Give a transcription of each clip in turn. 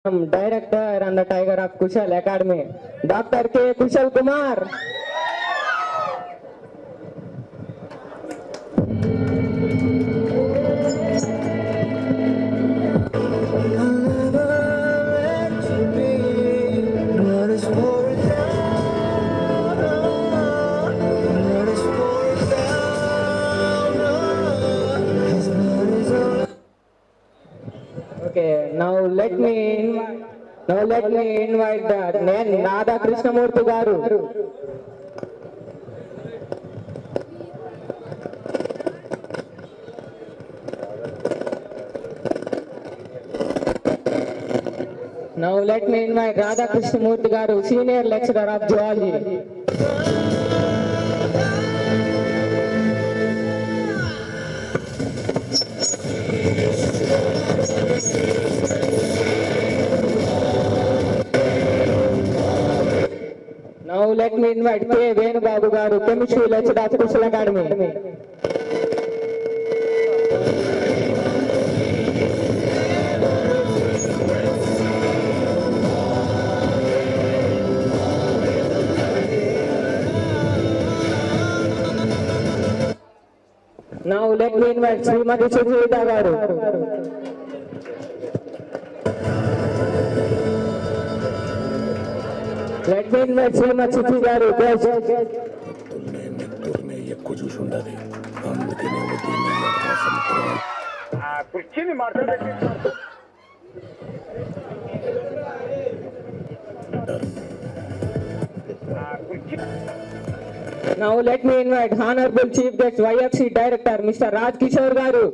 Director and the Tiger of Kushal Academy, Dr. K. Kushal Kumar. Okay, now let me invite the Nada Krishnamurthy Garu. Now let me invite Radha Krishnamurthy Garu, Senior Lecturer of Geology. Now let me invite K. Venubabu Garu, Chemistry Lecturer of Kushal Academy. Now let me invite Srimati Suchita Garu. Let me invite Srimati Suchita Garu. Now let me invite Honorable Chief Guest YFC Director Mr. Raj Kishore Garu.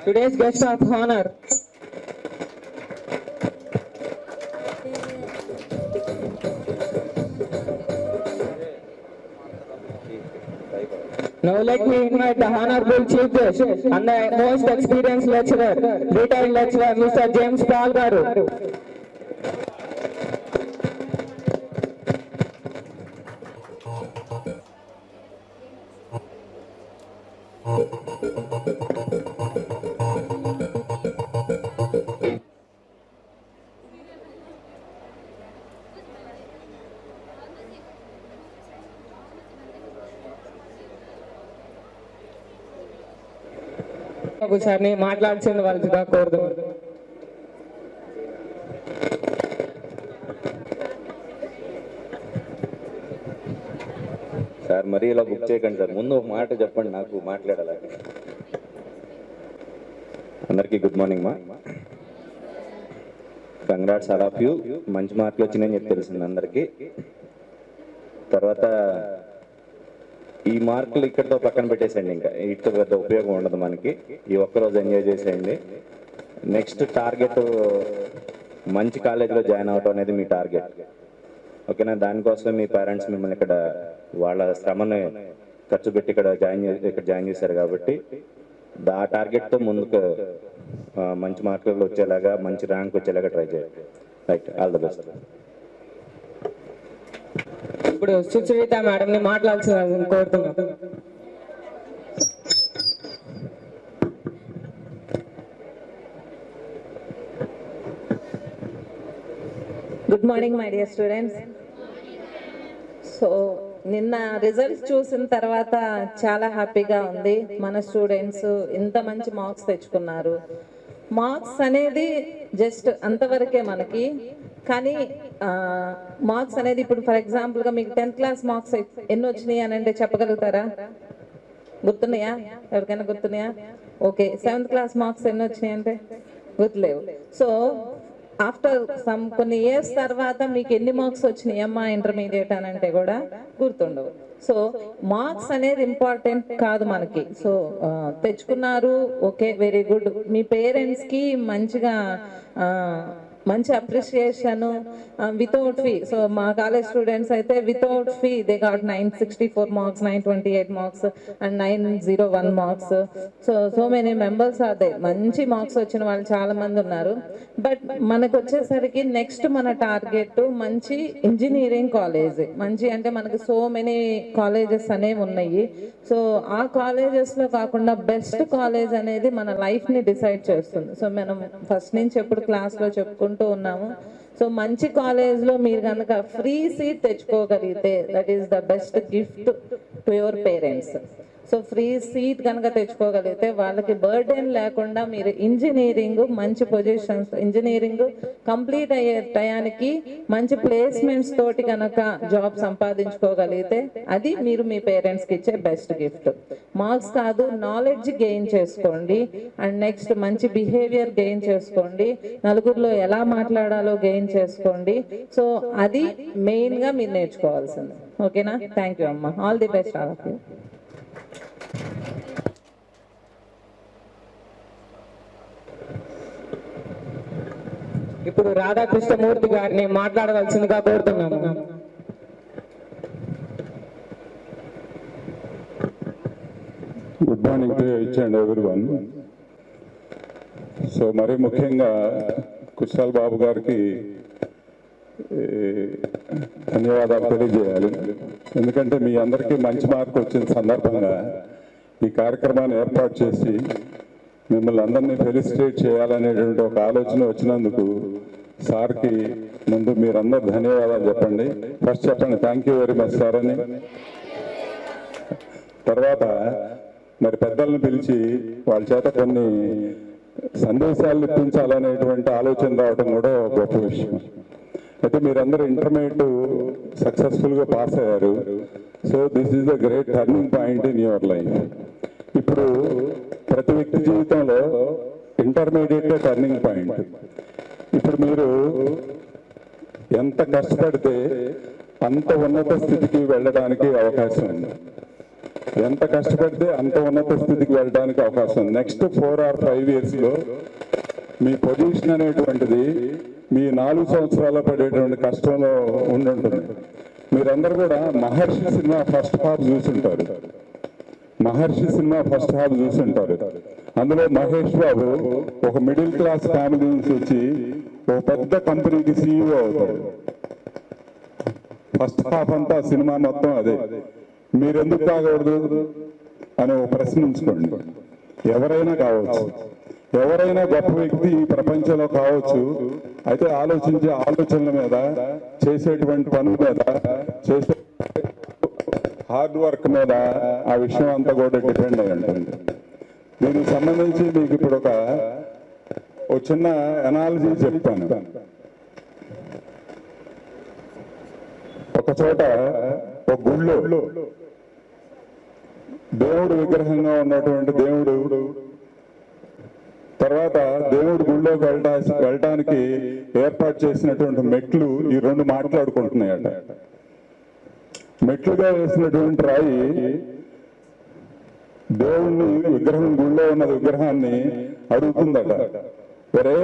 Today's guest of honor. Now let me invite the Honorable Chief Guest and the most experienced lecturer, retired lecturer Mr. James Paul Garu. ఒకసారి మాట్లాడాల్సింది వాళ్ళుగా కోరుతున్నాను. Sir మరీ ఇలా book చేయకండి sir, ముందు ఒక మాట చెప్పండి, నాకు మాట్లాడాలి. అందరికీ గుడ్ మార్నింగ్ మా. Congrats all of you. మంచి మార్కులు వచ్చినాయని చెప్పి తెలిసింది అందరికీ. తర్వాత ఈ మార్కులు ఇక్కడితో పక్కన పెట్టేసేయండి, ఇంకా ఇటు పెద్ద ఉపయోగం ఉండదు మనకి. ఈ ఒక్కరోజు ఎంజాయ్ చేసేయండి. నెక్స్ట్ టార్గెట్ మంచి కాలేజీలో జాయిన్ అవడం అనేది మీ టార్గెట్, ఓకేనా? దానికోసం మీ పేరెంట్స్ మిమ్మల్ని ఇక్కడ వాళ్ళ శ్రమని ఖర్చు పెట్టి ఇక్కడ జాయిన్ చేశారు కాబట్టి ఆ టార్గెట్తో ముందుకు మంచి మార్కులు వచ్చేలాగా, మంచి ర్యాంక్ వచ్చేలాగా ట్రై చేయండి. Right, all the best. ఇప్పుడు సుచరిత మేడం ని మాట్లాడాల్సింది కోరుతున్నాను. Good morning my dear students. So నిన్న రిజల్ట్స్ చూసిన తర్వాత చాలా హ్యాపీగా ఉంది. మన స్టూడెంట్స్ ఇంత మంచి మార్క్స్ తెచ్చుకున్నారు. మార్క్స్ అనేది జస్ట్ అంతవరకే మనకి, కానీ మార్క్స్ అనేది ఇప్పుడు ఫర్ ఎగ్జాంపుల్గా మీకు 10th క్లాస్ మార్క్స్ ఎన్ని వచ్చినాయి అని అంటే చెప్పగలుగుతారా? గుర్తున్నాయా? ఎవరికైనా గుర్తున్నాయా? ఓకే. 7th క్లాస్ మార్క్స్ ఎన్ని వచ్చినాయి అంటే గుర్తులేవు. సో ఆఫ్టర్ కొన్ని ఇయర్స్ తర్వాత మీకు ఎన్ని మార్క్స్ వచ్చినాయి అమ్మా ఇంటర్మీడియట్ అని అంటే కూడా గుర్తుండవు. సో మార్క్స్ అనేది ఇంపార్టెంట్ కాదు మనకి. సో తెచ్చుకున్నారు, ఓకే, వెరీ గుడ్. మీ పేరెంట్స్కి మంచిగా మంచి అప్రిషియేషన్ వితౌట్ ఫీ. సో మా కాలేజ్ స్టూడెంట్స్ అయితే without fee they got 964 marks, 928 marks and 901 marks. So many members are they. మంచి మార్క్స్ వచ్చిన వాళ్ళు చాలా మంది ఉన్నారు. బట్ మనకు వచ్చేసరికి నెక్స్ట్ మన టార్గెట్ మంచి ఇంజనీరింగ్ కాలేజ్. మంచి అంటే మనకి సో మెనీ కాలేజెస్ అనేవి ఉన్నాయి. సో ఆ కాలేజెస్ లో కాకుండా బెస్ట్ కాలేజ్ అనేది మన లైఫ్ ని డిసైడ్ చేస్తుంది. సో మనం ఫస్ట్ నుంచి ఎప్పుడు క్లాస్ లో చెప్పుకుంటూ ఉన్నాము. సో మంచి కాలేజ్ లో మీరు కనుక ఫ్రీ సీట్ తెచ్చుకోగలిగితే that is the best gift to your parents. So free seat కనుక తెచ్చుకోగలిగితే వాళ్ళకి బర్డెన్ లేకుండా మీరు ఇంజనీరింగ్ మంచి పొజిషన్స్, ఇంజనీరింగ్ కంప్లీట్ అయ్యే టయానికి మంచి ప్లేస్మెంట్స్ తోటి కనుక జాబ్ సంపాదించుకోగలిగితే అది మీరు మీ పేరెంట్స్కి ఇచ్చే బెస్ట్ గిఫ్ట్. మార్క్స్ కాదు, నాలెడ్జ్ గెయిన్ చేసుకోండి అండ్ నెక్స్ట్ మంచి బిహేవియర్ గెయిన్ చేసుకోండి, నలుగురిలో ఎలా మాట్లాడాలో గెయిన్ చేసుకోండి. సో అది మెయిన్గా మీరు నేర్చుకోవాల్సింది. ఓకేనా? థ్యాంక్ యూ అమ్మా. All the best all of you. ఇప్పుడు రాధాకృష్ణమూర్తి గారిని మాట్లాడవలసిందిగా కోరుతున్నాము. Good morning to each and everyone. So మరీ ముఖ్యంగా కుశాల్ బాబు గారికి ధన్యవాదాలు తెలియజేయాలి. ఎందుకంటే మీ అందరికీ మంచి మార్క్ వచ్చిన సందర్భంగా ఈ కార్యక్రమాన్ని ఏర్పాటు చేసి మిమ్మల్ని అందరినీ ఫెలిసిటేట్ చేయాలనేటువంటి ఒక ఆలోచన వచ్చినందుకు సార్కి ముందు మీరందరూ ధన్యవాదాలు చెప్పండి. ఫస్ట్ చెప్పండి thank you very much sir అని. తర్వాత మరి పెద్దలను పిలిచి వాళ్ళ చేత కొన్ని సందేశాలు ఇప్పించాలనేటువంటి ఆలోచన రావడం కూడా ఒక గొప్ప విషయం. అయితే మీరందరూ ఇంటర్మీడియట్ సక్సెస్ఫుల్గా పాస్ అయ్యారు. So this is the great turning point in your life. ఇప్పుడు ప్రతి వ్యక్తి జీవితంలో ఇంటర్మీడియట్ టర్నింగ్ పాయింట్. ఇప్పుడు మీరు ఎంత కష్టపడితే అంత ఉన్నత స్థితికి వెళ్ళడానికి అవకాశం ఉంది. ఎంత కష్టపడితే అంత ఉన్నత స్థితికి వెళ్ళడానికి అవకాశం ఉంది. నెక్స్ట్ 4 or 5 yearsలో మీ పొజిషన్ అనేటువంటిది మీ 4 సంవత్సరాల్లో పడేటువంటి కష్టంలో ఉండుంటుంది. మీరందరూ కూడా మహర్షి సినిమా ఫస్ట్ హాఫ్ చూసుంటారు. మహర్షి సినిమా ఫస్ట్ హాఫ్ చూసుంటారు. అందులో మహేష్ బాబు ఒక మిడిల్ క్లాస్ ఫ్యామిలీ నుంచి వచ్చి ఒక పెద్ద కంపెనీకి CEO అవుతాడు. ఫస్ట్ హాఫ్ అంతా సినిమా మొత్తం అదే. మీరెందుకు కాకూడదు అని ఒక ప్రశ్న ఉంచుకోండి. ఎవరైనా కావచ్చు, ఎవరైనా గొప్ప వ్యక్తి ఈ ప్రపంచంలో కావచ్చు. అయితే ఆలోచించే ఆలోచనల మీద, చేసేటువంటి పనుల మీద, చేసే హార్డ్ వర్క్ మీద ఆ విషయం అంతా కూడా డిపెండ్ అయి ఉంటుంది. దీనికి సంబంధించి మీకు ఇప్పుడు ఒక చిన్న అనాలజీ చెప్తాను. ఒక చోట ఒక గుళ్ళో దేవుడు విగ్రహంగా ఉన్నటువంటి దేవుడు తర్వాత దేవుడు గుళ్ళోకి వెళ్ళటానికి ఏర్పాటు చేసినటువంటి మెట్లు ఈ 2 మాట్లాడుకుంటున్నాయట. మెట్లుగా వేసినటువంటి రాయి దేవుణ్ణి విగ్రహం గుళ్ళో ఉన్న విగ్రహాన్ని అడుగుతుందట, ఒరే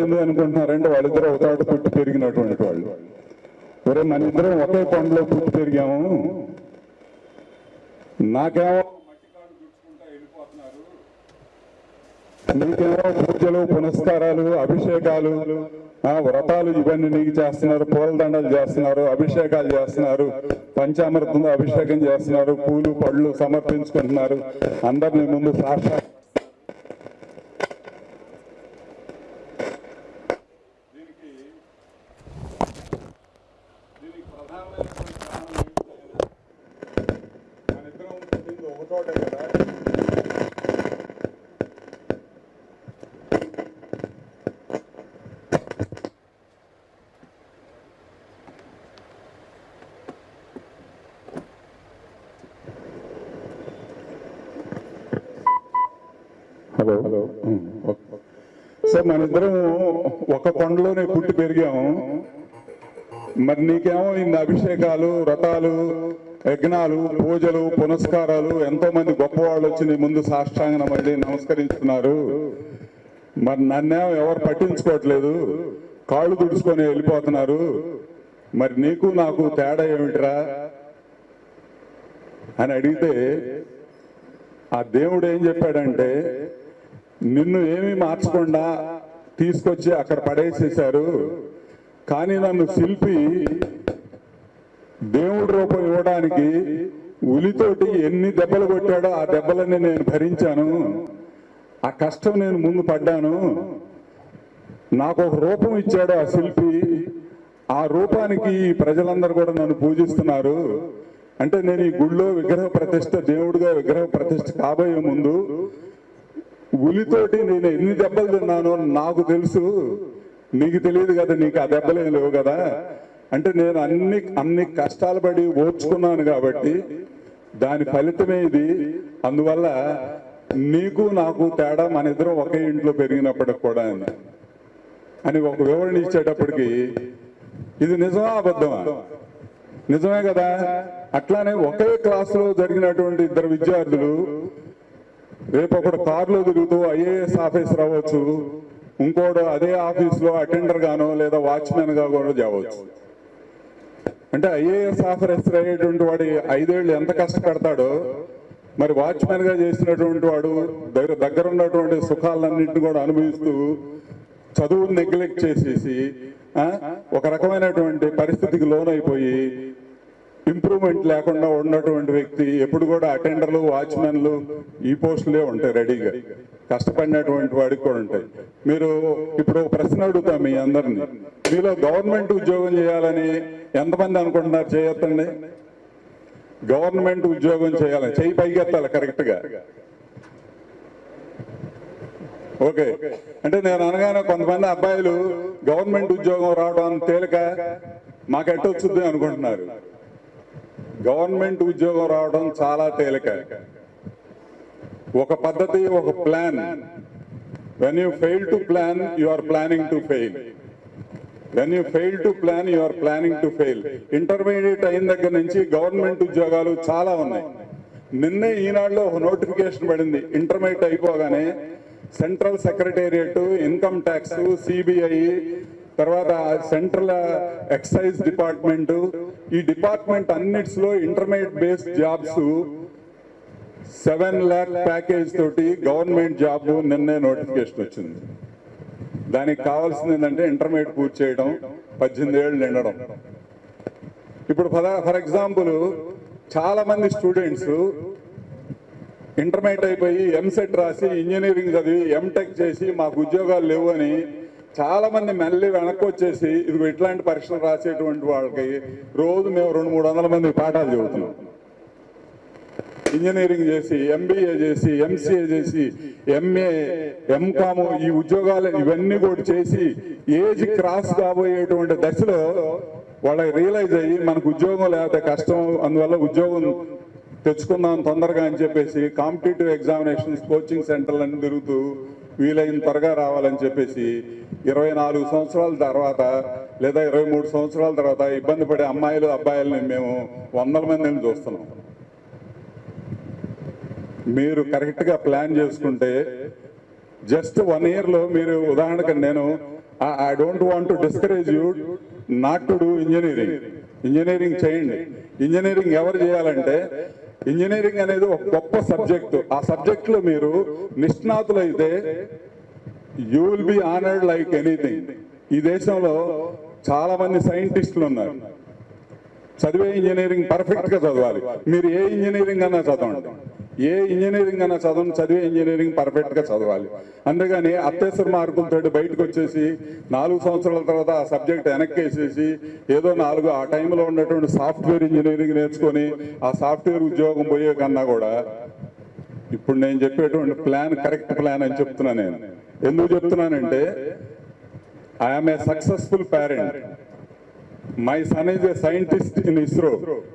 ఎందుకు అనుకుంటున్నారంటే వాళ్ళిద్దరూ ఒక చోట పుట్టి పెరిగినటువంటి వాళ్ళు. ఒరే మన ఇద్దరం ఒకే కొండలో పుట్టి పెరిగాము, నాకేమో నీకేమో పూజలు, పునస్కారాలు, అభిషేకాలు, వ్రతాలు ఇవన్నీ నీకు చేస్తున్నారు, పూలదండలు చేస్తున్నారు, అభిషేకాలు చేస్తున్నారు, పంచామృతంలో అభిషేకం చేస్తున్నారు, పూలు పళ్ళు సమర్పించుకుంటున్నారు, అందరినీ ముందు సాక్షాత్ ఒకటోటే కదా. హలో సార్, మన ఇద్దరం ఒక కొండలోనే పుట్టి పెరిగాము. మరి నీకేమో ఇన్ని అభిషేకాలు, వ్రతాలు, యజ్ఞాలు, పూజలు, పునస్కారాలు, ఎంతో మంది గొప్పవాళ్ళు వచ్చి నీ ముందు సాష్టాంగన మళ్ళీ నమస్కరించుకున్నారు. మరి నన్నేమో ఎవరు పట్టించుకోవట్లేదు, కాళ్ళు తుడుచుకొని వెళ్ళిపోతున్నారు, మరి నీకు నాకు తేడా ఏమిటిరా అని అడిగితే ఆ దేవుడు ఏం చెప్పాడంటే, నిన్ను ఏమీ మార్చకుండా తీసుకొచ్చి అక్కడ పడేసేశారు, కానీ నన్ను శిల్పి దేవుడి రూపం ఇవ్వడానికి ఉలితోటి ఎన్ని దెబ్బలు కొట్టాడో ఆ దెబ్బలని నేను భరించాను, ఆ కష్టం నేను ముందు పడ్డాను, నాకు ఒక రూపం ఇచ్చాడు ఆ శిల్పి, ఆ రూపానికి ప్రజలందరూ కూడా నన్ను పూజిస్తున్నారు. అంటే నేను ఈ గుళ్ళో విగ్రహ ప్రతిష్ఠ, దేవుడిగా విగ్రహ ప్రతిష్ఠ కాబోయే ముందు ఉలితోటి నేను ఎన్ని దెబ్బలు తిన్నానో నాకు తెలుసు, నీకు తెలియదు కదా, నీకు ఆ దెబ్బలేం లేవు కదా. అంటే నేను అన్ని కష్టాలు పడి ఓర్చుకున్నాను కాబట్టి దాని ఫలితమే ఇది. అందువల్ల నీకు నాకు తేడా మన ఇద్దరం ఒకే ఇంట్లో పెరిగినప్పటికి కూడా అని ఒక వివరణ ఇచ్చేటప్పటికి ఇది నిజమా అబద్ధమా? నిజమే కదా. అట్లానే ఒకే క్లాసులో జరిగినటువంటి ఇద్దరు విద్యార్థులు రేపు ఒకడు కారులో తిరుగుతూ ఐఏఎస్ ఆఫీసర్ అవ్వచ్చు, ఇంకోడు అదే ఆఫీస్లో అటెండర్ గానో లేదా వాచ్మెన్ గా కూడా చేయవచ్చు. అంటే ఐఏఎస్ ఆఫీసర్ అయ్యేటువంటి వాడు 5 ఏళ్ళు ఎంత కష్టపడతాడో, మరి వాచ్మెన్ గా చేసినటువంటి వాడు దగ్గర ఉన్నటువంటి సుఖాలన్నింటినీ కూడా అనుభవిస్తూ చదువును నెగ్లెక్ట్ చేసేసి ఒక రకమైనటువంటి పరిస్థితికి లోనైపోయి ఇంప్రూవ్మెంట్ లేకుండా ఉన్నటువంటి వ్యక్తి ఎప్పుడు కూడా అటెండర్లు, వాచ్మెన్లు ఈ పోస్టులే ఉంటాయి రెడీగా, కష్టపడినటువంటి వాడికి కూడా ఉంటాయి. మీరు ఇప్పుడు ప్రశ్న అడుగుతాం మీ అందరినీ, మీలో గవర్నమెంట్ ఉద్యోగం చేయాలని ఎంతమంది అనుకుంటున్నారు? చేయొద్దండి. గవర్నమెంట్ ఉద్యోగం చేయాలని చెయ్యి పైకెత్తాలి కరెక్ట్ గా. ఓకే, అంటే నేను అనగానే కొంతమంది అబ్బాయిలు గవర్నమెంట్ ఉద్యోగం రావడం తేలిక, మాకెట్టొచ్చుద్ది అనుకుంటున్నారు. గవర్నమెంట్ ఉద్యోగం రావడం చాలా తేలిక. ఒక పద్ధతి, ఒక plan. When you fail to plan, you are planning to fail. When you fail to plan, you are planning to fail. Intermediate అయిన దగ్గర నుంచి గవర్నమెంట్ ఉద్యోగాలు చాలా ఉన్నాయి. నిన్నే ఈనాడులో ఒక నోటిఫికేషన్ పడింది, ఇంటర్మీడియట్ అయిపోగానే central secretariat, income tax, CBI, తర్వాత సెంట్రల్ ఎక్సైజ్ డిపార్ట్మెంట్, ఈ డిపార్ట్మెంట్ అన్నిటిలో intermediate based jobs 7 lakh package తోటి గవర్నమెంట్ జాబ్ నిన్నే నోటిఫికేషన్ వచ్చింది. దానికి కావాల్సింది ఏంటంటే ఇంటర్మీడియట్ పూర్తి చేయడం, 18 ఏళ్ళు నిండడం. ఇప్పుడు ఫర్ ఎగ్జాంపుల్ చాలా మంది స్టూడెంట్స్ ఇంటర్మీడియట్ అయిపోయి ఎంసెట్ రాసి ఇంజనీరింగ్ చదివి ఎంటెక్ చేసి మాకు ఉద్యోగాలు లేవు అని చాలా మంది మళ్ళీ వెనక్కి వచ్చేసి ఇదిగో ఇట్లాంటి పరీక్షలు రాసేటువంటి వాళ్ళకి రోజు మేము 200-300 మంది పాఠాలు చెబుతున్నాం. ఇంజనీరింగ్ చేసి, ఎంబీఏ చేసి, ఎంసీఏ చేసి, ఎంఏ, ఎంకామ్, ఈ ఉద్యోగాలు ఇవన్నీ కూడా చేసి ఏజ్ క్రాస్ కాబోయేటువంటి దశలో వాళ్ళకి రియలైజ్ అయ్యి మనకు ఉద్యోగం లేకపోతే కష్టం, అందువల్ల ఉద్యోగం తెచ్చుకుందాం తొందరగా అని చెప్పేసి కాంపిటేటివ్ ఎగ్జామినేషన్స్ కోచింగ్ సెంటర్లన్నీ తిరుగుతూ వీలైన త్వరగా రావాలని చెప్పేసి 24 సంవత్సరాల తర్వాత లేదా 23 సంవత్సరాల తర్వాత ఇబ్బంది పడే అమ్మాయిలు, అబ్బాయిలని మేము 100 మందిని చూస్తున్నాం. మీరు కరెక్ట్గా ప్లాన్ చేసుకుంటే జస్ట్ 1 yearలో మీరు, ఉదాహరణకు నేను I don't want to discourage you not to do engineering. Engineering చేయండి. ఇంజనీరింగ్ ఎవరు చేయాలంటే, ఇంజనీరింగ్ అనేది ఒక గొప్ప సబ్జెక్టు. ఆ సబ్జెక్టులో మీరు నిష్ణాతులైతే you will be honoured like anything. ఈ దేశంలో చాలా మంది సైంటిస్టులు ఉన్నారు. చదివే ఇంజనీరింగ్ పర్ఫెక్ట్ గా చదవాలి. మీరు ఏ ఇంజనీరింగ్ అన్నా చదవండి, ఏ ఇంజనీరింగ్ అన్నా చదవండి, చదివే ఇంజనీరింగ్ పర్ఫెక్ట్ గా చదవాలి. అందుకని అత్యవసర మార్కులతో బయటకు వచ్చేసి 4 సంవత్సరాల తర్వాత ఆ సబ్జెక్ట్ వెనక్కి వేసేసి ఏదో 4 ఆ టైంలో ఉన్నటువంటి సాఫ్ట్వేర్ ఇంజనీరింగ్ నేర్చుకొని ఆ సాఫ్ట్వేర్ ఉద్యోగం పోయే కన్నా కూడా ఇప్పుడు నేను చెప్పేటువంటి ప్లాన్ కరెక్ట్ ప్లాన్ అని చెప్తున్నాను. నేను ఎందుకు చెప్తున్నానంటే, I'm a successful parent. My son is a scientist in ISRO,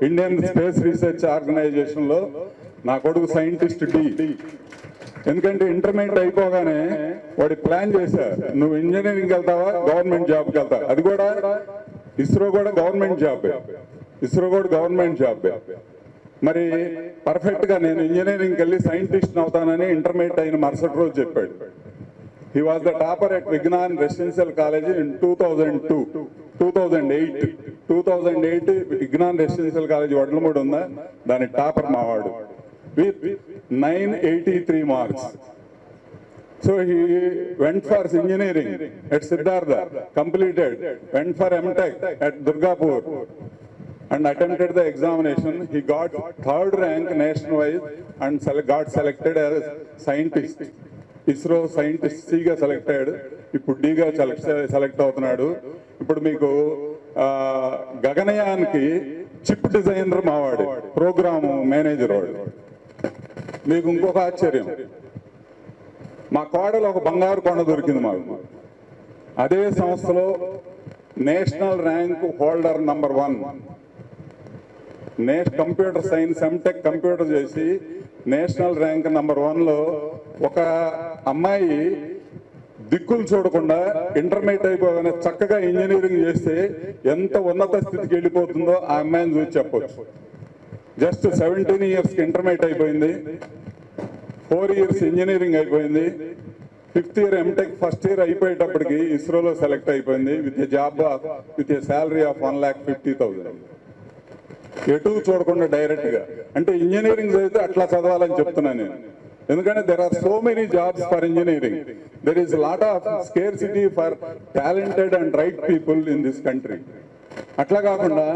Indian space research organisation లో నా కొడుకు సైంటిస్ట్ డి. ఎందుకంటే ఇంటర్మీడియట్ అయిపోగానే వాడి ప్లాన్ చేశారు, నువ్వు ఇంజనీరింగ్ వెళ్తావా, గవర్నమెంట్ జాబ్కి వెళ్తావా. అది కూడా ఇస్రో కూడా గవర్నమెంట్ జాబే, ఇస్రో కూడా గవర్నమెంట్ జాబే. మరి పర్ఫెక్ట్ గా నేను ఇంజనీరింగ్కి వెళ్ళి సైంటిస్ట్ అవుతానని ఇంటర్మీడియట్ అయిన మరుసటి రోజు చెప్పాడు. He was the topper at Vignan Residential College in 2008 Vignan Residential College Vadlamudu unda dani topper mavadu with 983 marks. So he went for engineering at Siddhartha, completed, went for MTech at Durgapur and attempted the examination. He got 3rd rank nationwide and got selected as scientist. ISRO scientist గా selected, ఇప్పుడు డీగా select అవుతున్నాడు. ఇప్పుడు మీకు గగనయానికి chip designer మావాడు, programme manager వాడు. మీకు ఇంకొక ఆశ్చర్యం, మా కోడలో ఒక బంగారు కొండ దొరికింది మాకు. అదే సంస్థలో national rank holder number 1 computer science MTech computer చేసి నేషనల్ ర్యాంక్ నంబర్ 1లో ఒక అమ్మాయి దిక్కులు చూడకుండా ఇంటర్మీడియట్ అయిపోగానే చక్కగా ఇంజనీరింగ్ చేస్తే ఎంత ఉన్నత స్థితికి వెళ్ళిపోతుందో ఆ అమ్మాయిని చూసి చెప్పొచ్చు. జస్ట్ 17 years ఇంటర్మీడియట్ అయిపోయింది, 4 years ఇంజనీరింగ్ అయిపోయింది, 5th year MTech first year అయిపోయేటప్పటికి ఇస్రోలో సెలెక్ట్ అయిపోయింది విత్ ఏ శాలరీ ఆఫ్ 1,50,000. ఎటు చూడకుండా డైరెక్ట్ గా. అంటే ఇంజనీరింగ్ చదివితే అట్లా చదవాలని చెప్తున్నాను నేను. ఎందుకంటే there are so many jobs for engineering. There is a lot of scarcity for talented and right people in this country. అట్లా కాకుండా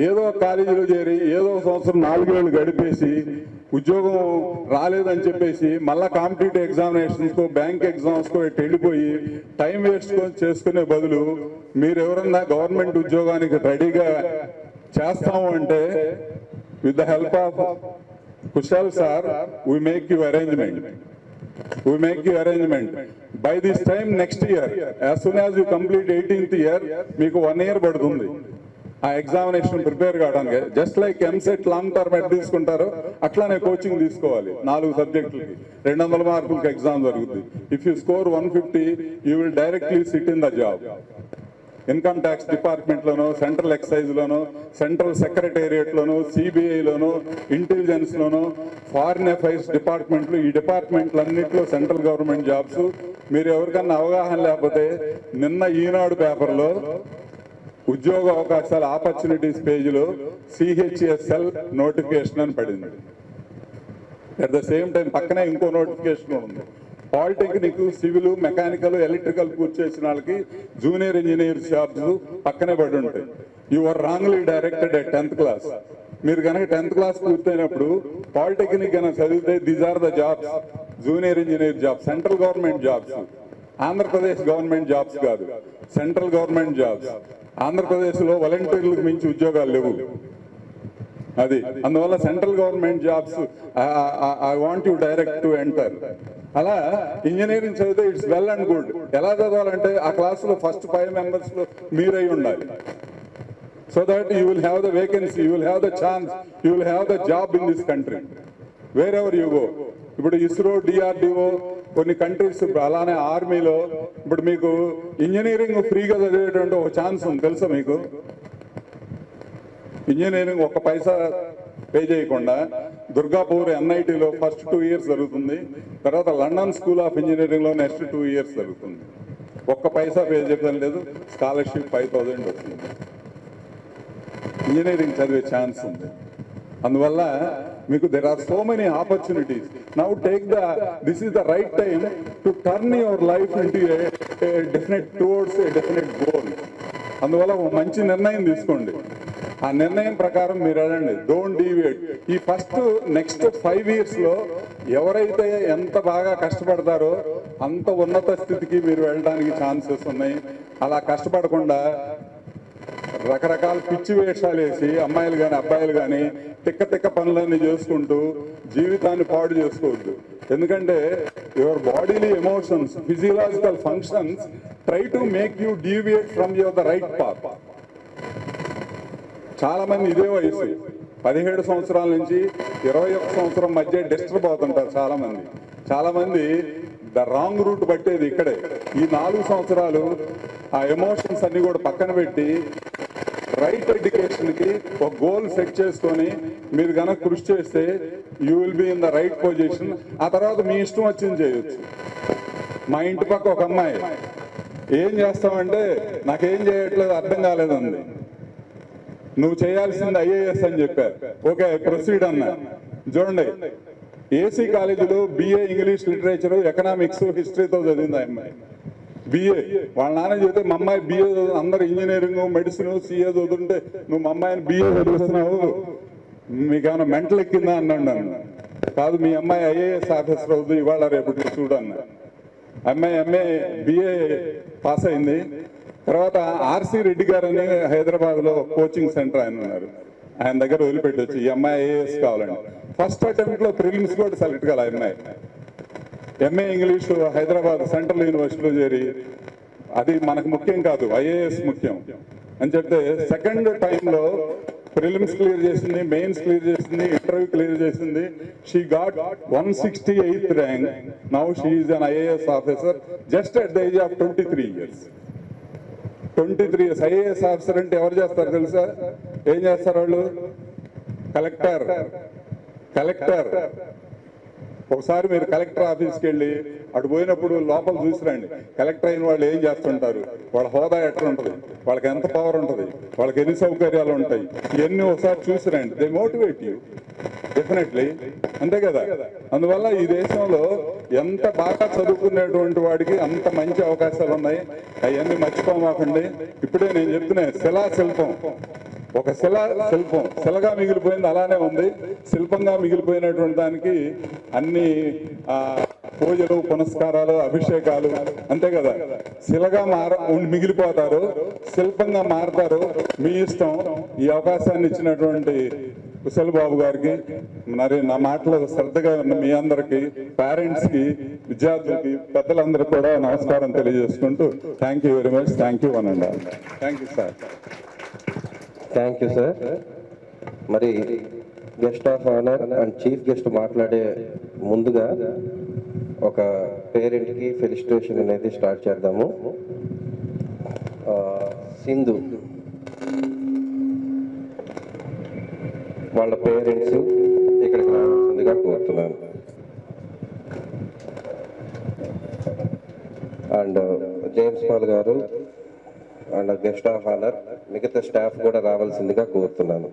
ఏదో కాలేజీలో చేరి ఏదో సంవత్సరం 4 ఏళ్ళు గడిపేసి ఉద్యోగం రాలేదని చెప్పేసి మళ్ళా కాంపిటేటివ్ ఎగ్జామినేషన్స్ కో బ్యాంక్ ఎగ్జామ్స్ కో వెళ్ళిపోయి టైం వేస్ట్ చేసుకునే బదులు మీరు ఎవరన్నా గవర్నమెంట్ ఉద్యోగానికి రెడీగా చేస్తాము అంటే with the help of Kushal sir we make you arrangement. By this time next year, as soon as you complete 18th year, మీకు 1 year పడుతుంది ఆ ఎగ్జామినేషన్ ప్రిపేర్ కావడానికి. Just like EAMCET long term at తీసుకుంటారో అట్లానే కోచింగ్ తీసుకోవాలి. 4 సబ్జెక్టులకి 200 మార్కులకి ఎగ్జామ్ జరుగుతుంది. If you score 150, you will directly SIT in the job. Income tax department లోనో, సెంట్రల్ ఎక్సైజ్ లోనో, సెంట్రల్ సెక్రటేరియట్ లోనో, సిబిఐ లోనో, ఇంటెలిజెన్స్ లోనో, ఫారిన్ అఫైర్స్ డిపార్ట్మెంట్లు, ఈ డిపార్ట్మెంట్లన్నింటిలో సెంట్రల్ గవర్నమెంట్ జాబ్స్. మీరు ఎవరికన్నా అవగాహన లేకపోతే నిన్న ఈనాడు పేపర్లో ఉద్యోగ అవకాశాల ఆపర్చునిటీస్ పేజీలో CHSL నోటిఫికేషన్ అని పడింది. అట్ ద సేమ్ టైం పక్కనే ఇంకో నోటిఫికేషన్ ఉంది. పాలిటెక్నిక్, సివిల్, మెకానికల్, ఎలక్ట్రికల్ పూర్తి చేసిన వాళ్ళకి జూనియర్ ఇంజనీర్ జాబ్స్ పక్కనే పడి ఉంటాయి. You are wrongly directed at 10th class. మీరు కనుక 10th క్లాస్ పూర్తయినప్పుడు పాలిటెక్నిక్ కనుక చదివితే these are the jobs, junior engineer jobs, central government jobs. Andhra Pradesh government jobs కాదు, సెంట్రల్ గవర్నమెంట్ జాబ్స్. ఆంధ్రప్రదేశ్ లో వాలంటీర్లకు మించి ఉద్యోగాలు లేవు. అది అందువల్ల central government jobs I want you direct to enter. అలా ఇంజనీరింగ్ చదివితే ఇట్స్ వెల్ అండ్ గుడ్. ఎలా చదవాలంటే ఆ క్లాసులో ఫస్ట్ 5 members లో మీరై ఉండాలి. So that you will have the vacancy, you will have the chance, you will have the job in this country where ever you go. ఇప్పుడు ISRO, DRDO కొన్ని countries, అలానే ఆర్మీలో ఇప్పుడు మీకు ఇంజనీరింగ్ ఫ్రీగా చదివేటువంటి ఒక ఛాన్స్ ఉంది తెలుసా మీకు? ఇంజనీరింగ్ 1 పైసా పే చేయకుండా దుర్గాపూర్ NITలో ఫస్ట్ 2 years జరుగుతుంది. తర్వాత లండన్ స్కూల్ ఆఫ్ ఇంజనీరింగ్లో నెక్స్ట్ 2 years జరుగుతుంది. 1 పైసా పే చేయడం లేదు, స్కాలర్షిప్ 5,000 వస్తుంది. ఇంజనీరింగ్ చదివే ఛాన్స్ ఉంది. అందువల్ల మీకు there are so many opportunities. Now this is the right time to turn your life into towards a definite goal. అందువల్ల మంచి నిర్ణయం తీసుకోండి. ఆ నిర్ణయం ప్రకారం మీరు వెళ్ళండి. Don't deviate. ఈ నెక్స్ట్ 5 years లో ఎవరైతే ఎంత బాగా కష్టపడతారో అంత ఉన్నత స్థితికి మీరు వెళ్ళడానికి ఛాన్సెస్ ఉన్నాయి. అలా కష్టపడకుండా రకరకాల పిచ్చి వేషాలు వేసి అమ్మాయిలు కానీ అబ్బాయిలు కానీ తిక్క పనులన్నీ చేసుకుంటూ జీవితాన్ని పాడు చేసుకోవద్దు. ఎందుకంటే your bodily emotions, physiological functions try to make you deviate from your the right path. చాలా మంది ఇదే వయసు 17 సంవత్సరాల నుంచి 21 సంవత్సరం మధ్య డిస్టర్బ్ అవుతుంటారు చాలా మంది ద రాంగ్ రూట్ పట్టేది ఇక్కడే. ఈ 4 సంవత్సరాలు ఆ ఎమోషన్స్ అన్ని కూడా పక్కన పెట్టి రైట్ ఎడ్యుకేషన్కి ఒక గోల్ సెట్ చేసుకొని మీరు కనుక కృషి చేస్తే you will be in the right position. ఆ తర్వాత మీ ఇష్టం వచ్చింది చేయొచ్చు. మా ఇంటి పక్క ఒక అమ్మాయి ఏం చేస్తామంటే నాకేం చేయట్లేదు అర్థం కాలేదండి. నువ్వు చేయాల్సింది ఐఏఎస్ అని చెప్పారు. ఓకే ప్రొసీడ్ అన్నా. చూడండి, ఏసీ కాలేజీలో బిఏ ఇంగ్లీష్ లిటరేచర్ ఎకనామిక్స్ హిస్టరీతో చదివింది ఆ అమ్మాయి. బిఏ వాళ్ళ నాన్న చెబితే మా అమ్మాయి బిఏ అందరు ఇంజనీరింగ్ మెడిసిన్ సిఏ చదువుతుంటే నువ్వు మా అమ్మాయిని బిఏ చదివిస్తున్నావు, మీకేమైనా మెంటల్ ఎక్కిందా అన్నాడు నన్ను. కాదు, మీ అమ్మాయి ఐఏఎస్ ఆఫీసర్ అవుతుంది ఇవాళ రేపటి చూడన్న. అమ్మాయి ఎంఏ బిఏ పాస్ అయింది. తర్వాత ఆర్సి రెడ్డి గారు అని హైదరాబాద్లో కోచింగ్ సెంటర్ ఆయన ఉన్నారు, ఆయన దగ్గర వదిలిపెట్టొచ్చు ఈ అమ్మాయి ఐఏఎస్ కావాలండి. ఫస్ట్ అటెంప్ట్లో ప్రిలిమ్స్ కూడా సెలెక్ట్ కాలే అమ్మాయి. ఎంఏ ఇంగ్లీష్ హైదరాబాద్ సెంట్రల్ యూనివర్సిటీలో చేరి, అది మనకు ముఖ్యం కాదు, ఐఏఎస్ ముఖ్యం అని చెప్తే సెకండ్ టైంలో ప్రిలిమ్స్ క్లియర్ చేసింది, మెయిన్స్ క్లియర్ చేసింది, ఇంటర్వ్యూ క్లియర్ చేసింది. She got 168th rank. Now she is an IAS officer just at the age of 23 years. 23 years IAS officer అంటే ఎవరు చేస్తారు తెలుసా? ఏం చేస్తారు వాళ్ళు? కలెక్టర్. ఒకసారి మీరు కలెక్టర్ ఆఫీస్కి వెళ్ళి అటు పోయినప్పుడు లోపల చూసిరండి, కలెక్టర్ అయిన వాళ్ళు ఏం చేస్తుంటారు, వాళ్ళ హోదా ఎట్లా ఉంటుంది, వాళ్ళకి ఎంత పవర్ ఉంటుంది, వాళ్ళకి ఎన్ని సౌకర్యాలు ఉంటాయి, ఇవన్నీ ఒకసారి చూసిరండి. దే మోటివేట్ యూ డెఫినెట్లీ, అంతే కదా. అందువల్ల ఈ దేశంలో ఎంత బాగా చదువుకునేటువంటి వాడికి అంత మంచి అవకాశాలు ఉన్నాయి. అవన్నీ మర్చిపోమాకండి. ఇప్పుడే నేను చెప్తున్నా, శిల్పం ఒక శిల్పం శిలగా మిగిలిపోయింది, అలానే ఉంది. శిల్పంగా మిగిలిపోయినటువంటి దానికి అన్ని పూజలు పునస్కారాలు అభిషేకాలు, అంతే కదా. శిలగా మిగిలిపోతారు, శిల్పంగా మారతారు, మీ ఇష్టం. ఈ అవకాశాన్ని ఇచ్చినటువంటి కుశల్ బాబు గారికి, మరి నా మాటలు శ్రద్ధగా ఉన్న మీ అందరికి, పేరెంట్స్ కి, విద్యార్థులకి, పెద్దలందరికీ కూడా నమస్కారం తెలియజేసుకుంటూ thank you very much. Thank you అనండి. Thank you sir. Thank you sir. మరి guest of honour and chief guest మాట్లాడే ముందుగా ఒక పేరెంట్కి ఫెలిసిటేషన్ అనేది స్టార్ట్ చేద్దాము. సింధు వాళ్ళ పేరెంట్స్ ఇక్కడికి రావాల్సిందిగా కోరుతున్నాను. అండ్ జేమ్స్ పాల్ గారు అండ్ గెస్ట్ ఆఫ్ ఆనర్ మిగతా స్టాఫ్ కూడా రావాల్సిందిగా కోరుతున్నాను.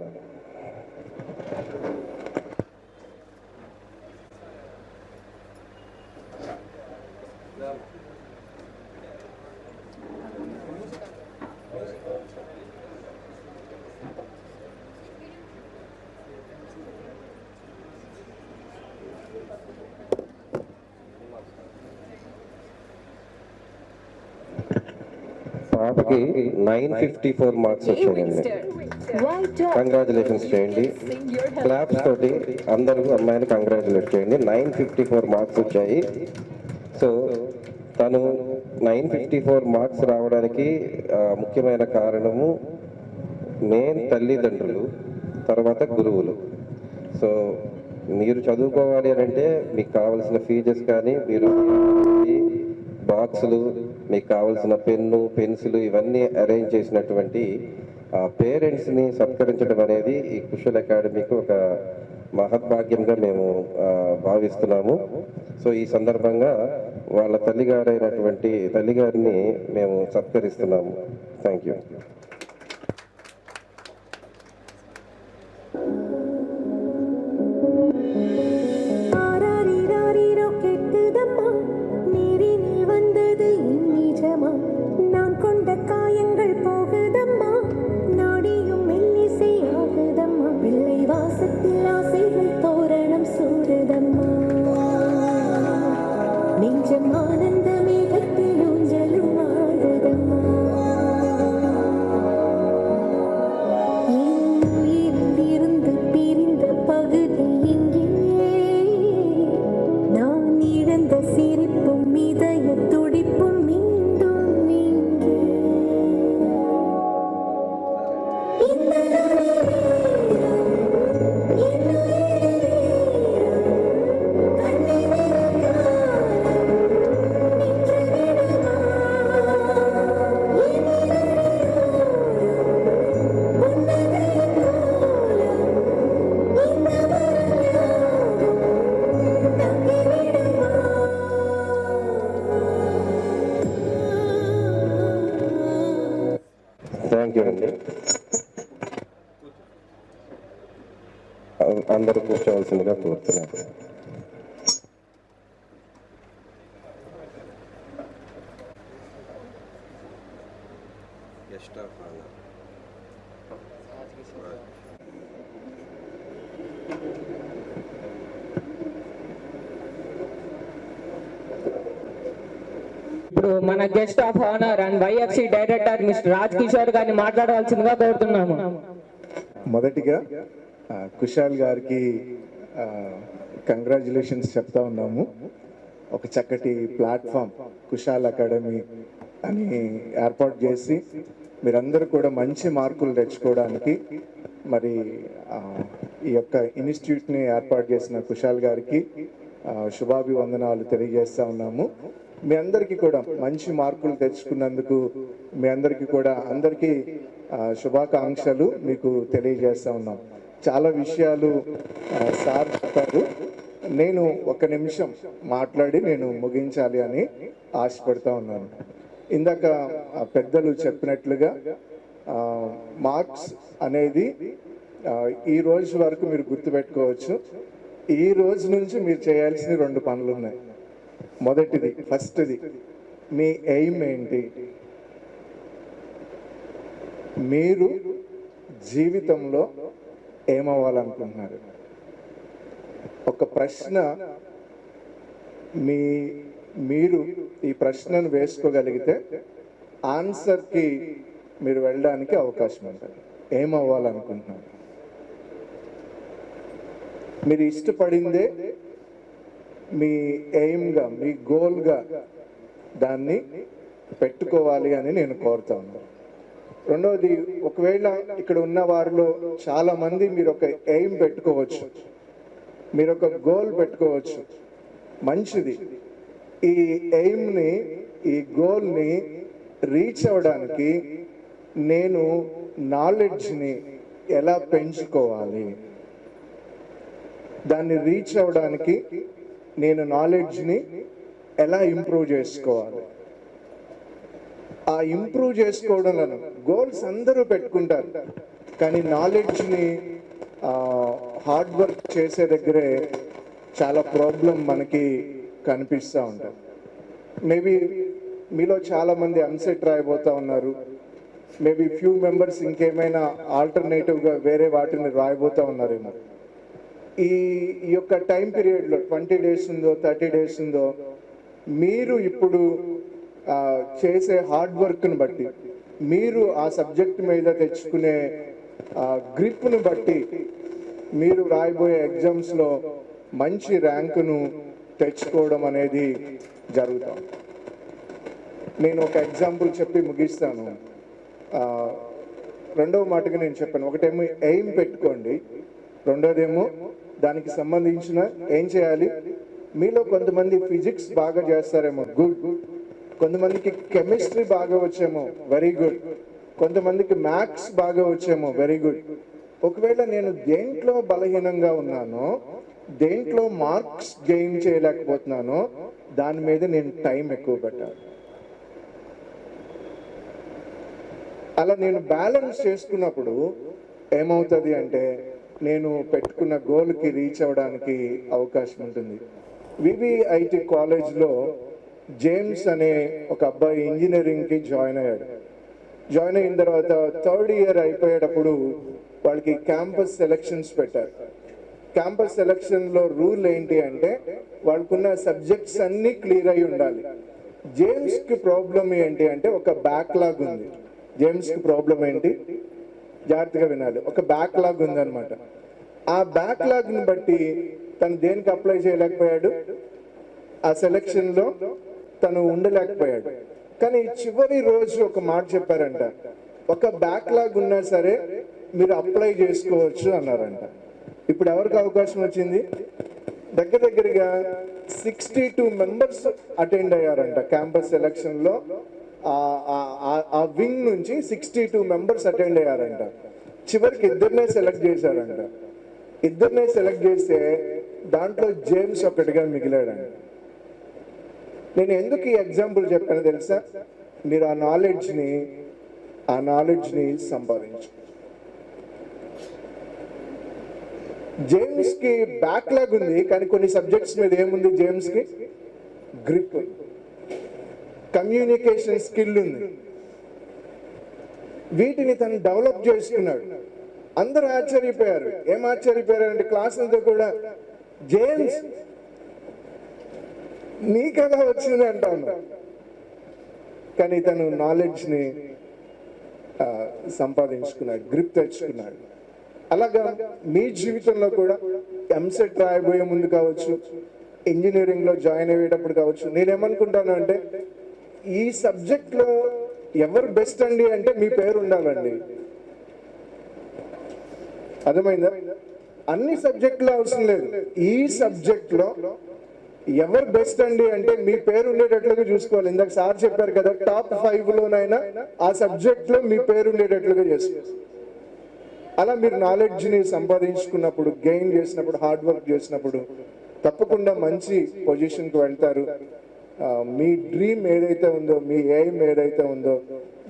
పాపకి 954 మార్క్స్ వచ్చాయండి. కంగ్రాచులేషన్స్ చేయండి. క్లాప్స్ తోటి అందరూ అమ్మాయిని కంగ్రాచులేట్ చేయండి. 954 మార్క్స్ వచ్చాయి. సో తను 954 మార్క్స్ రావడానికి ముఖ్యమైన కారణము మెయిన్ తల్లిదండ్రులు, తర్వాత గురువులు. సో మీరు చదువుకోవాలి అని అంటే మీకు కావాల్సిన ఫీజెస్ కానీ, మీరు బాక్సులు, మీకు కావాల్సిన పెన్ను పెన్సిల్ ఇవన్నీ అరేంజ్ చేసినటువంటి పేరెంట్స్ని సత్కరించడం అనేది ఈ కుశల్ అకాడమీకి ఒక మహద్భాగ్యంగా మేము భావిస్తున్నాము. సో ఈ సందర్భంగా వాళ్ళ తల్లిగారిని మేము సత్కరిస్తున్నాము. Thank you. நான் கொண்ட காயங்கள் போகுதம்மா, நாடியும் மெல்லிசை ஆகுதம்மா, பிள்ளை வாசத்தில் ஆசைகள் தோரணம் சூடுதம்மா, நெஞ்சம் ஆனந்த மேகத்தில் ஊஞ்சலும் ஆடுதம்மா, இருந்து பிரிந்த பகுதி இங்கே, நான் இழந்த சிரிப்பும் இதய துடிப்பும் థ్యాంక్ యూ అండి. అందరూ కూర్చోవలసిందిగా కోరుతున్నాను. ఇప్పుడు మన guest of honour and YFC director mister Raj Kishore గారిని మాట్లాడవలసిందిగా కోరుతున్నాము. మొదటిగా కుశాల్ గారికి కంగ్రాచులేషన్స్ చెప్తా ఉన్నాము. ఒక చక్కటి ప్లాట్ఫామ్ కుశాల్ అకాడమీ అని ఏర్పాటు చేసి మీరందరూ కూడా మంచి మార్కులు తెచ్చుకోవడానికి మరి ఈ యొక్క ఇన్స్టిట్యూట్ని ఏర్పాటు చేసిన కుశాల్ గారికి శుభాభివందనాలు తెలియజేస్తా ఉన్నాము. మీ అందరికీ కూడా మంచి మార్కులు తెచ్చుకున్నందుకు మీ అందరికీ కూడా అందరికీ శుభాకాంక్షలు మీకు తెలియజేస్తా ఉన్నాం. చాలా విషయాలు సార్ చెప్పారు. నేను ఒక నిమిషం మాట్లాడి నేను ముగించాలి అని ఆశపడుతూ ఉన్నాను. ఇందాక పెద్దలు చెప్పినట్లుగా మార్క్స్ అనేది ఈ రోజు వరకు మీరు గుర్తుపెట్టుకోవచ్చు. ఈ రోజు నుంచి మీరు చేయాల్సిన 2 పనులు ఉన్నాయి. మొదటిది ఫస్ట్ది మీ ఎయిమ్ ఏంటి, మీరు జీవితంలో ఏమవ్వాలనుకుంటున్నారు. ఒక ప్రశ్న మీరు ఈ ప్రశ్నను వేసుకోగలిగితే ఆన్సర్కి మీరు వెళ్ళడానికి అవకాశం ఉంటుంది. ఏమవ్వాలనుకుంటున్నారు, మీరు ఇష్టపడిందే మీ ఎయిమ్గా మీ గోల్గా దాన్ని పెట్టుకోవాలి అని నేను కోరుతాను. రెండవది, ఒకవేళ ఇక్కడ ఉన్న వారిలో చాలా మంది మీరు ఒక ఎయిమ్ పెట్టుకోవచ్చు, మీరు ఒక గోల్ పెట్టుకోవచ్చు, మంచిది. ఈ ఎయిమ్ని ఈ గోల్ని రీచ్ అవ్వడానికి నేను నాలెడ్జ్ని ఎలా పెంచుకోవాలి, దాన్ని రీచ్ అవ్వడానికి నేను నాలెడ్జ్ని ఎలా ఇంప్రూవ్ చేసుకోవాలి. ఆ ఇంప్రూవ్ చేసుకోవడంలో గోల్స్ అందరూ పెట్టుకుంటారు, కానీ నాలెడ్జ్ని హార్డ్ వర్క్ చేసే దగ్గరే చాలా ప్రాబ్లం మనకి కనిపిస్తూ ఉంటాయి. మేబీ మీలో చాలామంది ఎంసెట్ రాయబోతూ ఉన్నారు. మేబీ ఫ్యూ మెంబర్స్ ఇంకేమైనా ఆల్టర్నేటివ్గా వేరే వాటిని రాయబోతూ ఉన్నారేమో. ఈ యొక్క టైం పీరియడ్లో 20 days ఉందో 30 days ఉందో మీరు ఇప్పుడు చేసే హార్డ్ వర్క్ని బట్టి, మీరు ఆ సబ్జెక్ట్ మీద తెచ్చుకునే గ్రిప్ను బట్టి మీరు రాయబోయే ఎగ్జామ్స్లో మంచి ర్యాంకును తెచ్చుకోవడం అనేది జరుగుతాం. నేను ఒక ఎగ్జాంపుల్ చెప్పి ముగిస్తాను. రెండవ మాటగా నేను చెప్పాను, ఒకటేమో ఎయిమ్ పెట్టుకోండి, రెండోదేమో దానికి సంబంధించిన ఏం చేయాలి. మీలో కొంతమంది ఫిజిక్స్ బాగా చేస్తారేమో, గుడ్. కొంతమందికి కెమిస్ట్రీ బాగా వచ్చేమో, వెరీ గుడ్. కొంతమందికి మ్యాథ్స్ బాగా వచ్చేమో, వెరీ గుడ్. ఒకవేళ నేను దేంట్లో బలహీనంగా ఉన్నానో, దేంట్లో మార్క్స్ గెయిన్ చేయలేకపోతున్నానో దాని మీద నేను టైం ఎక్కువ పెట్టాలి. అలా నేను బ్యాలెన్స్ చేసుకున్నప్పుడు ఏమవుతుంది అంటే నేను పెట్టుకున్న గోల్కి రీచ్ అవ్వడానికి అవకాశం ఉంటుంది. వివిఐటి కాలేజ్లో జేమ్స్ అనే ఒక అబ్బాయి ఇంజనీరింగ్కి జాయిన్ అయ్యాడు. జాయిన్ అయిన తర్వాత 3rd year అయిపోయేటప్పుడు వాళ్ళకి క్యాంపస్ సెలక్షన్స్ పెట్టారు. క్యాంపస్ సెలక్షన్లో రూల్ ఏంటి అంటే వాళ్ళకున్న సబ్జెక్ట్స్ అన్నీ క్లియర్ అయి ఉండాలి. జేమ్స్కి ప్రాబ్లం ఏంటి అంటే ఒక బ్యాక్లాగ్ ఉంది. జేమ్స్కి ప్రాబ్లం ఏంటి, జాగ్రత్తగా వినాలి, ఒక బ్యాక్లాగ్ ఉందన్నమాట. ఆ బ్యాక్లాగ్ని బట్టి తను దేనికి అప్లై చేయలేకపోయాడు, ఆ సెలక్షన్లో తను ఉండలేకపోయాడు. కానీ చివరి రోజు ఒక మాట చెప్పారంట, ఒక బ్యాక్లాగ్ ఉన్నా సరే మీరు అప్లై చేసుకోవచ్చు అన్నారంట. ఇప్పుడు ఎవరికి అవకాశం వచ్చింది? దగ్గరగా 62 members అటెండ్ అయ్యారంట క్యాంపస్ సెలక్షన్లో. ఆ వింగ్ నుంచి 62 members అటెండ్ అయ్యారంట. చివరికి 2 సెలెక్ట్ చేశారంట. 2 సెలెక్ట్ చేస్తే దాంట్లో జేమ్స్ ఒక్కటిగా మిగిలాడంట. నేను ఎందుకు ఈ ఎగ్జాంపుల్ చెప్పాను తెలుసా? మీరు ఆ నాలెడ్జ్ని ఆ నాలెడ్జ్ని సంపాదించు. జేమ్స్కి బ్యాక్లాగ్ ఉంది, కానీ కొన్ని సబ్జెక్ట్స్ మీద ఏముంది జేమ్స్కి? గ్రిప్, కమ్యూనికేషన్ స్కిల్ ఉంది. వీటిని తను డెవలప్ చేసుకున్నాడు. అందరూ ఆశ్చర్యపోయారు. ఏం ఆశ్చర్యపోయారంటే క్లాసులతో కూడా, జేమ్స్ నీకలా వచ్చింది అంటాను. కానీ తను నాలెడ్జ్ని సంపాదించుకున్నాడు, గ్రిప్ తెచ్చుకున్నాడు. అలాగా మీ జీవితంలో కూడా ఎంసెట్ రాయబోయే ముందు కావచ్చు, ఇంజనీరింగ్లో జాయిన్ అయ్యేటప్పుడు కావచ్చు, నేనేమనుకుంటాను అంటే ఈ సబ్జెక్ట్లో ఎవరు బెస్ట్ అండి అంటే మీ పేరు ఉండాలండి. అర్థమైందా? అన్ని సబ్జెక్టులో అవసరం లేదు. ఈ సబ్జెక్ట్లో ఎవరు బెస్ట్ అండి అంటే మీ పేరు ఉండేటట్లుగా చూసుకోవాలి. ఇందాక సార్ చెప్పారు కదా, టాప్ 5లోనైనా ఆ సబ్జెక్ట్లో మీ పేరు ఉండేటట్లుగా చేసుకోవాలి. అలా మీరు నాలెడ్జ్ని సంపాదించుకున్నప్పుడు, గెయిన్ చేసినప్పుడు, హార్డ్ వర్క్ చేసినప్పుడు తప్పకుండా మంచి పొజిషన్కి వెళ్తారు. మీ డ్రీమ్ ఏదైతే ఉందో, మీ ఎయిమ్ ఏదైతే ఉందో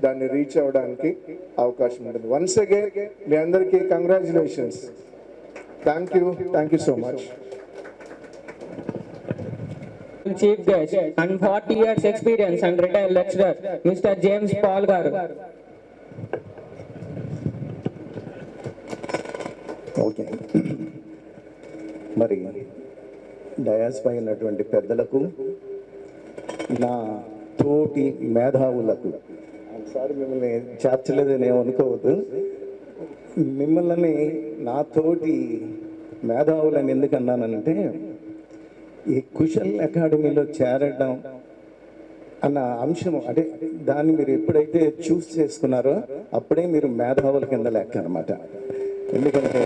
దాన్ని రీచ్ అవ్వడానికి అవకాశం ఉంటుంది. వన్స్ అగైన్ మీ అందరికీ congratulations. Thank you so much. Chief guest and 40 years experience and retired lecturer, Mr. James Paul garu. Okay, మరి డయాస్ పై ఉన్నటువంటి పెద్దలకు, నా తోటి మేధావులకు, సారీ మిమ్మల్ని చేర్చలేదని ఏమనుకోవద్దు, మిమ్మల్ని నా తోటి మేధావులని ఎందుకు అన్నానంటే, ఈ కుశల్ అకాడమీలో చేరడం అన్న అంశం, అంటే దాన్ని మీరు ఎప్పుడైతే చూస్ చేసుకున్నారో అప్పుడే మీరు మేధావుల కింద లెక్క అనమాట. ఎందుకంటే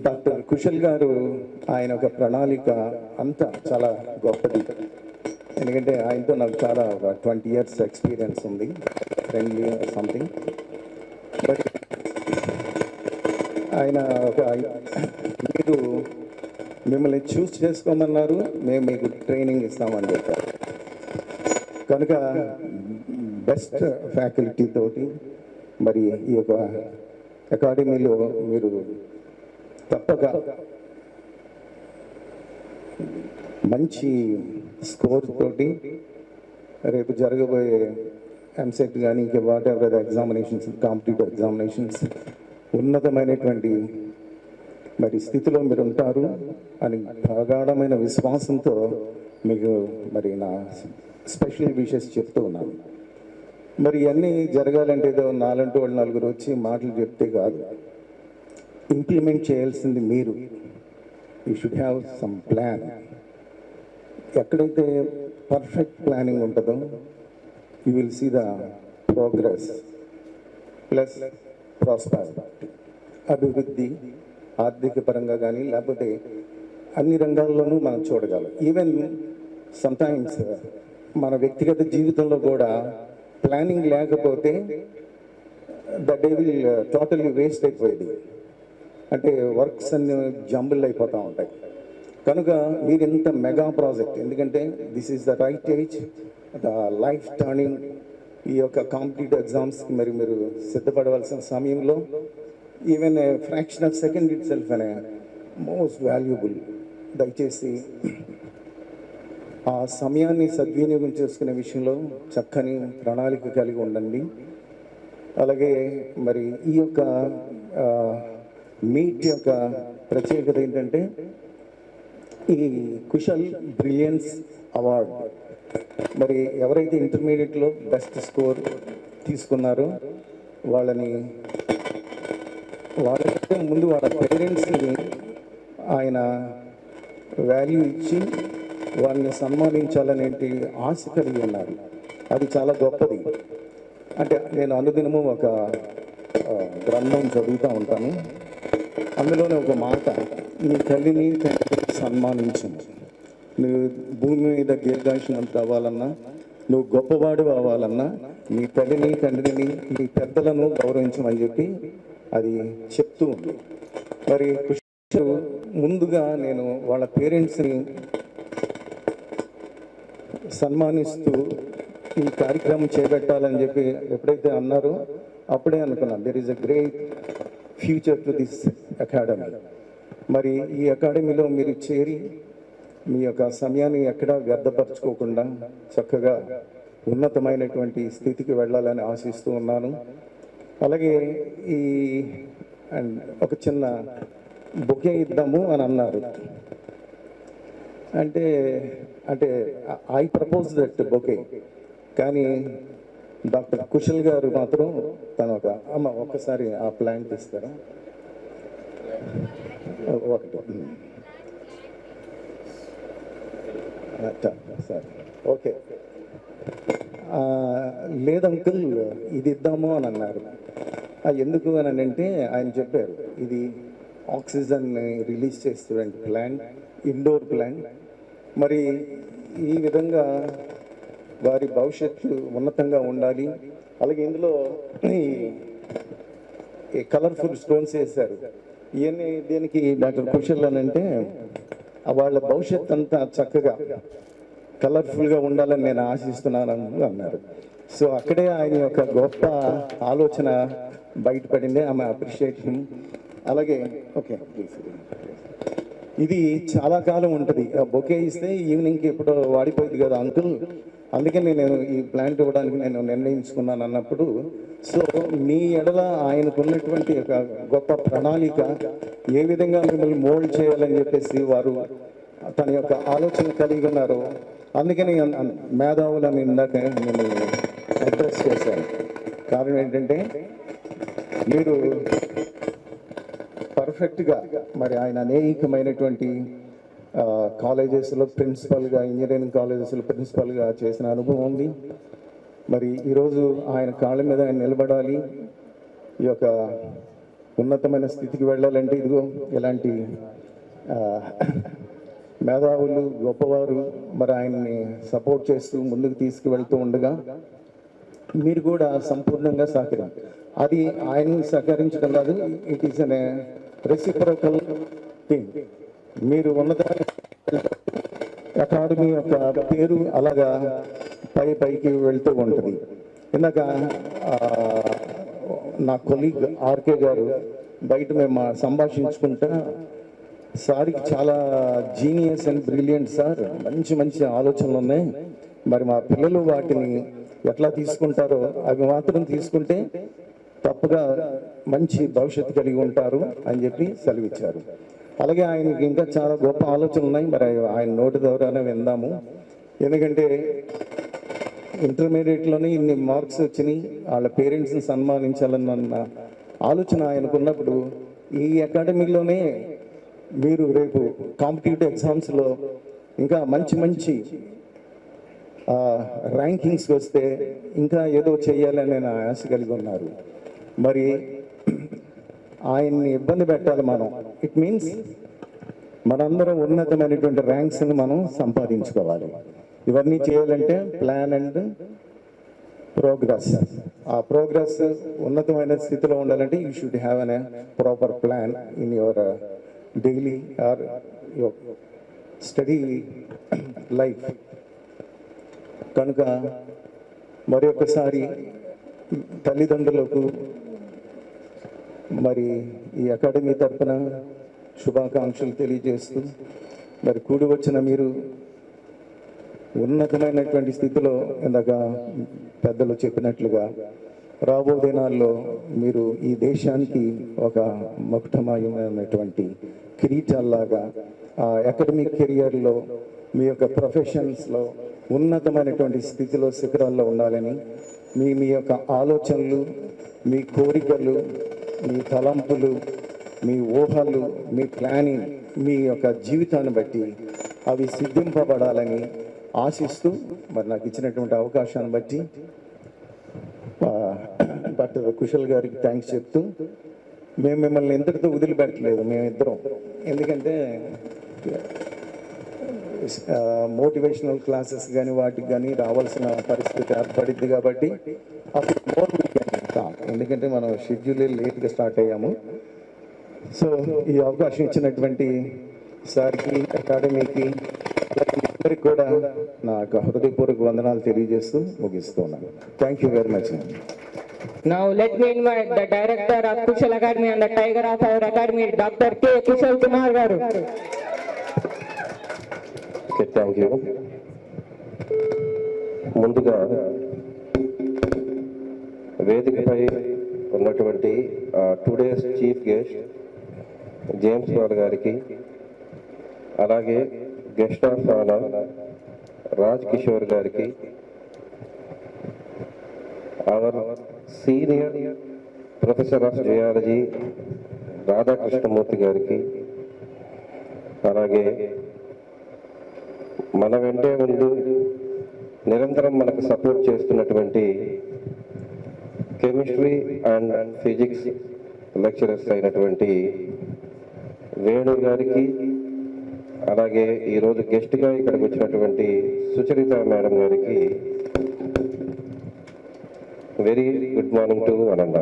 డాక్టర్ కుశల్ గారు ఆయన ఒక ప్రణాళిక అంతా చాలా గొప్పది. ఎందుకంటే ఆయనతో నాకు చాలా 20 years ఎక్స్పీరియన్స్ ఉంది, ఫ్రెండ్లీ సంథింగ్. బట్ ఆయన ఒక మీరు మిమ్మల్ని చూస్ చేసుకోమన్నారు, మేము మీకు ట్రైనింగ్ ఇస్తామని చెప్పారు. కనుక బెస్ట్ ఫ్యాకల్టీ తోటి మరి ఈ యొక్క అకాడమీలో మీరు తప్పక మంచి స్కోర్ తోటి రేపు జరగబోయే ఎంసెట్ కానీ ఇంకా what ever examinations, competitive examinations ఉన్నతమైనటువంటి మరి స్థితిలో మీరు ఉంటారు అని ప్రగాఢమైన విశ్వాసంతో మీకు మరి నా స్పెషల్ విషెస్ చెప్తూ ఉన్నాను. మరి ఇవన్నీ జరగాలంటే ఏదో నాలంటూ వాళ్ళు నలుగురు వచ్చి మాటలు చెప్తే కాదు, ఇంప్లిమెంట్ చేయాల్సింది మీరు. You should have some plan. ఎక్కడైతే పర్ఫెక్ట్ ప్లానింగ్ ఉంటుందో you will see the progress plus prosperity, అభివృద్ధి ఆర్థిక పరంగా కానీ లేకపోతే అన్ని రంగాల్లోనూ మనం చూడగలం. ఈవెన్ సమ్టైమ్స్ మన వ్యక్తిగత జీవితంలో కూడా ప్లానింగ్ లేకపోతే the day will totally waste అయిపోయేది. అంటే వర్క్స్ అన్ని జంబుల్ అయిపోతూ ఉంటాయి. కనుక మీరు ఇంత మెగా ప్రాజెక్ట్, ఎందుకంటే this is the right age, the life turning, ఈ యొక్క కాంపిటేటివ్ ఎగ్జామ్స్కి మరి మీరు సిద్ధపడవలసిన సమయంలో even a fraction of second it self అనే మోస్ట్ వాల్యుబుల్. దయచేసి ఆ సమయాన్ని సద్వినియోగం చేసుకునే విషయంలో చక్కని ప్రణాళిక కలిగి ఉండండి. అలాగే మరి ఈ యొక్క మీట్ యొక్క ప్రత్యేకత ఏంటంటే ఈ కుశల్ బ్రిలియన్స్ అవార్డ్ మరి ఎవరైతే ఇంటర్మీడియట్లో బెస్ట్ స్కోర్ తీసుకున్నారో వాళ్ళకంటే ముందు వాళ్ళ పేరెంట్స్ని ఆయన వాల్యూ ఇచ్చి వాళ్ళని సన్మానించాలనేటి ఆశ కలిగి ఉన్నారు. అది చాలా గొప్పది. అంటే నేను అనుదినము ఒక గ్రంథం చదువుతూ ఉంటాను. అందులోనే ఒక మాట, నీ తల్లిని సన్మానించు. నువ్వు భూమి మీద దీర్ఘాయుష్మంతుడు అవ్వాలన్నా, నువ్వు గొప్పవాడు అవ్వాలన్నా నీ తల్లిని, తండ్రిని, నీ పెద్దలను గౌరవించమని చెప్పి అది చెప్తూ ఉంది. మరి ముందుగా నేను వాళ్ళ పేరెంట్స్ని సన్మానిస్తూ ఈ కార్యక్రమం చేపట్టాలని చెప్పి ఎప్పుడైతే అన్నారో అప్పుడే అనుకున్నాను there is a great future to this academy. మరి ఈ అకాడమీలో మీరు చేరి మీ యొక్క సమయాన్ని ఎక్కడా వ్యర్థపరచుకోకుండా చక్కగా ఉన్నతమైనటువంటి స్థితికి వెళ్ళాలని ఆశిస్తూ ఉన్నాను. అలాగే ఈ అండ్ ఒక చిన్న బొకే ఇద్దాము అని అన్నారు. అంటే అంటే ఐ ప్రపోజ్ దట్ బొకే, కానీ డాక్టర్ కుశల్ గారు మాత్రం తను ఒక్కసారి ఆ ప్లాన్ తీస్తారా? ఒకటి సరే, ఓకే. లేదు అంకుల్, ఇది ఇద్దాము అని అన్నారు. ఎందుకు అని అంటే ఆయన చెప్పారు, ఇది ఆక్సిజన్ రిలీజ్ చేస్తున్న ప్లాంట్, ఇండోర్ ప్లాంట్. మరి ఈ విధంగా వారి భవిష్యత్తు ఉన్నతంగా ఉండాలి. అలాగే ఇందులో ఈ కలర్ఫుల్ స్టోన్స్ వేశారు. ఇవన్నీ దేనికి డాక్టర్ కుశల్ అని అంటే వాళ్ళ భవిష్యత్ అంతా చక్కగా కలర్ఫుల్గా ఉండాలని నేను ఆశిస్తున్నాను అన్నారు. సో అక్కడే ఆయన యొక్క గొప్ప ఆలోచన బయటపడింది. ఆమె అప్రిషియేషన్. అలాగే ఓకే, ఇది చాలా కాలం ఉంటుంది. బొకే ఇస్తే ఈవినింగ్కి ఎప్పుడో వాడిపోయింది కదా అంకుల్, అందుకని నేను ఈ ప్లాంట్ ఇవ్వడానికి నేను నిర్ణయించుకున్నాను అన్నప్పుడు, సో మీ ఎడల ఆయనకున్నటువంటి ఒక గొప్ప ప్రణాళిక, ఏ విధంగా మిమ్మల్ని మోల్డ్ చేయాలని చెప్పేసి వారు తన యొక్క ఆలోచన కలిగి ఉన్నారు. అందుకని మేధావులని ఇందాక నేను అడ్రస్ చేశాను. కారణం ఏంటంటే మీరు పర్ఫెక్ట్గా మరి ఆయన అనేకమైనటువంటి కాలేజెస్లో ప్రిన్సిపల్గా, ఇంజనీరింగ్ కాలేజెస్లో ప్రిన్సిపల్గా చేసిన అనుభవం ఉంది. మరి ఈరోజు ఆయన కాళ్ళ మీద ఆయన నిలబడాలి, ఈ యొక్క ఉన్నతమైన స్థితికి వెళ్ళాలంటే ఇదిగో ఇలాంటి మేధావులు, గొప్పవారు మరి ఆయన్ని సపోర్ట్ చేస్తూ ముందుకు తీసుకువెళ్తూ ఉండగా మీరు కూడా సంపూర్ణంగా సహకరించారు. అది ఆయన సహకరించడం కాదు, it is an reciprocal thing. మీరు ఉన్నతమైన అకాడమీ యొక్క పేరు అలాగా పైకి వెళ్తూ ఉంటుంది. ఇందాక నా కొలీగ్ ఆర్కే గారు బయట మేము సంభాషించుకుంటా, సార్కి చాలా జీనియస్ అండ్ బ్రిలియంట్ సార్, మంచి మంచి ఆలోచనలు ఉన్నాయి, మరి మా పిల్లలు వాటిని ఎట్లా తీసుకుంటారో అవి మాత్రం తీసుకుంటే తప్పగా మంచి భవిష్యత్తు కలిగి ఉంటారు అని చెప్పి సెలవిచ్చారు. అలాగే ఆయనకి ఇంకా చాలా గొప్ప ఆలోచనలు ఉన్నాయి, మరి ఆయన నోటి ద్వారానే విందాము. ఎందుకంటే ఇంటర్మీడియట్లోనే ఇన్ని మార్క్స్ వచ్చినాయి, వాళ్ళ పేరెంట్స్ని సన్మానించాలన్న ఆలోచన ఆయనకున్నప్పుడు ఈ అకాడమీలోనే మీరు రేపు కాంపిటేటివ్ ఎగ్జామ్స్లో ఇంకా మంచి మంచి ర్యాంకింగ్స్కి వస్తే ఇంకా ఏదో చేయాలని నేను ఆశ కలిగి ఉన్నారు. మరి ఆయన్ని ఇబ్బంది పెట్టాలి మనం. ఇట్ మీన్స్ మనందరం ఉన్నతమైనటువంటి ర్యాంక్స్ని మనం సంపాదించుకోవాలి. ఇవన్నీ చేయాలంటే ప్లాన్ అండ్ ప్రోగ్రెస్. ఆ ప్రోగ్రెస్ ఉన్నతమైన స్థితిలో ఉండాలంటే you should have an proper plan in your daily or your study life. కనుక మరి ఒకసారి తల్లిదండ్రులకు మరి ఈ అకాడమీ తరఫున శుభాకాంక్షలు తెలియజేస్తూ, మరి కూడి వచ్చిన మీరు ఉన్నతమైనటువంటి స్థితిలో ఇందాక పెద్దలు చెప్పినట్లుగా రాబో దినాల్లో మీరు ఈ దేశానికి ఒక మకుటమయమైనటువంటి కిరీటాల్లాగా ఆ అకాడమిక్ కెరియర్లో మీ యొక్క ప్రొఫెషన్స్లో ఉన్నతమైనటువంటి స్థితిలో శిఖరాల్లో ఉండాలని మీ యొక్క ఆలోచనలు, మీ కోరికలు, మీ తలంపులు, మీ ఊహలు, మీ ప్లానింగ్, మీ యొక్క జీవితాన్ని బట్టి అవి సిద్ధింపబడాలని ఆశిస్తూ, మరి నాకు ఇచ్చినటువంటి అవకాశాన్ని బట్టి డాక్టర్ కుశల్ గారికి థ్యాంక్స్ చెప్తూ, మేము మిమ్మల్ని ఎంతటితో వదిలిపెట్టలేదు మేమిద్దరం. ఎందుకంటే మోటివేషనల్ క్లాసెస్ కానీ వాటికి కానీ రావాల్సిన పరిస్థితి ఏర్పడింది కాబట్టి అప్పుడు మోర్ ఎందుకంటే మనం షెడ్యూల్ లేట్గా స్టార్ట్ అయ్యాము. సో ఈ అవకాశం ఇచ్చినటువంటి సార్కి, అకాడమీకి, అందరికి కూడా నా యొక్క హృదయపూర్వక వందనాలు తెలియజేస్తూ ముగిస్తున్నాను. Thank you very much. Now let me invite the director of Kushal Academy and the Tiger of our academy, Dr. K. Kushal Kumar garu. Okay, thank you. ముందుగా వేదికపై ఉన్నటువంటి today's chief guest James Paul గారికి, అలాగే guest of honour Raj Kishore గారికి, our senior professor of geology Radhakrishnamurthy గారికి, అలాగే మన వెంటే ఉండి నిరంతరం మనకు సపోర్ట్ చేస్తున్నటువంటి కెమిస్ట్రీ అండ్ ఫిజిక్స్ లెక్చరర్స్ అయినటువంటి వేణు గారికి, అలాగే ఈరోజు గెస్ట్గా ఇక్కడికి వచ్చినటువంటి సుచరిత మేడం గారికి వెరీ గుడ్ మార్నింగ్ టు అనంద.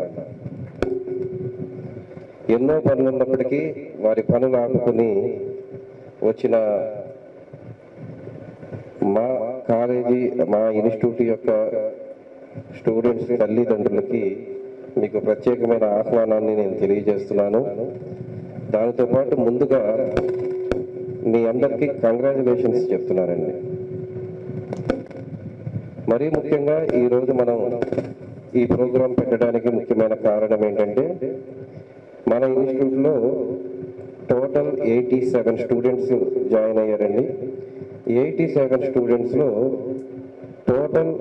ఎన్నో పనులు ఉన్నప్పటికీ వారి పనులు ఆపుకుని వచ్చిన మా కాలేజీ, మా ఇన్స్టిట్యూట్ యొక్క స్టూడెంట్స్ తల్లిదండ్రులకి మీకు ప్రత్యేకమైన ఆహ్వానాన్ని నేను తెలియజేస్తున్నాను. దానితో పాటు ముందుగా మీ అందరికీ కంగ్రాచులేషన్స్ చెప్తున్నానండి. మరీ ముఖ్యంగా ఈరోజు మనం ఈ ప్రోగ్రాం పెట్టడానికి ముఖ్యమైన కారణం ఏంటంటే, మన ఇన్స్టిట్యూట్లో టోటల్ 87 స్టూడెంట్స్ జాయిన్ అయ్యారండి. 87 స్టూడెంట్స్లో టోటల్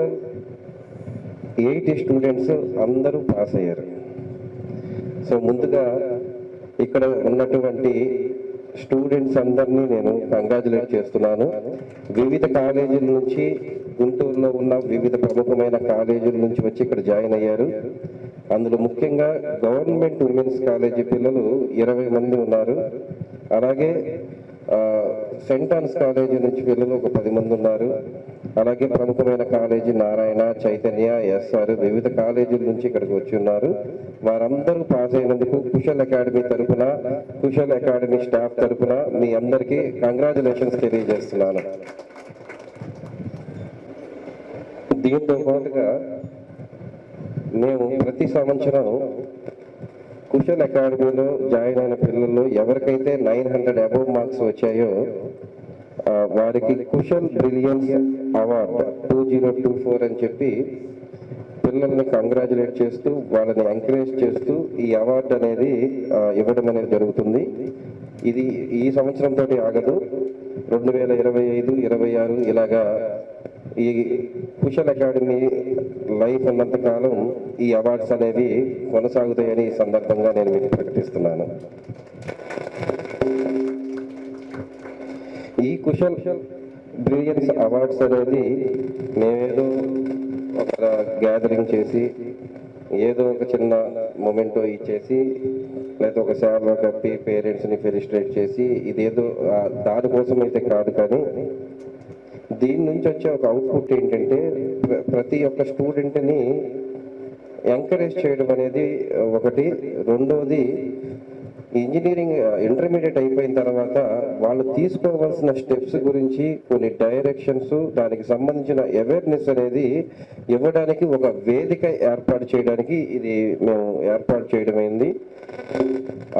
80 స్టూడెంట్స్ అందరూ పాస్ అయ్యారు. సో ముందుగా ఇక్కడ ఉన్నటువంటి స్టూడెంట్స్ అందరినీ నేను కంగ్రాచులేట్ చేస్తున్నాను. వివిధ కాలేజీల నుంచి, గుంటూరులో ఉన్న వివిధ ప్రముఖమైన కాలేజీల నుంచి వచ్చి ఇక్కడ జాయిన్ అయ్యారు. అందులో ముఖ్యంగా గవర్నమెంట్ ఉమెన్స్ కాలేజీ పిల్లలు 20 మంది ఉన్నారు. అలాగే సెంట్ ఆన్స్ కాలేజీ నుంచి పిల్లలు ఒక 10 మంది ఉన్నారు. అలాగే ప్రముఖమైన కాలేజీ నారాయణ, చైతన్య, ఎస్ఆర్ వివిధ కాలేజీల నుంచి ఇక్కడికి వచ్చి ఉన్నారు. వారందరూ పాస్ అయినందుకు కుశల్ అకాడమీ తరఫున, కుశల్ అకాడమీ స్టాఫ్ తరఫున మీ అందరికీ కంగ్రాచులేషన్స్ తెలియజేస్తున్నాను. దీంతో పాటుగా మేము ప్రతి సంవత్సరం కుశల్ అకాడమీలో జాయిన్ అయిన పిల్లల్లో ఎవరికైతే 900 అబోవ్ మార్క్స్ వచ్చాయో వారికి కుశల్ బ్రిలియన్స్ అవార్డ్ 2024 అని చెప్పి పిల్లల్ని కంగ్రాచులేట్ చేస్తూ, వాళ్ళని ఎంకరేజ్ చేస్తూ ఈ అవార్డు అనేది ఇవ్వడం అనేది జరుగుతుంది. ఇది ఈ సంవత్సరంతో ఆగదు. 2025, 26 ఇలాగా ఈ కుశల్ అకాడమీ లైఫ్ ఉన్నంత కాలం ఈ అవార్డ్స్ అనేవి కొనసాగుతాయని ఈ సందర్భంగా నేను మీకు ప్రకటిస్తున్నాను. ఈ కుశల్ బ్రిలియన్స్ అవార్డ్స్ అనేది మేమేదో ఒక గ్యాదరింగ్ చేసి, ఏదో ఒక చిన్న మొమెంటో ఇచ్చేసి, లేదా ఒక శాల్వా కప్పి పేరెంట్స్ని ఫెలిసిటేట్ చేసి, ఇదేదో దానికోసం అయితే కాదు. కానీ దీని నుంచి వచ్చే ఒక అవుట్పుట్ ఏంటంటే, ప్రతి ఒక్క స్టూడెంట్ని ఎంకరేజ్ చేయడం అనేది ఒకటి. రెండోది, ఇంజనీరింగ్ ఇంటర్మీడియట్ అయిపోయిన తర్వాత వాళ్ళు తీసుకోవాల్సిన స్టెప్స్ గురించి కొన్ని డైరెక్షన్స్, దానికి సంబంధించిన అవేర్నెస్ అనేది ఇవ్వడానికి ఒక వేదిక ఏర్పాటు చేయడానికి ఇది మేము ఏర్పాటు చేయడమైంది.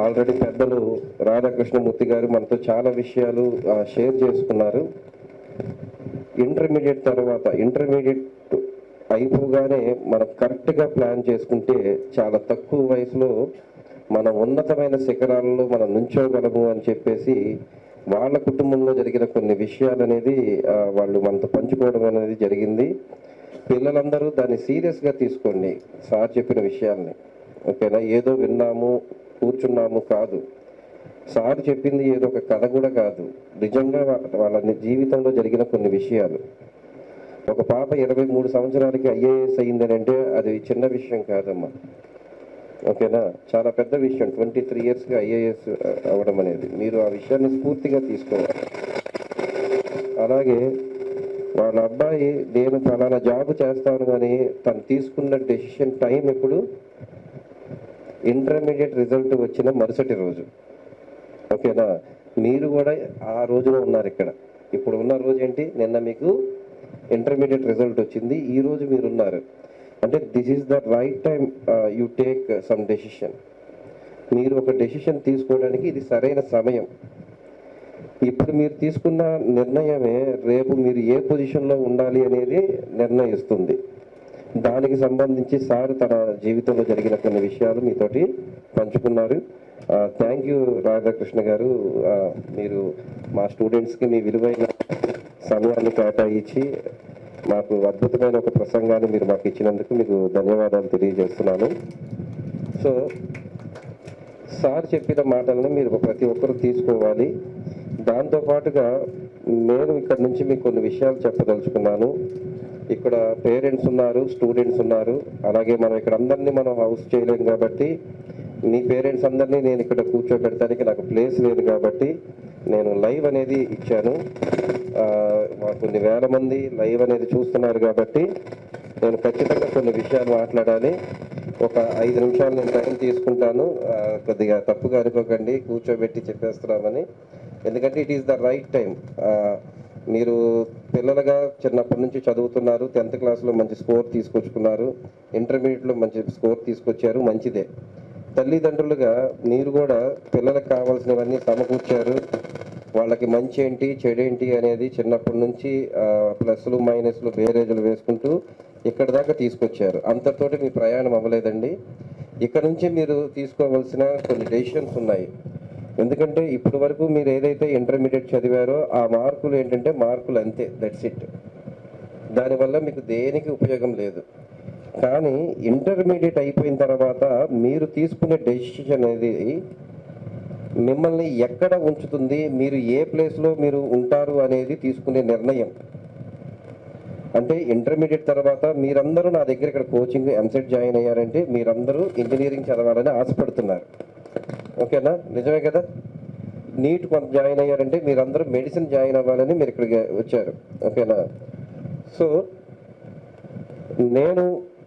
ఆల్రెడీ పెద్దలు రాధాకృష్ణమూర్తి గారు మనతో చాలా విషయాలు షేర్ చేసుకున్నారు. ఇంటర్మీడియట్ తర్వాత, ఇంటర్మీడియట్ అయిపోగానే మనం కరెక్ట్గా ప్లాన్ చేసుకుంటే చాలా తక్కువ వయసులో మన ఉన్నతమైన శిఖరాలలో మనం నుంచోగలము అని చెప్పేసి వాళ్ళ కుటుంబంలో జరిగిన కొన్ని విషయాలు అనేది వాళ్ళు మనతో పంచుకోవడం అనేది జరిగింది. పిల్లలందరూ దాన్ని సీరియస్గా తీసుకోండి, సార్ చెప్పిన విషయాల్ని. ఓకేనా? ఏదో విన్నాము కూర్చున్నాము కాదు. సార్ చెప్పింది ఏదో ఒక కథ కూడా కాదు, నిజంగా వాళ్ళ జీవితంలో జరిగిన కొన్ని విషయాలు. ఒక పాప 23 సంవత్సరాలకి ఐఏఎస్ అయ్యిందని అంటే అది చిన్న విషయం కాదమ్మా. ఓకేనా? చాలా పెద్ద విషయం. 23 ఇయర్స్గా ఐఏఎస్ అవ్వడం అనేది. మీరు ఆ విషయాన్ని స్ఫూర్తిగా తీసుకోవాలి. అలాగే వాళ్ళ అబ్బాయి నేను ఫలానా జాబ్ చేస్తాను అని తను తీసుకున్న డెసిషన్ టైం ఎప్పుడు? ఇంటర్మీడియట్ రిజల్ట్ వచ్చిన మరుసటి రోజు. ఓకేనా? మీరు కూడా ఆ రోజున ఉన్నారు ఇక్కడ. ఇప్పుడు ఉన్న రోజు ఏంటి, నిన్న మీకు ఇంటర్మీడియట్ రిజల్ట్ వచ్చింది, ఈ రోజు మీరు ఉన్నారు అంటే this is the right time you take some decision. మీరు ఒక డెసిషన్ తీసుకోవడానికి ఇది సరైన సమయం. ఇప్పుడు మీరు తీసుకున్న నిర్ణయమే రేపు మీరు ఏ పొజిషన్లో ఉండాలి అనేది నిర్ణయిస్తుంది. దానికి సంబంధించి సార్ తన జీవితంలో జరిగిన కొన్ని విషయాలు మీతోటి పంచుకున్నారు. థ్యాంక్ యూ రాధాకృష్ణ గారు. మీరు మా స్టూడెంట్స్కి మీ విలువైన సమయాన్ని కేటాయించి మాకు అద్భుతమైన ఒక ప్రసంగాన్ని మీరు మాకు ఇచ్చినందుకు మీకు ధన్యవాదాలు తెలియజేస్తున్నాను. సో సార్ చెప్పిన మాటలను మీరు ప్రతి ఒక్కరు తీసుకోవాలి. దాంతోపాటుగా నేను ఇక్కడ నుంచి మీకు కొన్ని విషయాలు చెప్పదలుచుకున్నాను. ఇక్కడ పేరెంట్స్ ఉన్నారు, స్టూడెంట్స్ ఉన్నారు, అలాగే మనం ఇక్కడ అందరినీ మనం హౌస్ చేయలేము కాబట్టి మీ పేరెంట్స్ అందరినీ నేను ఇక్కడ కూర్చోబెడతానికి నాకు ప్లేస్ లేదు కాబట్టి నేను లైవ్ అనేది ఇచ్చాను. కొన్ని వేల మంది లైవ్ అనేది చూస్తున్నారు కాబట్టి నేను ఖచ్చితంగా కొన్ని విషయాలు మాట్లాడాలి. ఒక 5 నిమిషాలు నేను టైం తీసుకుంటాను. కొద్దిగా తప్పుగా అనుకోకండి, కూర్చోబెట్టి చెప్పేస్తున్నామని. ఎందుకంటే it is the right time. మీరు పిల్లలుగా చిన్నప్పటి నుంచి చదువుతున్నారు, 10th క్లాస్లో మంచి స్కోర్ తీసుకొచ్చుకున్నారు, ఇంటర్మీడియట్లో మంచి స్కోర్ తీసుకొచ్చారు, మంచిదే. తల్లిదండ్రులుగా మీరు కూడా పిల్లలకు కావాల్సినవన్నీ సమకూర్చారు. వాళ్ళకి మంచి ఏంటి చెడేంటి అనేది చిన్నప్పటి నుంచి ప్లస్లు మైనస్లు బేరేజులు వేసుకుంటూ ఇక్కడ దాకా తీసుకొచ్చారు. అంతతోటి మీ ప్రయాణం అవ్వలేదండి. ఇక్కడ నుంచి మీరు తీసుకోవాల్సిన కొన్ని డెసిషన్స్ ఉన్నాయి. ఎందుకంటే ఇప్పటి వరకు మీరు ఏదైతే ఇంటర్మీడియట్ చదివారో ఆ మార్కులు ఏంటంటే మార్కులు అంతే, దట్స్ ఇట్. దానివల్ల మీకు దేనికి ఉపయోగం లేదు. కానీ ఇంటర్మీడియట్ అయిపోయిన తర్వాత మీరు తీసుకునే డెసిషన్ అనేది మిమ్మల్ని ఎక్కడ ఉంచుతుంది, మీరు ఏ ప్లేస్లో మీరు ఉంటారు అనేది తీసుకునే నిర్ణయం. అంటే ఇంటర్మీడియట్ తర్వాత మీరందరూ నా దగ్గర ఇక్కడ కోచింగ్ ఎంసెట్ జాయిన్ అయ్యారంటే మీరందరూ ఇంజనీరింగ్ చదవాలని ఆశపడుతున్నారు. ఓకేనా? నిజమే కదా? నీట్ కొంత జాయిన్ అయ్యారంటే మీరందరూ మెడిసిన్ జాయిన్ అవ్వాలని మీరు ఇక్కడికి వచ్చారు. ఓకేనా? సో నేను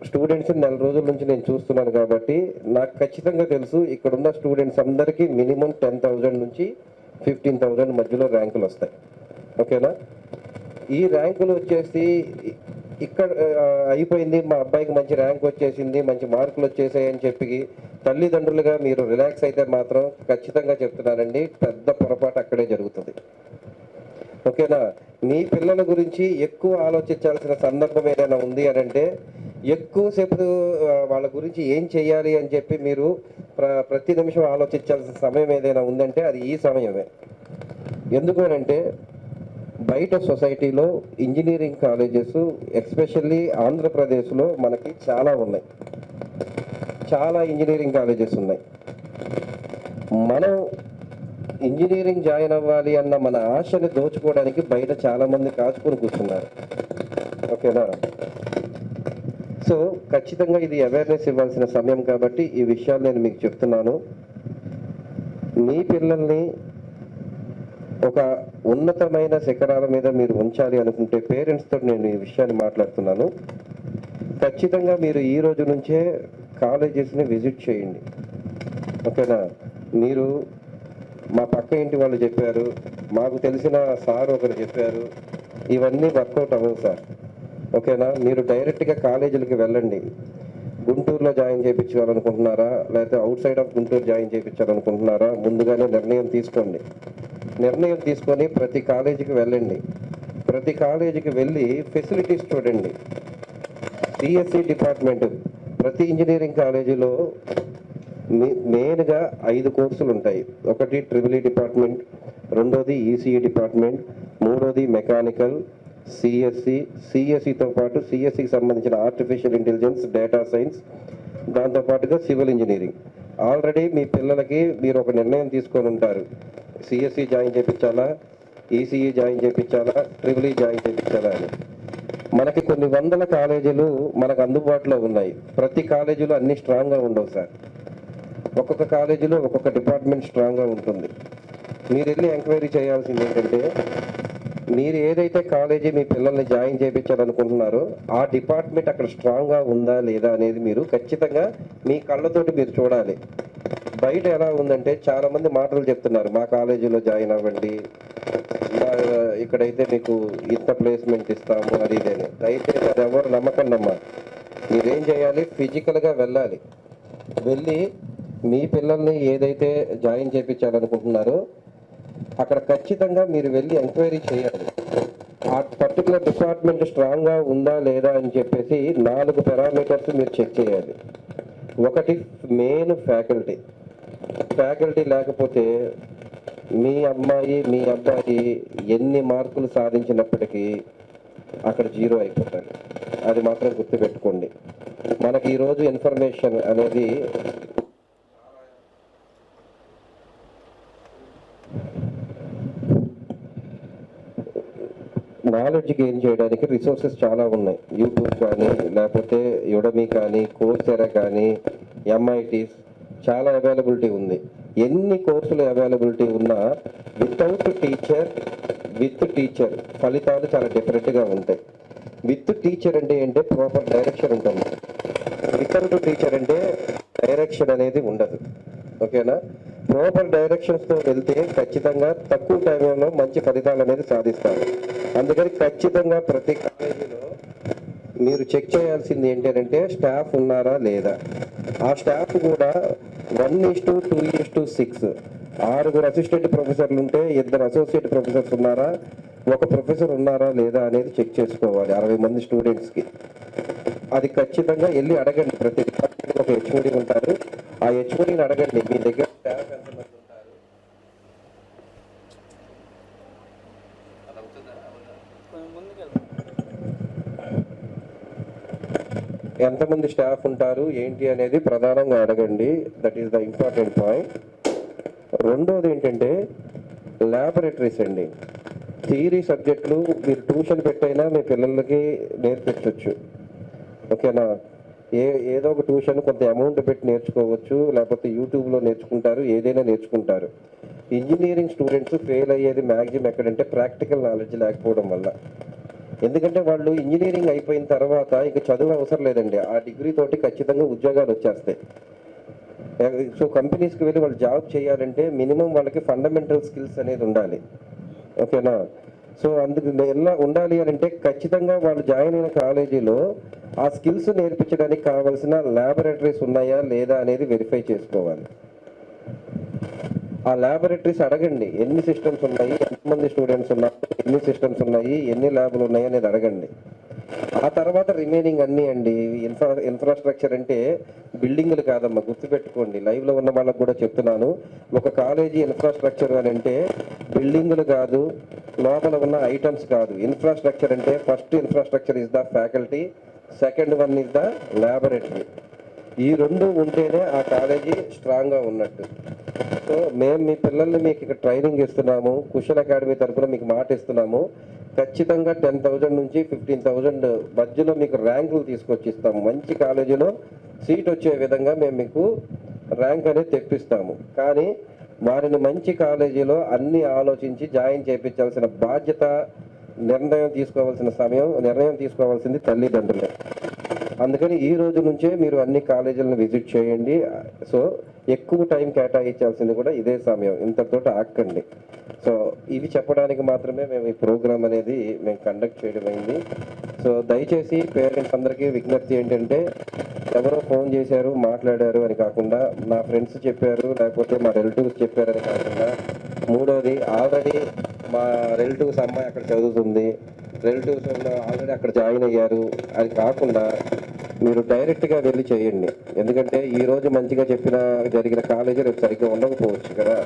స్టూడెంట్స్ 4 రోజుల నుంచి నేను చూస్తున్నాను కాబట్టి నాకు ఖచ్చితంగా తెలుసు ఇక్కడున్న స్టూడెంట్స్ అందరికీ మినిమం 10,000 నుంచి 15,000 మధ్యలో ర్యాంకులు వస్తాయి. ఓకేనా? ఈ ర్యాంకులు వచ్చేసి ఇక్కడ అయిపోయింది, మా అబ్బాయికి మంచి ర్యాంక్ వచ్చేసింది, మంచి మార్కులు వచ్చేసాయి అని చెప్పి తల్లిదండ్రులుగా మీరు రిలాక్స్ అయితే మాత్రం ఖచ్చితంగా చెప్తున్నానండి, పెద్ద పొరపాటు అక్కడే జరుగుతుంది. ఓకేనా? మీ పిల్లల గురించి ఎక్కువ ఆలోచించాల్సిన సందర్భం ఏదైనా ఉంది అని అంటే ఎక్కువసేపు వాళ్ళ గురించి ఏం చేయాలి అని చెప్పి మీరు ప్రతి నిమిషం ఆలోచించాల్సిన సమయం ఏదైనా ఉందంటే అది ఈ సమయమే. ఎందుకు అంటే బయట సొసైటీలో ఇంజనీరింగ్ కాలేజెస్ ఎస్పెషల్లీ ఆంధ్రప్రదేశ్లో మనకి చాలా ఉన్నాయి, చాలా ఇంజనీరింగ్ కాలేజెస్ ఉన్నాయి. మనం ఇంజనీరింగ్ జాయిన్ అవ్వాలి అన్న మన ఆశని దోచుకోవడానికి బయట చాలామంది కాచుకొని కూర్చున్నారు. ఓకేనా? సో ఖచ్చితంగా ఇది అవేర్నెస్ ఇవ్వాల్సిన సమయం కాబట్టి ఈ విషయాలు నేను మీకు చెప్తున్నాను. మీ పిల్లల్ని ఒక ఉన్నతమైన శిఖరాల మీద మీరు ఉంచాలి అనుకుంటే పేరెంట్స్తో నేను ఈ విషయాన్ని మాట్లాడుతున్నాను. ఖచ్చితంగా మీరు ఈ రోజు నుంచే కాలేజెస్ని విజిట్ చేయండి. ఓకేనా? మీరు మా పక్క ఇంటి వాళ్ళు చెప్పారు, మాకు తెలిసిన సార్ ఒకరు చెప్పారు, ఇవన్నీ వర్కౌట్ అవ్వవు సార్. ఓకేనా? మీరు డైరెక్ట్గా కాలేజీలకి వెళ్ళండి. గుంటూరులో జాయిన్ చేయించాలనుకుంటున్నారా, లేకపోతే outside of Guntur join చేయించాలనుకుంటున్నారా, ముందుగానే నిర్ణయం తీసుకోండి. నిర్ణయం తీసుకొని ప్రతి కాలేజీకి వెళ్ళండి. ప్రతి కాలేజీకి వెళ్ళి ఫెసిలిటీస్ చూడండి. సిఎస్సి డిపార్ట్మెంట్ ప్రతి ఇంజనీరింగ్ కాలేజీలో మెయిన్గా 5 కోర్సులు ఉంటాయి. ఒకటి ట్రిపుల్ డిపార్ట్మెంట్, రెండోది ఈసీఈ డిపార్ట్మెంట్, మూడోది మెకానికల్, సిఎస్సితో పాటు సిఎస్సికి సంబంధించిన ఆర్టిఫిషియల్ ఇంటెలిజెన్స్, డేటా సైన్స్, దాంతోపాటుగా సివిల్ ఇంజనీరింగ్. ఆల్రెడీ మీ పిల్లలకి మీరు ఒక నిర్ణయం తీసుకొని ఉంటారు, సిఎస్సి జాయిన్ చేయించాలా, ఈసీఈ జాయిన్ చేయించాలా, ట్రిపుల్ జాయిన్ చేయించాలా అని. మనకి కొన్ని వందల కాలేజీలు మనకు అందుబాటులో ఉన్నాయి. ప్రతి కాలేజీలో అన్ని స్ట్రాంగ్గా ఉండవు సార్. ఒక్కొక్క కాలేజీలో ఒక్కొక్క డిపార్ట్మెంట్ స్ట్రాంగ్గా ఉంటుంది. మీరు వెళ్ళి ఎంక్వైరీ చేయాల్సింది ఏంటంటే మీరు ఏదైతే కాలేజీ మీ పిల్లల్ని జాయిన్ చేయించాలనుకుంటున్నారో ఆ డిపార్ట్మెంట్ అక్కడ స్ట్రాంగ్గా ఉందా లేదా అనేది మీరు ఖచ్చితంగా మీ కళ్ళతోటి మీరు చూడాలి. బయట ఎలా ఉందంటే చాలామంది మాటలు చెప్తున్నారు, మా కాలేజీలో జాయిన్ అవ్వండి, ఇక్కడైతే మీకు ఇంత ప్లేస్మెంట్ ఇస్తాము అది ఇదని. దయచేసి అది ఎవరు నమ్మకండి అమ్మా. మీరేం చేయాలి, ఫిజికల్గా వెళ్ళాలి. వెళ్ళి మీ పిల్లల్ని ఏదైతే జాయిన్ చేయించాలనుకుంటున్నారో అక్కడ ఖచ్చితంగా మీరు వెళ్ళి ఎంక్వైరీ చేయాలి. ఆ పర్టికులర్ డిపార్ట్మెంట్ స్ట్రాంగ్గా ఉందా లేదా అని చెప్పేసి 4 పారామీటర్స్ మీరు చెక్ చేయాలి. ఒకటి మెయిన్ ఫ్యాకల్టీ లేకపోతే మీ అమ్మాయి మీ అబ్బాయి ఎన్ని మార్కులు సాధించినప్పటికీ అక్కడ 0 అయిపోతాడు. అది మాత్రం గుర్తుపెట్టుకోండి. మనకి ఈరోజు ఇన్ఫర్మేషన్ అనేది నాలెడ్జ్ గెయిన్ చేయడానికి రిసోర్సెస్ చాలా ఉన్నాయి. యూట్యూబ్ కానీ, లేకపోతే యుడమీ కానీ, కోర్సెరా కానీ, MITs చాలా అవైలబిలిటీ ఉంది. ఎన్ని కోర్సులు అవైలబిలిటీ ఉన్నా విత్ టీచర్ ఫలితాలు చాలా డిఫరెంట్గా ఉంటాయి. విత్ టీచర్ అంటే ఏంటంటే ప్రాపర్ డైరెక్షన్ ఉంటుంది. వితౌట్ టీచర్ అంటే డైరెక్షన్ అనేది ఉండదు. ఓకేనా? ప్రాపర్ డైరెక్షన్స్తో వెళ్తే ఖచ్చితంగా తక్కువ టైంలో మంచి ఫలితాలు అనేది సాధిస్తారు. అందుకని ఖచ్చితంగా ప్రతి కాలేజీలో మీరు చెక్ చేయాల్సింది ఏంటంటే స్టాఫ్ ఉన్నారా లేదా. ఆ స్టాఫ్ కూడా 1:2:6 6 అసిస్టెంట్ ప్రొఫెసర్లు ఉంటే 2 అసోసియేట్ ప్రొఫెసర్స్ ఉన్నారా, 1 ప్రొఫెసర్ ఉన్నారా లేదా అనేది చెక్ చేసుకోవాలి 60 మంది స్టూడెంట్స్కి. అది ఖచ్చితంగా వెళ్ళి అడగండి. ప్రతి డిపార్ట్మెంట్కి ఒక HOD ఉంటారు. ఆ HODని అడగండి మీ దగ్గర స్టాఫ్ ఎంతమంది ఉంటారు. ఎంతమంది స్టాఫ్ ఉంటారు ఏంటి అనేది ప్రధానంగా అడగండి. That is the important point. రెండోది ఏంటంటే ల్యాబొరేటరీస్ అండి. థియరీ సబ్జెక్టులు మీరు ట్యూషన్ పెట్టైనా మీ పిల్లలకి నేర్పించవచ్చు. ఓకేనా? ఏదో ఒక ట్యూషన్ కొంత అమౌంట్ పెట్టి నేర్చుకోవచ్చు, లేకపోతే యూట్యూబ్లో నేర్చుకుంటారు, ఏదైనా నేర్చుకుంటారు. ఇంజనీరింగ్ స్టూడెంట్స్ ఫెయిల్ అయ్యేది మ్యాక్సిమం ఎక్కడంటే ప్రాక్టికల్ నాలెడ్జ్ లేకపోవడం వల్ల. ఎందుకంటే వాళ్ళు ఇంజనీరింగ్ అయిపోయిన తర్వాత ఇక చదువు అవసరం లేదండి. ఆ డిగ్రీ తోటి ఖచ్చితంగా ఉద్యోగాలు వచ్చేస్తాయి. సో కంపెనీస్కి వెళ్ళి వాళ్ళు జాబ్ చేయాలంటే మినిమం వాళ్ళకి ఫండమెంటల్ స్కిల్స్ అనేది ఉండాలి. ఓకేనా? సో అందుకు ఎలా ఉండాలి అని అంటే ఖచ్చితంగా వాళ్ళు జాయిన్ అయిన కాలేజీలో ఆ స్కిల్స్ నేర్పించడానికి కావాల్సిన ల్యాబొరేటరీస్ ఉన్నాయా లేదా అనేది వెరిఫై చేసుకోవాలి. ఆ ల్యాబొరేటరీస్ అడగండి. ఎన్ని సిస్టమ్స్ ఉన్నాయి, ఎంతమంది స్టూడెంట్స్ ఉన్నారు, ఎన్ని సిస్టమ్స్ ఉన్నాయి, ఎన్ని ల్యాబ్లు ఉన్నాయి అనేది అడగండి. ఆ తర్వాత రిమైనింగ్ అన్నీ అండి. ఇన్ఫ్రాస్ట్రక్చర్ అంటే బిల్డింగ్లు కాదమ్మా, గుర్తుపెట్టుకోండి. లైవ్లో ఉన్న వాళ్ళకు కూడా చెప్తున్నాను. ఒక కాలేజీ ఇన్ఫ్రాస్ట్రక్చర్ అని అంటే బిల్డింగ్లు కాదు, లోపల ఉన్న ఐటమ్స్ కాదు. ఇన్ఫ్రాస్ట్రక్చర్ అంటే first infrastructure is the faculty, second one is the laboratory. ఈ 2 ఉంటేనే ఆ కాలేజీ స్ట్రాంగ్గా ఉన్నట్టు. సో మేము మీ పిల్లల్ని మీకు ఇక్కడ ట్రైనింగ్ ఇస్తున్నాము. కుశల్ అకాడమీ తరఫున మీకు మాట ఇస్తున్నాము. ఖచ్చితంగా 10,000 నుంచి 15,000 మధ్యలో మీకు ర్యాంకులు తీసుకొచ్చి ఇస్తాము. మంచి కాలేజీలో సీట్ వచ్చే విధంగా మేము మీకు ర్యాంక్ అనేది తెప్పిస్తాము. కానీ వారిని మంచి కాలేజీలో అన్ని ఆలోచించి జాయిన్ చేయించాల్సిన బాధ్యత, నిర్ణయం తీసుకోవాల్సింది తల్లిదండ్రులే. అందుకని ఈ రోజు నుంచే మీరు అన్ని కాలేజీలను విజిట్ చేయండి. సో ఎక్కువ టైం కేటాయించాల్సింది కూడా ఇదే సమయం. ఇంతతో ఆక్కండి. సో ఇవి చెప్పడానికి మాత్రమే మేము ఈ ప్రోగ్రామ్ అనేది మేము కండక్ట్ చేయడం అయింది. సో దయచేసి పేరెంట్స్ అందరికీ విజ్ఞప్తి ఏంటంటే ఎవరో ఫోన్ చేశారు మాట్లాడారు అని కాకుండా, నా ఫ్రెండ్స్ చెప్పారు లేకపోతే మా రిలేటివ్స్ చెప్పారని కాకుండా, మూడోది ఆల్రెడీ మా రిలేటివ్స్ అమ్మాయి అక్కడ చదువుతుంది, రిలేటివ్స్ ఆల్రెడీ అక్కడ జాయిన్ అయ్యారు అని కాకుండా మీరు డైరెక్ట్గా వెళ్ళి చేయండి. ఎందుకంటే ఈరోజు మంచిగా జరిగిన కాలేజీ రేపు సరిగ్గా ఉండకపోవచ్చు కదా.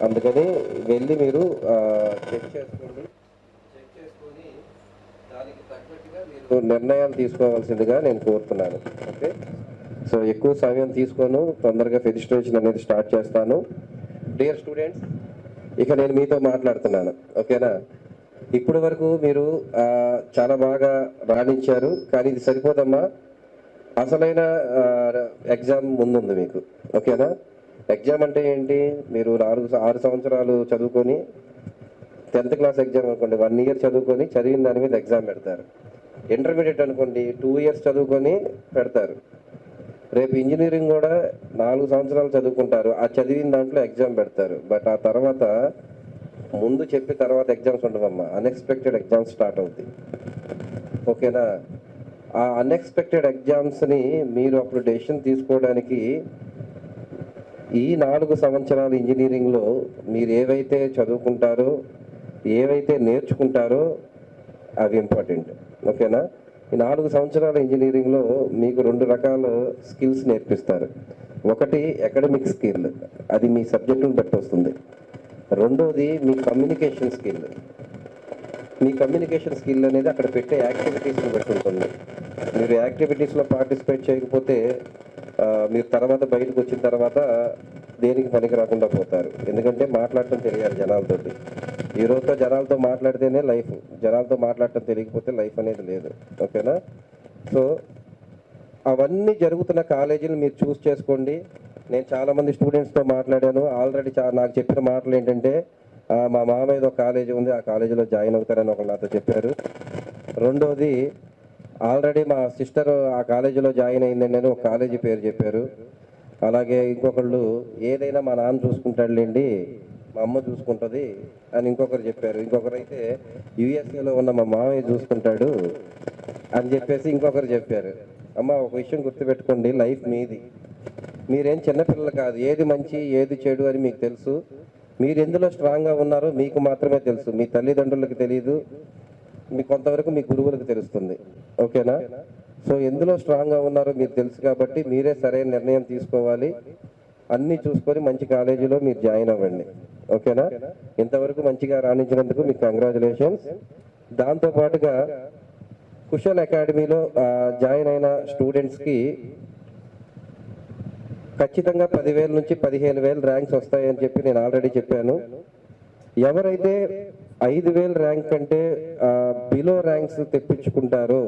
అందుకని వెళ్ళి మీరు చెక్ చేసుకొని దానికి తగ్గట్టుగా మీరు నిర్ణయాలు తీసుకోవాల్సిందిగా నేను కోరుతున్నాను. ఓకే? సో ఎక్కువ సమయం తీసుకోను, తొందరగా రిజిస్ట్రేషన్ అనేది స్టార్ట్ చేస్తాను. డియర్ స్టూడెంట్స్, ఇక నేను మీతో మాట్లాడుతున్నాను. ఓకేనా? ఇప్పటి వరకు మీరు చాలా బాగా రాణించారు, కానీ ఇది సరిపోదమ్మా. అసలైన ఎగ్జామ్ ముందుంది మీకు. ఓకేనా? ఎగ్జామ్ అంటే ఏంటి? మీరు 6 సంవత్సరాలు చదువుకొని 10th క్లాస్ ఎగ్జామ్ అనుకోండి, 1 year చదువుకొని చదివిన దాని మీద ఎగ్జామ్ పెడతారు. ఇంటర్మీడియట్ అనుకోండి 2 years చదువుకొని పెడతారు. రేపు ఇంజనీరింగ్ కూడా 4 సంవత్సరాలు చదువుకుంటారు, ఆ చదివిన దాంట్లో ఎగ్జామ్ పెడతారు. బట్ ఆ తర్వాత ముందు చెప్పి తర్వాత ఎగ్జామ్స్ ఉండవమ్మా, అన్ఎక్స్పెక్టెడ్ ఎగ్జామ్స్ స్టార్ట్ అవుతాయి. ఓకేనా? ఆ అన్ఎక్స్పెక్టెడ్ ఎగ్జామ్స్ని మీరు అప్పుడు డెసిషన్ తీసుకోవడానికి ఈ 4 సంవత్సరాలు ఇంజనీరింగ్లో మీరు ఏవైతే చదువుకుంటారో, ఏవైతే నేర్చుకుంటారో అవి ఇంపార్టెంట్. ఓకేనా? ఈ 4 సంవత్సరాల ఇంజనీరింగ్లో మీకు 2 రకాల స్కిల్స్ నేర్పిస్తారు. ఒకటి అకాడమిక్ స్కిల్, అది మీ సబ్జెక్టుని బట్టి వస్తుంది. రెండోది మీ కమ్యూనికేషన్ స్కిల్. మీ కమ్యూనికేషన్ స్కిల్ అనేది అక్కడ పెట్టే యాక్టివిటీస్ని బట్టి ఉంటుంది. మీరు యాక్టివిటీస్లో పార్టిసిపేట్ చేయకపోతే మీరు తర్వాత బయటకు వచ్చిన తర్వాత దేనికి పనికి రాకుండా పోతారు. ఎందుకంటే మాట్లాడటం తెలియాలి జనాలతోటి. ఈ రోజుతో జనాలతో మాట్లాడితేనే లైఫ్, జనాలతో మాట్లాడటం తెలియకపోతే లైఫ్ అనేది లేదు. ఓకేనా? సో అవన్నీ జరుగుతున్న కాలేజీలు మీరు చూస్ చేసుకోండి. నేను చాలామంది స్టూడెంట్స్తో మాట్లాడాను. ఆల్రెడీ నాకు చెప్పిన మాటలు ఏంటంటే, మా మామయ్యది ఒక కాలేజీ ఉంది, ఆ కాలేజీలో జాయిన్ అవుతారని ఒకరు నాతో చెప్పారు. రెండోది, ఆల్రెడీ మా సిస్టర్ ఆ కాలేజీలో జాయిన్ అయిందండి అని ఒక కాలేజీ పేరు చెప్పారు. అలాగే ఇంకొకళ్ళు ఏదైనా మా నాన్న చూసుకుంటాడులేండి, మా అమ్మ చూసుకుంటుంది అని ఇంకొకరు చెప్పారు. ఇంకొకరు అయితే యూఎస్ఏలో ఉన్న మా మామయ్య చూసుకుంటాడు అని చెప్పేసి ఇంకొకరు చెప్పారు. అమ్మ, ఒక విషయం గుర్తుపెట్టుకోండి, లైఫ్ మీది. మీరేం చిన్నపిల్లలు కాదు. ఏది మంచి ఏది చెడు అని మీకు తెలుసు. మీరు ఎందులో స్ట్రాంగ్గా ఉన్నారో మీకు మాత్రమే తెలుసు. మీ తల్లిదండ్రులకు తెలియదు, మీ కొంతవరకు మీ గురువులకు తెలుస్తుంది. ఓకేనా? సో ఎందులో స్ట్రాంగ్గా ఉన్నారో మీకు తెలుసు కాబట్టి మీరే సరైన నిర్ణయం తీసుకోవాలి. అన్నీ చూసుకొని మంచి కాలేజీలో మీరు జాయిన్ అవ్వండి. ఓకేనా? ఇంతవరకు మంచిగా రాణించినందుకు మీకు కంగ్రాచులేషన్స్. దాంతోపాటుగా కుశల్ అకాడమీలో జాయిన్ అయిన స్టూడెంట్స్కి ఖచ్చితంగా 10,000 నుంచి 15,000 ర్యాంక్స్ వస్తాయని చెప్పి నేను ఆల్రెడీ చెప్పాను. ఎవరైతే 5,000 ర్యాంక్ కంటే బిలో ర్యాంక్స్ తెప్పించుకుంటారో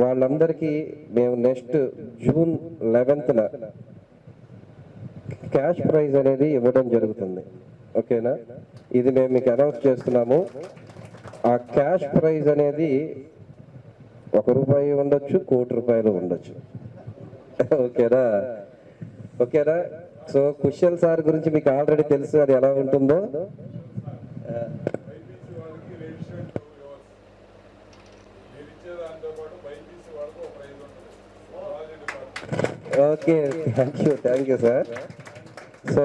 వాళ్ళందరికీ మేము నెక్స్ట్ జూన్ 11న క్యాష్ ప్రైజ్ అనేది ఇవ్వడం జరుగుతుంది. ఓకేనా? ఇది మేము మీకు అనౌన్స్ చేస్తున్నాము. ఆ క్యాష్ ప్రైజ్ అనేది ₹1 ఉండొచ్చు, ₹1,00,00,000 ఉండొచ్చు. ఓకేనా? ఓకేనా? సో కుశల్ సార్ గురించి మీకు ఆల్రెడీ తెలుసు, అది ఎలా ఉంటుందో. Okay, thank you sir. So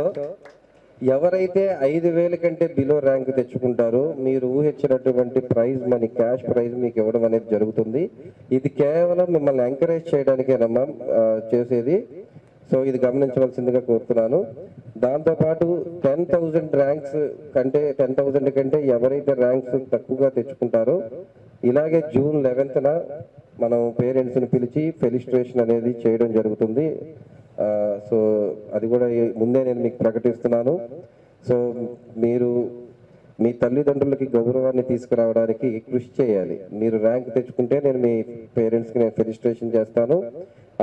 ఎవరైతే 5,000 కంటే బిలో ర్యాంక్ తెచ్చుకుంటారో మీరు ఊహించినటువంటి ప్రైజ్ మనీ, క్యాష్ ప్రైజ్ మీకు ఇవ్వడం అనేది జరుగుతుంది. ఇది కేవలం మిమ్మల్ని ఎంకరేజ్ చేయడానికేనమ్మా చేసేది. సో ఇది గమనించవలసిందిగా కోరుతున్నాను. దాంతోపాటు 10,000 ర్యాంక్స్ కంటే 10,000 కంటే ఎవరైతే ర్యాంక్స్ తక్కువగా తెచ్చుకుంటారో ఇలాగే జూన్ 11న మనం పేరెంట్స్ని పిలిచి ఫెలిస్ట్రేషన్ అనేది చేయడం జరుగుతుంది. సో అది కూడా ముందే నేను మీకు ప్రకటిస్తున్నాను. సో మీరు మీ తల్లిదండ్రులకి గౌరవాన్ని తీసుకురావడానికి కృషి చేయాలి. మీరు ర్యాంక్ తెచ్చుకుంటే నేను మీ పేరెంట్స్కి నేను ఫెలిస్ట్రేషన్ చేస్తాను.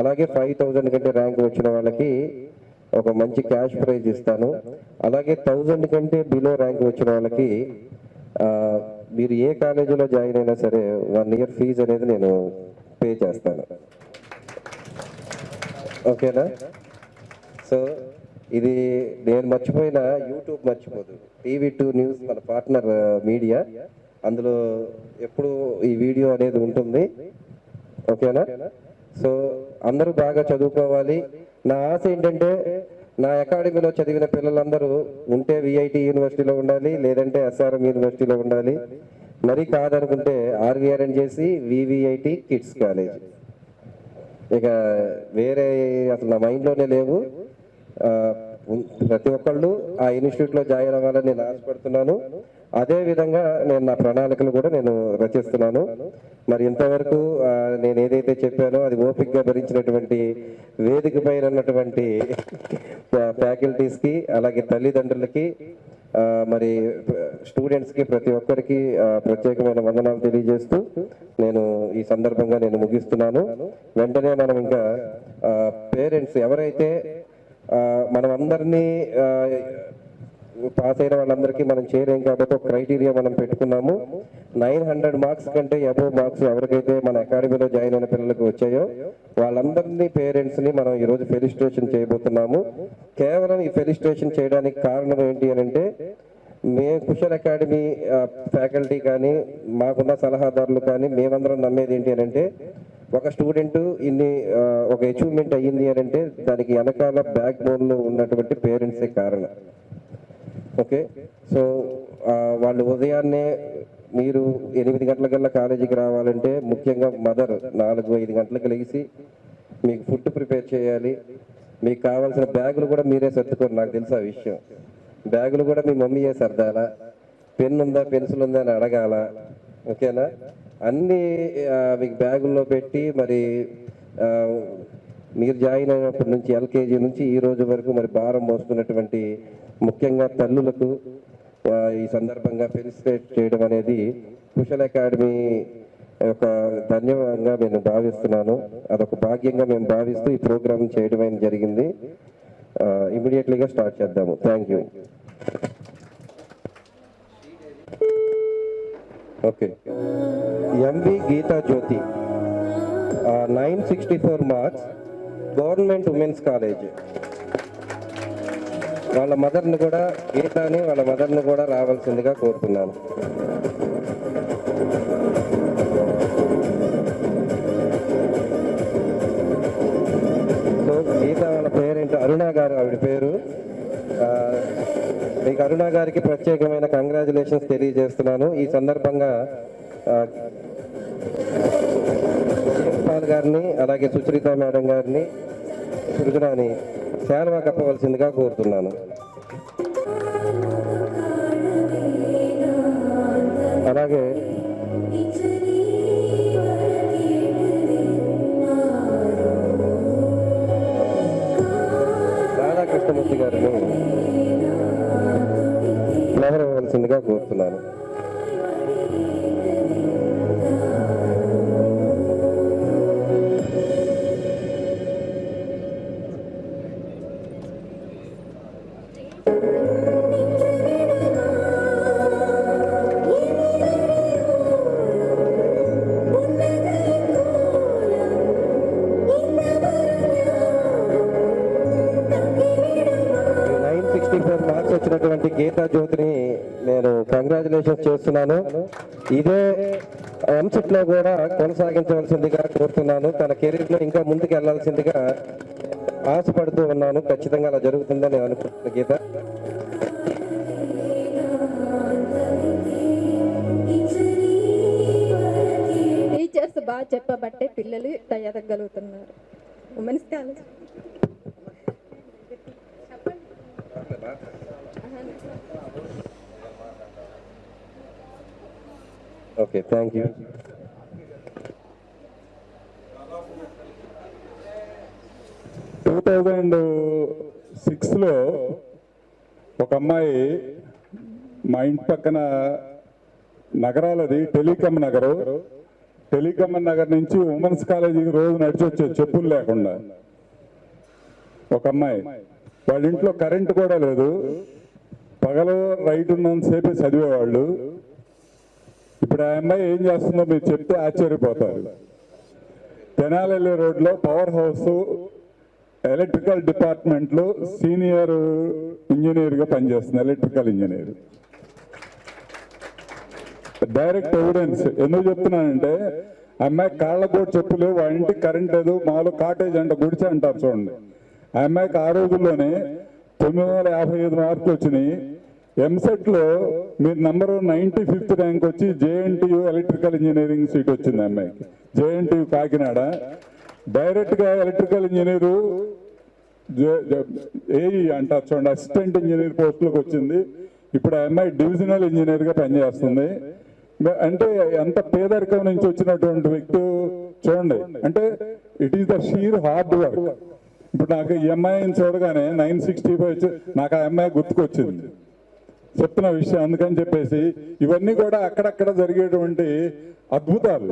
అలాగే 5,000 కంటే ర్యాంక్ వచ్చిన వాళ్ళకి ఒక మంచి క్యాష్ ప్రైజ్ ఇస్తాను. అలాగే 1,000 కంటే బిలో ర్యాంక్ వచ్చిన వాళ్ళకి మీరు ఏ కాలేజీలో జాయిన్ అయినా సరే 1 ఇయర్ ఫీజు అనేది నేను పే చేస్తాను. ఓకేనా? సో ఇది నేను మర్చిపోయిన, యూట్యూబ్ మర్చిపోదు. TV2 న్యూస్ మన పార్ట్నర్ మీడియా, అందులో ఎప్పుడు ఈ వీడియో అనేది ఉంటుంది. ఓకేనా? సో అందరూ బాగా చదువుకోవాలి. నా ఆశ ఏంటంటే నా అకాడమీలో చదివిన పిల్లలందరూ ఉంటే VIT యూనివర్సిటీలో ఉండాలి, లేదంటే SRM యూనివర్సిటీలో ఉండాలి. మరీ కాదనుకుంటే RVRN చేసి VVIT కిడ్స్ కాలేజ్. ఇక వేరే అసలు నా మైండ్లోనే లేవు. ప్రతి ఒక్కళ్ళు ఆ ఇన్స్టిట్యూట్లో జాయిన్ అవ్వాలని నేను ఆశపడుతున్నాను. అదేవిధంగా నేను నా ప్రణాళికలు కూడా నేను రచిస్తున్నాను. మరి ఇంతవరకు నేను ఏదైతే చెప్పానో అది ఓపికగా భరించినటువంటి వేదిక పైన ఉన్నటువంటి ఫ్యాకల్టీస్కి, అలాగే తల్లిదండ్రులకి, మరి స్టూడెంట్స్కి, ప్రతి ఒక్కరికి ప్రత్యేకమైన వందనాలు తెలియజేస్తూ నేను ఈ సందర్భంగా నేను ముగిస్తున్నాను. వెంటనే మనం ఇంకా పేరెంట్స్ ఎవరైతే మనం అందరినీ పాస్ అయిన వాళ్ళందరికీ మనం చేయలేం కాబట్టి ఒక క్రైటీరియా మనం పెట్టుకున్నాము. 900 మార్క్స్ కంటే అబోవ్ మార్క్స్ ఎవరికైతే మన అకాడమీలో జాయిన్ అయిన పిల్లలకు వచ్చాయో వాళ్ళందరినీ పేరెంట్స్ని మనం ఈరోజు ఫెలిస్ట్రేషన్ చేయబోతున్నాము. కేవలం ఈ ఫెలిస్ట్రేషన్ చేయడానికి కారణం ఏంటి అని అంటే కుషల్ అకాడమీ ఫ్యాకల్టీ కానీ మాకున్న సలహాదారులు కానీ మేమందరం నమ్మేది ఏంటి అని అంటే ఒక స్టూడెంట్ ఒక అచీవ్మెంట్ అయ్యింది అని అంటే దానికి వెనకాల బ్యాక్ బోన్లో ఉన్నటువంటి పేరెంట్సే కారణం. ఓకే, సో వాళ్ళు ఉదయాన్నే మీరు 8 గంటలకల్లా కాలేజీకి రావాలంటే ముఖ్యంగా మదర్ 4-5 గంటలకు లేచి మీకు ఫుడ్ ప్రిపేర్ చేయాలి. మీకు కావాల్సిన బ్యాగులు కూడా మీరే సర్దుకోండి. నాకు తెలుసు ఆ విషయం. బ్యాగులు కూడా మీ మమ్మీయే సర్దాలా, పెన్ ఉందా పెన్సిల్ ఉందా అని అడగాల. ఓకేనా, అన్నీ మీకు బ్యాగుల్లో పెట్టి మరి మీరు జాయిన్ అయినప్పటి నుంచి ఎల్కేజీ నుంచి ఈ రోజు వరకు మరి భారం మోస్తున్నటువంటి ముఖ్యంగా తల్లులకు ఈ సందర్భంగా ఫెలిసిటేట్ చేయడం అనేది కుషల్ అకాడమీ ఒక ధన్యవాదంగా నేను భావిస్తున్నాను. అదొక భాగ్యంగా మేము భావిస్తూ ఈ ప్రోగ్రామ్ చేయడం జరిగింది. ఇమీడియట్లీగా స్టార్ట్ చేద్దాము. Thank you. Okay, M V Geetha Jyothi 964 marks, government women's college. వాళ్ళ మదర్ని కూడా గీతాని వాళ్ళ మదర్ని కూడా రావాల్సిందిగా కోరుతున్నాను. సో గీత వాళ్ళ పేరేంటి? అరుణ గారు ఆవిడ పేరు. మీకు అరుణ గారికి ప్రత్యేకమైన కంగ్రాచులేషన్స్ తెలియజేస్తున్నాను. ఈ సందర్భంగా పాల్ గారిని అలాగే సుచరిత మేడం గారిని సృజనాని శాల్వా కప్పవలసిందిగా కోరుతున్నాను. అలాగే రాధాకృష్ణమూర్తి గారిని ఫ్లవర్ ఇవ్వవలసిందిగా కోరుతున్నాను. వచ్చినటువంటి గీతా జ్యోతిని నేను కంగ్రాచులేషన్స్ చేస్తున్నాను. ఇదే ఎంసెట్ లో కూడా కొనసాగించవలసిందిగా కోరుతున్నాను. తన కెరీర్ లో ఇంకా ముందుకు వెళ్లాల్సిందిగా ఆశపడుతూ ఉన్నాను. ఖచ్చితంగా అలా జరుగుతుందని నేను అనుకుంటున్నాను. గీత టీచర్స్ బాగా చెప్పబట్టే పిల్లలు తయారగలుగుతున్నారు. Women's college okay, thank you. Two 2006లో ఒక అమ్మాయి మా ఇంటి పక్కన నగరాలది టెలికామ్ నగరు. టెలికామ్ నగర్ నుంచి ఉమెన్స్ కాలేజీకి రోజు నడిచి వచ్చేది చెప్పులు లేకుండా. ఒక అమ్మాయి వాళ్ళ ఇంట్లో కరెంట్ కూడా లేదు. పగలు రైట్ ఉన్నంతసేపే చదివేవాళ్ళు. ఇప్పుడు ఆ అమ్మాయి ఏం చేస్తుందో మీరు చెప్తే ఆశ్చర్యపోతారు. తెనాలి రోడ్లో పవర్ హౌస్ ఎలక్ట్రికల్ డిపార్ట్మెంట్లో సీనియర్ ఇంజనీర్గా పనిచేస్తుంది. Electrical engineer. Direct evidence. ఎందుకు చెప్తున్నానంటే అమ్మాయి కాళ్ళకోటి చెప్పులు, వాళ్ళ ఇంటికి కరెంట్ లేదు, మామూలు కాటేజ్ అంట, గుడిసె అంటారు చూడండి. ఆ అమ్మాయికి ఆ రోజుల్లోనే 955 మార్కులు వచ్చినాయి. ఎంసెట్లో మీరు నంబర్ 95th ర్యాంక్ వచ్చి జేఎన్టీయూ ఎలక్ట్రికల్ ఇంజనీరింగ్ సీట్ వచ్చింది అమ్మాయికి. జేఎన్టీయూ కాకినాడ. డైరెక్ట్గా ఎలక్ట్రికల్ ఇంజనీరు ఏఈ అంటారు చూడండి, అసిస్టెంట్ ఇంజనీర్ పోస్టులకు వచ్చింది. ఇప్పుడు ఆ అమ్మాయి డివిజనల్ ఇంజనీర్గా పనిచేస్తుంది. అంటే ఎంత పేదరికం నుంచి వచ్చినటువంటి వ్యక్తి చూడండి. అంటే it is the shear hard work. ఇప్పుడు నాకు ఈ అమ్మాయిని చూడగానే 965 నాకు ఆ అమ్మాయి గుర్తుకొచ్చింది చెప్తున్న విషయం. అందుకని చెప్పేసి ఇవన్నీ కూడా అక్కడక్కడ జరిగేటువంటి అద్భుతాలు.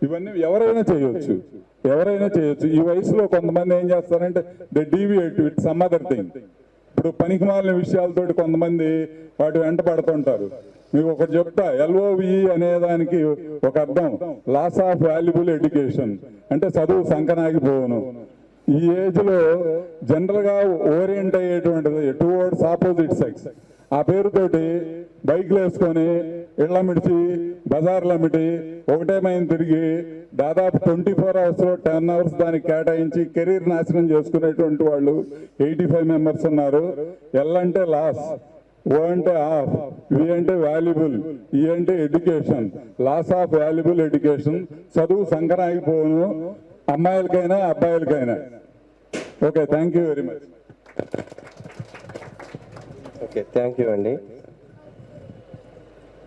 ఇవన్నీ ఎవరైనా చేయొచ్చు, ఎవరైనా చేయొచ్చు. ఈ వయసులో కొంతమంది ఏం చేస్తారంటే they deviate with some other thing. ఇప్పుడు పనికిమాలిన విషయాలతోటి కొంతమంది వాటి వెంట పడుతుంటారు. మీకు ఒకటి చెప్తా, LOVE అనేదానికి ఒక అర్థం లాస్ ఆఫ్ వాల్యుబుల్ ఎడ్యుకేషన్. అంటే చదువు సంకనాగిపోవును. ఈ ఏజ్ లో జనరల్ గా ఓరియంట్ అయ్యేటువంటిది టువర్డ్స్ ఆపోజిట్ సెక్స్. ఆ పేరుతోటి బైక్లు వేసుకొని ఇళ్ల మిడిచి బజార్ల మిటి ఒకటేమైనా తిరిగి దాదాపు 24 అవర్స్లో 10 అవర్స్ దానికి కేటాయించి కెరీర్ నాశనం చేసుకునేటువంటి వాళ్ళు 85 మెంబర్స్ ఉన్నారు. ఎల్ అంటే లాస్, ఓ అంటే ఆఫ్, వి అంటే వాల్యుబుల్, ఈ అంటే education. Loss of valuable education. చదువు సంకరాగిపోను, అమ్మాయిలకైనా అబ్బాయిలకైనా. Okay, thank you very much. Okay, thank you అండి.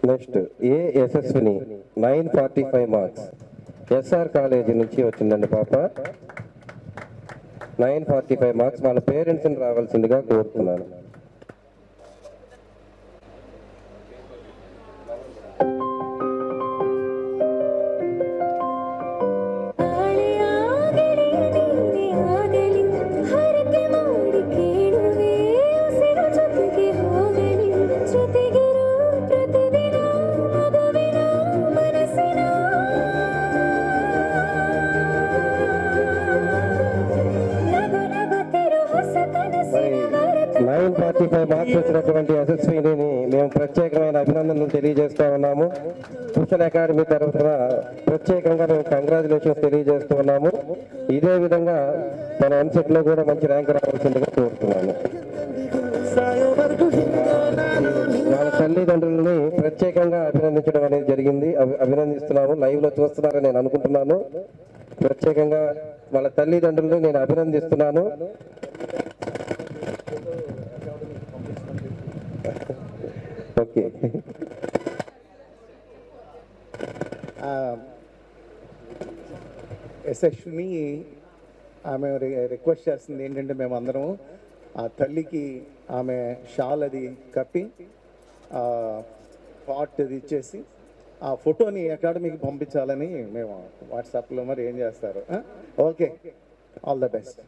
Next a Yashaswini 945 marks SR కాలేజీ నుంచి వచ్చిందండి పాప. 945 మార్క్స్. వాళ్ళ పేరెంట్స్ని రావాల్సిందిగా కోరుతున్నాను. మార్క్స్ వచ్చినటువంటి యశస్విని మేము ప్రత్యేకమైన అభినందనలు తెలియజేస్తా ఉన్నాము. సోషల్ అకాడమీ తరఫున ప్రత్యేకంగా మేము కంగ్రాచులేషన్స్ తెలియజేస్తూ ఉన్నాము. ఇదే విధంగా మన ఎంసెట్ లో కూడా మంచి ర్యాంక్ రావాల్సిందిగా కోరుతున్నాను. వాళ్ళ తల్లిదండ్రులని ప్రత్యేకంగా అభినందించడం అనేది జరిగింది. అభినందిస్తున్నాము. లైవ్ లో చూస్తున్నారని నేను అనుకుంటున్నాను. ప్రత్యేకంగా వాళ్ళ తల్లిదండ్రులను నేను అభినందిస్తున్నాను. ఓకే, యశస్విని ఆమె రిక్వెస్ట్ చేస్తుంది ఏంటంటే మేమందరం ఆ తల్లికి ఆమె షాల్ అది కప్పి పాట్ అది ఇచ్చేసి ఆ ఫోటోని అకాడమీకి పంపించాలని మేము వాట్సాప్లో మరి ఏం చేస్తారు. Okay, all the best.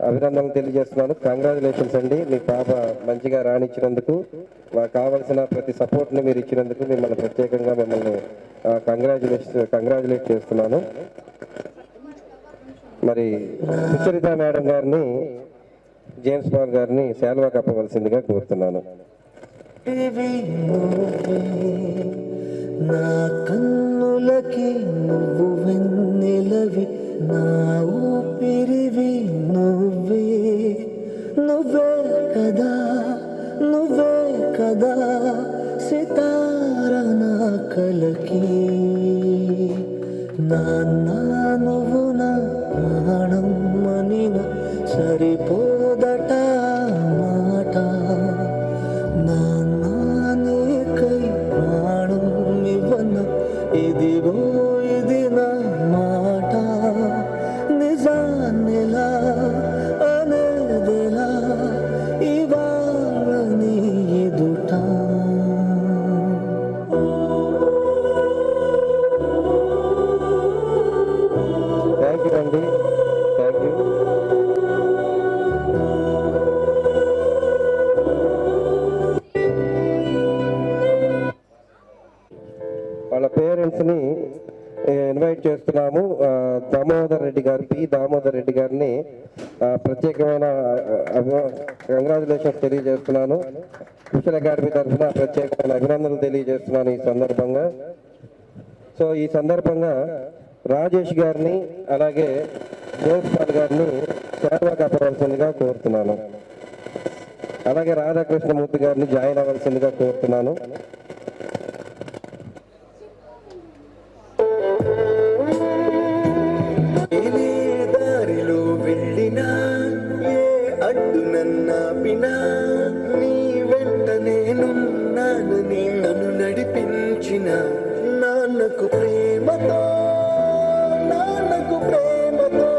అభినందనలు తెలియజేస్తున్నాను. కంగ్రాచులేషన్స్ అండి. మీ పాప మంచిగా రాణించినందుకు, మాకు కావాల్సిన ప్రతి సపోర్ట్ని మీరు ఇచ్చినందుకు మిమ్మల్ని ప్రత్యేకంగా కంగ్రాచులేట్ చేస్తున్నాను. మరి సుచరిత మేడం గారిని, జేమ్స్ పాల్ గారిని శాల్వా కప్పవలసిందిగా కోరుతున్నాను. నా కన్నులకి నువ్వు వెన్నెలవి, నా ఊపిరివి నువ్వే, నువ్వే కదా, నువ్వే కదా సితార నా కలకి. నాన్న నువ్వు నా ప్రాణం మనిన సరిపోదట మాట. నాన్న నీకై ప్రాణం ఇవ్వన ఇదిగో ఇది నా మాట. నిజాన్నిలా అనేదిలా ఇవాళ నీ ఎదుట. థ్యాంక్ యూ అండి, థ్యాంక్ యూ. వాళ్ళ పేరెంట్స్ని ఇన్వైట్ చేస్తున్నాము. దామోదర్ రెడ్డి గారు, పి దామోదర్ రెడ్డి గారిని ప్రత్యేకమైన కంగ్రాచులేషన్స్ తెలియజేస్తున్నాను. సోషల్ అకాడమీ తరఫున ప్రత్యేకమైన అభినందనలు తెలియజేస్తున్నాను ఈ సందర్భంగా. సో ఈ సందర్భంగా రాజేష్ గారిని అలాగే జోస్పాల్ గారిని సేవా కప్పవలసిందిగా కోరుతున్నాను. అలాగే రాధాకృష్ణమూర్తి గారిని జాయిన్ అవ్వాల్సిందిగా కోరుతున్నాను. దారిలో వెళ్ళినా ఏ అడ్డు నన్నాపినా నీ వెంట నేనున్నానని నన్ను నడిపించిన నాన్నకు ప్రేమతో, నాన్నకు ప్రేమతో,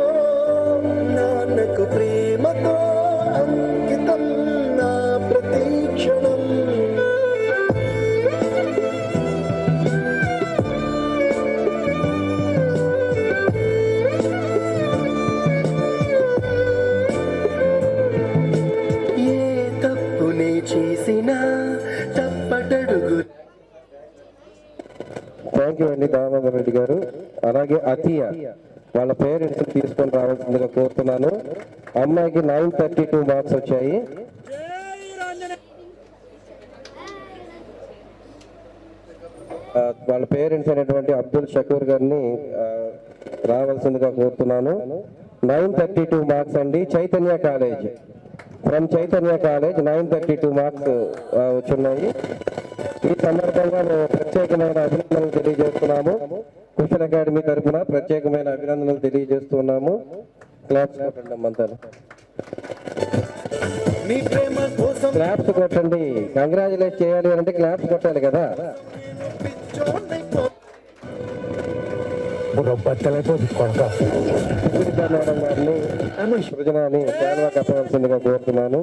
నాన్నకు ప్రేమతో అంకితం నా ప్రతి క్షణం. అలాగే అతియ వాళ్ళ పేరెంట్స్ తీసుకొని రావాల్సిందిగా కోరుతున్నాను. అమ్మాయికి 932 మార్క్స్ వచ్చాయి. వాళ్ళ పేరెంట్స్ అయినటువంటి అబ్దుల్ షకూర్ గారిని రావాల్సిందిగా కోరుతున్నాను. 932 మార్క్స్ అండి. Chaitanya college, from Chaitanya college 932 marks వచ్చున్నాయి. ఈ సందర్భంగా మేము ప్రత్యేకమైన అభినందనలు తెలియజేస్తున్నాము. కుశల్ అకాడమీ తరఫున ప్రత్యేకమైన అభినందనలు తెలియజేస్తున్నాము. క్లాప్స్ కొట్టండి అమ్మంతా, క్లాప్స్ కొట్టండి. కంగ్రాచులేట్ చేయాలి అంటే క్లాప్స్ కొట్టాలి కదా. మేడం గారిని సృజనాన్ని శాల్వా కప్పవలసిందిగా కోరుతున్నాను.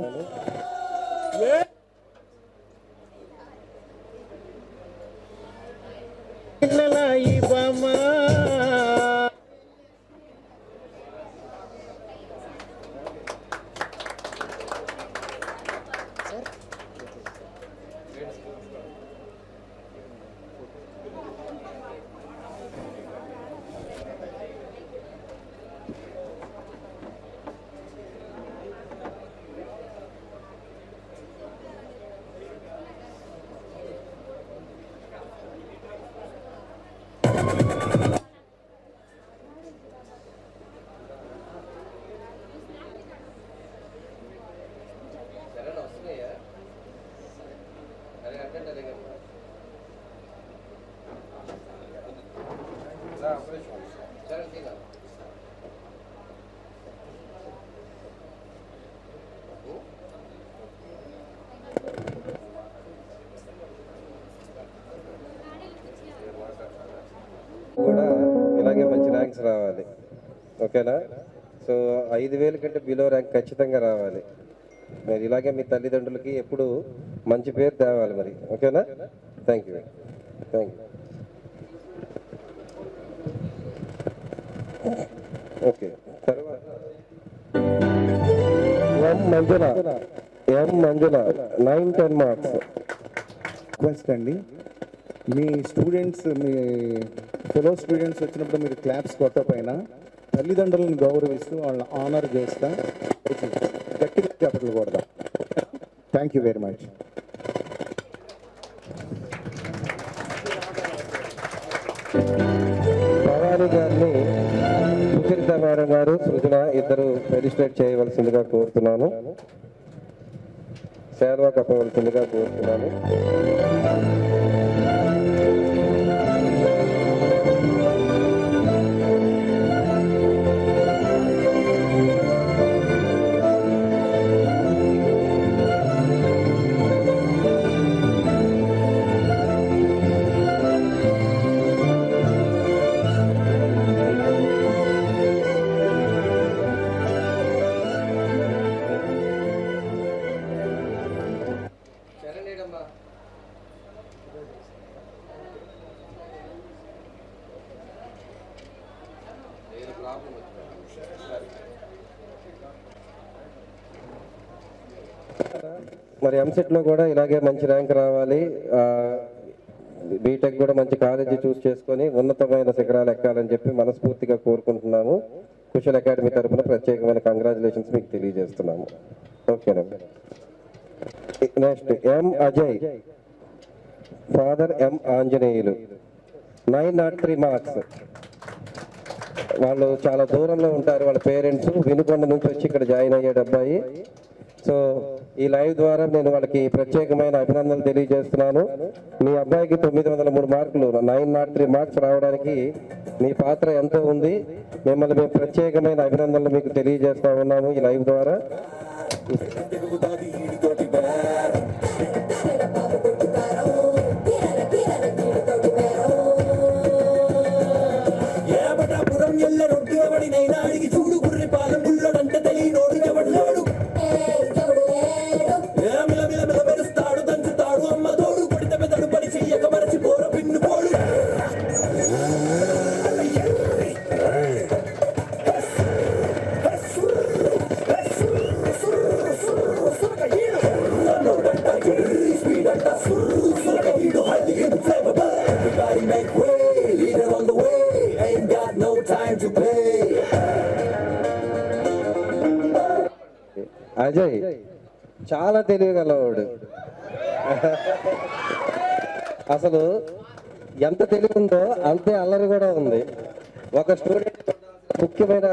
కూడా ఇలాగే మంచి ర్యాంక్స్ రావాలి, ఓకేనా? సో 5,000 కంటే బిలో ర్యాంక్ ఖచ్చితంగా రావాలి. మరి ఇలాగే మీ తల్లిదండ్రులకి ఎప్పుడు మంచి పేరు తేవాలి మరి, ఓకేనా? Thank you. ఓకే, తర్వాత ఎం మంజుల 910 మార్క్స్. రిక్వెస్ట్ అండి, మీ స్టూడెంట్స్, మీ ఫెలో స్టూడెంట్స్ వచ్చినప్పుడు మీరు క్లాప్స్ కొట్టకపోయినా తల్లిదండ్రులను గౌరవిస్తూ వాళ్ళని ఆనర్ చేస్తా గట్టిగా చప్పట్లు కొడదాం. Thank you very much. Bhavani గారిని సుచరిత మేడం గారు, సృజన ఇద్దరు ఫెలిసిటేట్ చేయవలసిందిగా కోరుతున్నాను. శాల్వా కప్పవలసిందిగా కోరుతున్నాను. మరి ఎంసెట్ లో కూడా ఇలాగే మంచి ర్యాంక్ రావాలి. బీటెక్ కూడా మంచి కాలేజీ చూస్ చేసుకొని ఉన్నతమైన శిఖరాలు ఎక్కాలని చెప్పి మనస్ఫూర్తిగా కోరుకుంటున్నాము. కుశల్ అకాడమీ తరఫున ప్రత్యేకమైన కంగ్రాచులేషన్స్ మీకు తెలియజేస్తున్నాము. ఓకేనా? Next M Ajay, father M Anjaneyulu 903 marks. వాళ్ళు చాలా దూరంలో ఉంటారు, వాళ్ళ పేరెంట్స్ వినుకొండ నుంచి వచ్చి ఇక్కడ జాయిన్ అయ్యాడు అబ్బాయి. సో ఈ లైవ్ ద్వారా నేను వాళ్ళకి ప్రత్యేకమైన అభినందనలు తెలియజేస్తున్నాను. మీ అబ్బాయికి 903 మార్కులు, 903 మార్క్స్ రావడానికి మీ పాత్ర ఎంతో ఉంది. మిమ్మల్ని మేము ప్రత్యేకమైన అభినందనలు మీకు తెలియజేస్తా ఉన్నాము ఈ లైవ్ ద్వారా. అజయ్ చాలా తెలివిగలవాడు. అసలు ఎంత తెలివి ఉందో అంతే అల్లరి కూడా ఉంది. ఒక స్టూడెంట్ ముఖ్యమైన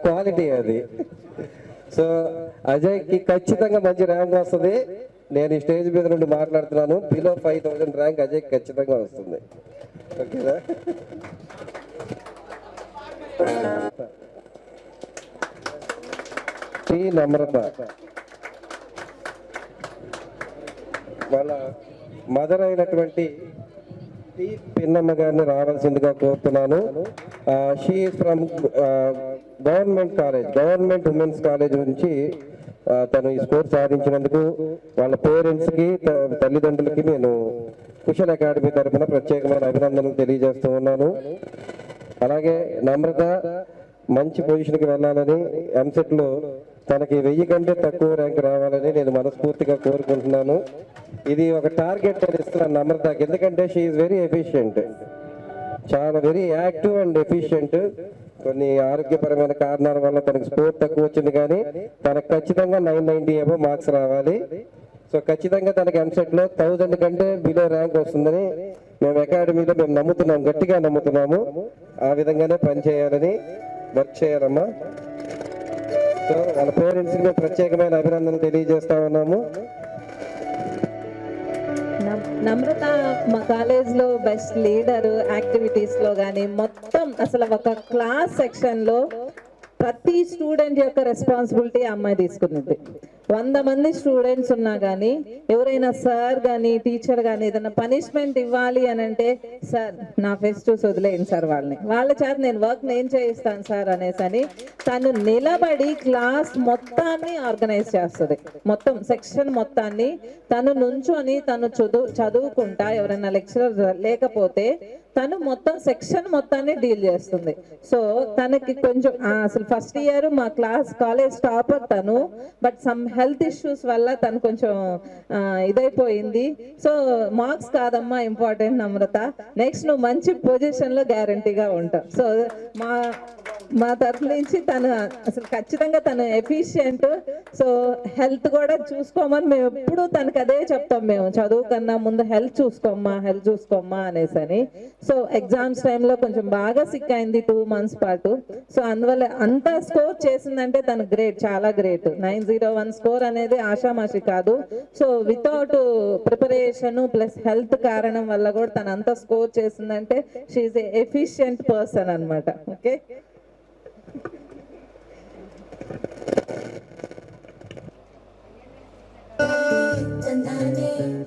క్వాలిటీ అది. సో అజయ్కి ఖచ్చితంగా మంచి ర్యాంక్ వస్తుంది. నేను ఈ స్టేజ్ మీద నుండి మాట్లాడుతున్నాను. బిలో 5000 ర్యాంక్ అజయ్కి ఖచ్చితంగా వస్తుంది. ఓకేనా? టీ నమ్రత వాళ్ళ మదర్ అయినటువంటి టీ పిన్నమ్మ గారిని రావాల్సిందిగా కోరుతున్నాను. She from government women's college నుంచి తను ఈ స్కోర్ సాధించినందుకు వాళ్ళ పేరెంట్స్కి తల్లిదండ్రులకి నేను కుశల్ అకాడమీ తరఫున ప్రత్యేకమైన అభినందనలు తెలియజేస్తూ ఉన్నాను. అలాగే నమ్రత మంచి పొజిషన్కి వెళ్ళాలని, ఎంసెట్లో తనకి 1000 కంటే తక్కువ ర్యాంక్ రావాలని నేను మనస్ఫూర్తిగా కోరుకుంటున్నాను. ఇది ఒక టార్గెట్ అని ఇస్తున్నాను నమ్రతకి. ఎందుకంటే షీఈ్ వెరీ ఎఫిషియెంట్, చాలా వెరీ యాక్టివ్ అండ్ ఎఫిషియెంట్. కొన్ని ఆరోగ్యపరమైన కారణాల వల్ల తనకు స్కోర్ తక్కువ వచ్చింది, కానీ తనకు ఖచ్చితంగా 990 అబోవ్ మార్క్స్ రావాలి. సో ఖచ్చితంగా తనకి ఎంసెట్లో 1000 కంటే బిలో ర్యాంక్ వస్తుందని మేము అకాడమీలో మేము నమ్ముతున్నాం, గట్టిగా నమ్ముతున్నాము. ఆ విధంగానే పనిచేయాలని వర్క్ చేయాలమ్మా. సో వాళ్ళ పేరెంట్స్కి మేము ప్రత్యేకమైన అభినందనలు తెలియజేస్తా ఉన్నాము. నమ్రత మా కాలేజ్లో బెస్ట్ లీడర్, యాక్టివిటీస్లో కానీ మొత్తం అసలు ఒక క్లాస్ సెక్షన్లో ప్రతి స్టూడెంట్ యొక్క రెస్పాన్సిబిలిటీ అమ్మాయి తీసుకున్నది. 100 మంది స్టూడెంట్స్ ఉన్నా కానీ ఎవరైనా సార్ కానీ టీచర్ కానీ ఏదైనా పనిష్మెంట్ ఇవ్వాలి అని అంటే, సార్ నా ఫెస్ట్ వదిలేయండి సార్, వాళ్ళ చేత నేను వర్క్ నేను చేయిస్తాను సార్ అనేసి తను నిలబడి క్లాస్ మొత్తాన్ని ఆర్గనైజ్ చేస్తుంది. మొత్తం సెక్షన్ మొత్తాన్ని తను నుంచొని తను చదువుకుంటా, ఎవరైనా లెక్చరర్ లేకపోతే తను మొత్తం సెక్షన్ మొత్తాన్ని డీల్ చేస్తుంది. సో తనకి కొంచెం అసలు ఫస్ట్ ఇయర్ మా కాలేజ్ టాపర్ తను, బట్ సమ్ హెల్త్ ఇష్యూస్ వల్ల తను కొంచెం ఇదైపోయింది. సో మార్క్స్ కాదమ్మా ఇంపార్టెంట్ నమ్రత, నెక్స్ట్ నువ్వు మంచి పొజిషన్లో గ్యారంటీగా ఉంటావు. సో మా తరఫు నుంచి తను అసలు ఖచ్చితంగా తను ఎఫిషియెంట్. సో హెల్త్ కూడా చూసుకోమని మేము ఎప్పుడు తనకు అదే చెప్తాం, మేము చదువు కన్నా ముందు హెల్త్ చూసుకోమ్మా అనేసి. సో ఎగ్జామ్స్ టైంలో కొంచెం బాగా సిక్ అయింది 2 months పాటు. సో అందువల్ల అంత స్కోర్ చేసిందంటే తను గ్రేట్, చాలా గ్రేట్. 901 స్కోర్ అనేది ఆషామాషి కాదు. So without preparation plus health కారణం వల్ల కూడా తను అంత స్కోర్ చేసిందంటే షీఈ్ ఏ ఎఫిషియెంట్ పర్సన్ అన్నమాట. ఓకే,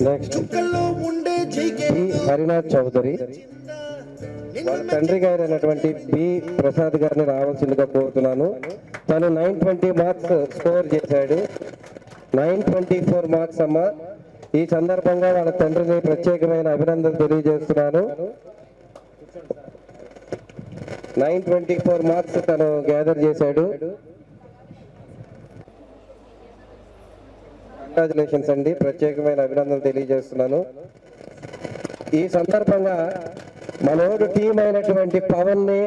నెక్స్ట్ హరినాథ్ చౌదరి, వాళ్ళ తండ్రి గారు అయినటువంటి బి ప్రసాద్ గారిని రావాల్సిందిగా కోరుతున్నాను. తను 920 మార్క్స్ స్కోర్ చేశాడు. 924 మార్క్స్ అమ్మ. ఈ సందర్భంగా వాళ్ళ తండ్రిని ప్రత్యేకమైన అభినందనలు తెలియజేస్తున్నాను. 924 మార్క్స్ తను గ్యాదర్ చేశాడు. కంగ్రాచులేషన్స్ అండి, ప్రత్యేకమైన అభినందనలు తెలియజేస్తున్నాను. ఈ సందర్భంగా మనోడు టీం అయినటువంటి పవన్ ని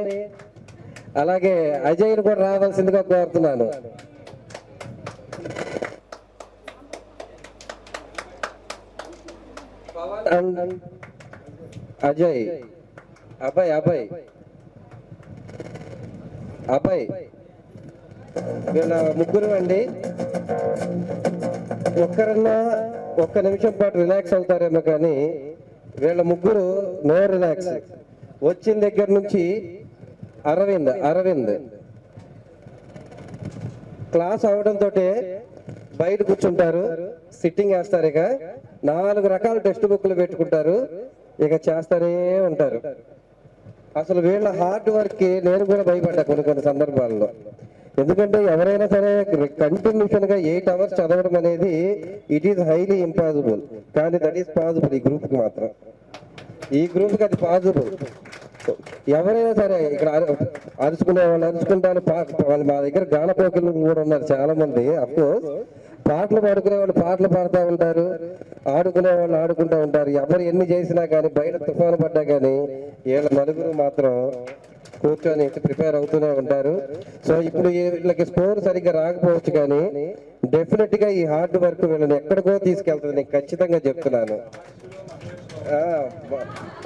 అలాగే అజయ్ కూడా రావాల్సిందిగా కోరుతున్నాను. పవన్ అండ్ అజయ్, అభయ్ వీళ్ళ ముగ్గురు అండి. ఒక్కరన్నా ఒక్క నిమిషం పాటు రిలాక్స్ అవుతారేమో, కానీ వీళ్ళ ముగ్గురు నో రిలాక్స్. వచ్చిన దగ్గర నుంచి అరవింద్ క్లాస్ అవడంతో బయట కూర్చుంటారు, సిట్టింగ్ వేస్తారు. ఇక 4 రకాల టెక్స్ట్ బుక్లు పెట్టుకుంటారు, ఇక చేస్తూనే ఉంటారు. అసలు వీళ్ళ హార్డ్ వర్క్ కి నేను కూడా భయపడ్డా కొన్ని సందర్భాల్లో. ఎందుకంటే ఎవరైనా సరే కంటిన్యూషన్ గా 8 hours చదవడం అనేది ఇట్ ఈస్ హైలీ ఇంపాసిబుల్, కానీ దట్ ఈస్ పాసిబుల్ ఈ గ్రూప్ కి మాత్రం. ఈ గ్రూప్ కి అది పాసిబుల్. ఎవరైనా సరే ఇక్కడ అరుచుకునే వాళ్ళు అరుచుకుంటారు. వాళ్ళు మా దగ్గర గానపోకిలు కూడా ఉన్నారు చాలా మంది. అఫ్కోర్స్ పాటలు పాడుకునే వాళ్ళు పాటలు పాడుతూ ఉంటారు, ఆడుకునే వాళ్ళు ఆడుకుంటూ ఉంటారు. ఎవరు ఎన్ని చేసినా కానీ, బయట తుఫాను పడ్డా కానీ వీళ్ళ నలుగురు మాత్రం కూర్చొని ప్రిపేర్ అవుతూనే ఉంటారు. సో ఇప్పుడు వీళ్ళకి స్కోర్ సరిగ్గా రాకపోవచ్చు, కానీ డెఫినెట్గా ఈ హార్డ్ వర్క్ వీళ్ళని ఎక్కడికో తీసుకెళ్తుంది, నేను ఖచ్చితంగా చెప్తున్నాను.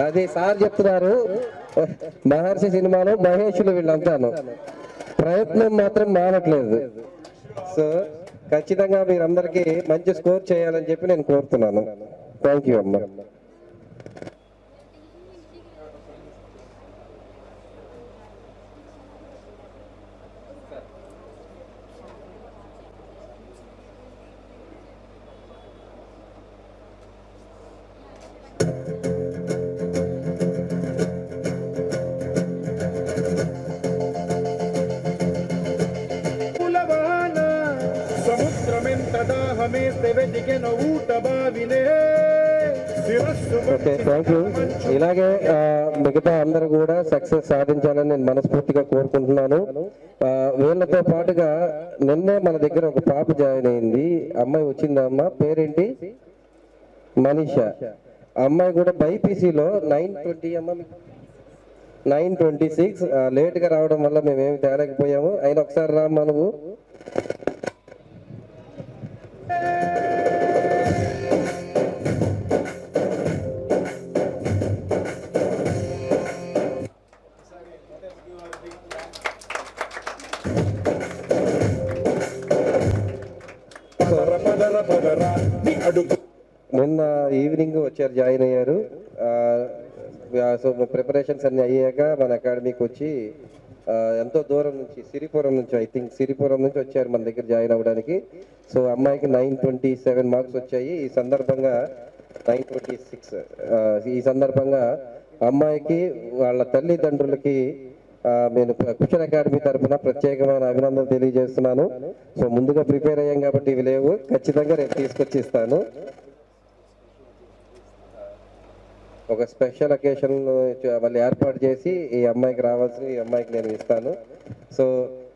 అది సార్ చెప్తున్నారు, మహర్షి సినిమాలో మహేష్లు వీళ్ళంతాను ప్రయత్నం మాత్రం మానట్లేదు. సో ఖచ్చితంగా మీరందరికీ మంచి స్కోర్ చేయాలని చెప్పి నేను కోరుతున్నాను. థ్యాంక్ యూ అమ్మ. Okay, thank you. ఇలాగే మిగతా అందరూ కూడా సక్సెస్ సాధించాలని నేను మనస్ఫూర్తిగా కోరుకుంటున్నాను. వీళ్ళతో పాటుగా నిన్నే మన దగ్గర ఒక పాప జాయిన్ అయింది, అమ్మాయి వచ్చిందమ్మా, పేరేంటి? మనీషా. అమ్మాయి కూడా బైపీసీలో 920 అమ్మ 926 లేట్గా రావడం వల్ల మేమేమి తేలేకపోయాము. అయినా ఒకసారి రామ్మా నువ్వు. నిన్న ఈవినింగ్ వచ్చారు, జాయిన్ అయ్యారు. సో ప్రిపరేషన్స్ అన్ని అయ్యాక మన అకాడమీకి వచ్చి ఎంతో దూరం నుంచి సిరిపురం నుంచి, ఐ థింక్ సిరిపురం నుంచి వచ్చారు మన దగ్గర జాయిన్ అవ్వడానికి. సో అమ్మాయికి 927 మార్క్స్ వచ్చాయి. ఈ సందర్భంగా 926 ఈ సందర్భంగా అమ్మాయికి వాళ్ళ తల్లిదండ్రులకి నేను కుషల్ అకాడమీ తరఫున ప్రత్యేకమైన అభినందనలు తెలియజేస్తున్నాను. సో ముందుగా ప్రిపేర్ అయ్యాం కాబట్టి ఇవి లేవు, ఖచ్చితంగా రేపు తీసుకొచ్చి ఇస్తాను. ఒక స్పెషల్ అకేషన్ వాళ్ళు ఏర్పాటు చేసి ఈ అమ్మాయికి రావాల్సిన ఈ అమ్మాయికి నేను ఇస్తాను. సో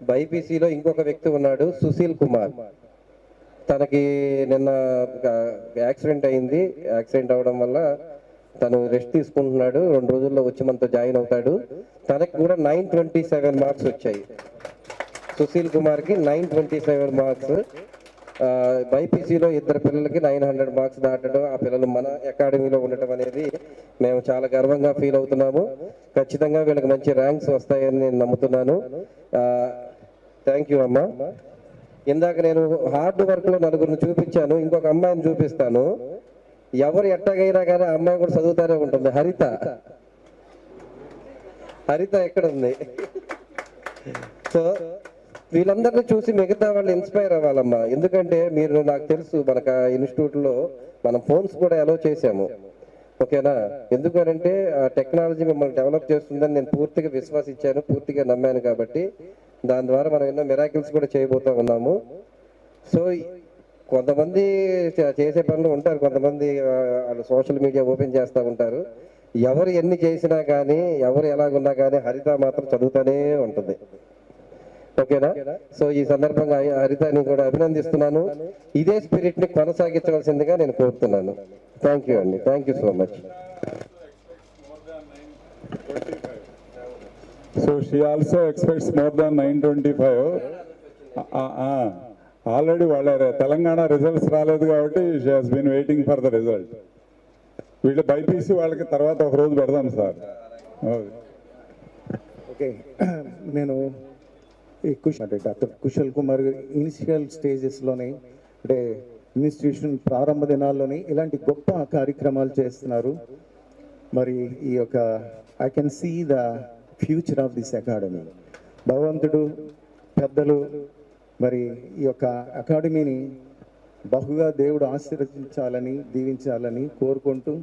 బైపీసీలో ఇంకొక వ్యక్తి ఉన్నాడు, సుశీల్ కుమార్. తనకి నిన్న యాక్సిడెంట్ అయింది. యాక్సిడెంట్ అవడం వల్ల తను రెస్ట్ తీసుకుంటున్నాడు. 2 రోజుల్లో వచ్చి మనతో జాయిన్ అవుతాడు. తనకి కూడా 927 మార్క్స్ వచ్చాయి. సుశీల్ కుమార్కి 927 మార్క్స్. బైపీసీలో 2 పిల్లలకి 900 మార్క్స్ దాటడం, ఆ పిల్లలు మన అకాడమీలో ఉండటం అనేది మేము చాలా గర్వంగా ఫీల్ అవుతున్నాము. ఖచ్చితంగా వీళ్ళకి మంచి ర్యాంక్స్ వస్తాయని నేను నమ్ముతున్నాను. థ్యాంక్ యూ అమ్మా. ఇందాక నేను హార్డ్ వర్క్లో 4 చూపించాను, ఇంకొక అమ్మాయిని చూపిస్తాను. ఎవరు ఎట్టగైనా కానీ ఆ అమ్మాయి కూడా చదువుతానే ఉంటుంది. హరిత. హరిత ఎక్కడ ఉంది? సో వీళ్ళందరినీ చూసి మిగతా వాళ్ళు ఇన్స్పైర్ అవ్వాలమ్మా. ఎందుకంటే మీరు, నాకు తెలుసు మనకు ఇన్స్టిట్యూట్లో మనం ఫోన్స్ కూడా అలౌ చేసాము, ఓకేనా? ఎందుకనంటే టెక్నాలజీ మిమ్మల్ని డెవలప్ చేస్తుందని నేను పూర్తిగా విశ్వాసించాను, పూర్తిగా నమ్మాను. కాబట్టి దాని ద్వారా మనం ఎన్నో మిరాకిల్స్ కూడా చేయబోతూ ఉన్నాము. సో కొంతమంది చేసే పనులు ఉంటారు, కొంతమంది వాళ్ళు సోషల్ మీడియా ఓపెన్ చేస్తూ ఉంటారు. ఎవరు ఎన్ని చేసినా కానీ, ఎవరు ఎలాగున్నా కానీ హరిత మాత్రం చదువుతూనే ఉంటుంది, ఓకేనా? సో ఈ సందర్భంగా హరితని కూడా అభినందిస్తున్నాను. ఇదే స్పిరిట్ ని కొనసాగించవలసిందిగా నేను కోరుతున్నాను. థ్యాంక్ యూ అండి, thank you so much. So she also expects more than 925. Already వాళ్ళ తెలంగాణ రిజల్ట్స్ రాలేదు కాబట్టి she has been waiting for the result. వీళ్ళు బైపీసీ వాళ్ళకి తర్వాత ఒక రోజు పెడదాం సార్. ఓకే, నేను ఈ డాక్టర్ కుశల్ కుమార్ ఇనిషియల్ స్టేజెస్లోనే, అంటే ఇన్స్టిట్యూషన్ ప్రారంభ దినాల్లోనే ఇలాంటి గొప్ప కార్యక్రమాలు చేస్తున్నారు. మరి ఈ యొక్క I can see the future of this academy. భగవంతుడు, పెద్దలు మరి ఈ యొక్క అకాడమీని బహుగా దేవుడు ఆశీర్వదించాలని, దీవించాలని కోరుకుంటూ,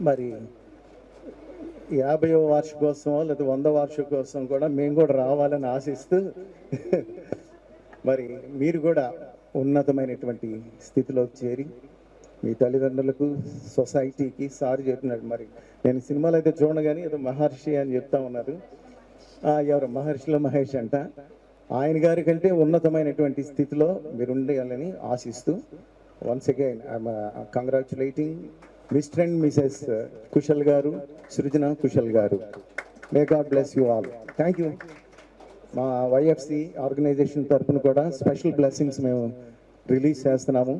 మరి 50వ వార్షికోత్సవం లేదా 100వ వార్షికోత్సవం కూడా మేము కూడా రావాలని ఆశిస్తూ, మరి మీరు కూడా ఉన్నతమైనటువంటి స్థితిలో చేరి మీ తల్లిదండ్రులకు, సొసైటీకి సారి చెప్పినట్టు. మరి నేను సినిమాలో అయితే చూడను కానీ ఏదో మహర్షి అని చెప్తా ఉన్నారు. ఎవరు మహర్షిలో మహేష్ అంట. ఆయన గారి కంటే ఉన్నతమైనటువంటి స్థితిలో మీరు ఉండాలని ఆశిస్తూ, once again I'm congratulating mister and Mrs Kushal గారు, సృజన కుశల్ గారు. May God bless you all. Thank you. మా వైఎఫ్సి ఆర్గనైజేషన్ తరఫున కూడా స్పెషల్ బ్లెస్సింగ్స్ మేము రిలీజ్ చేస్తున్నాము.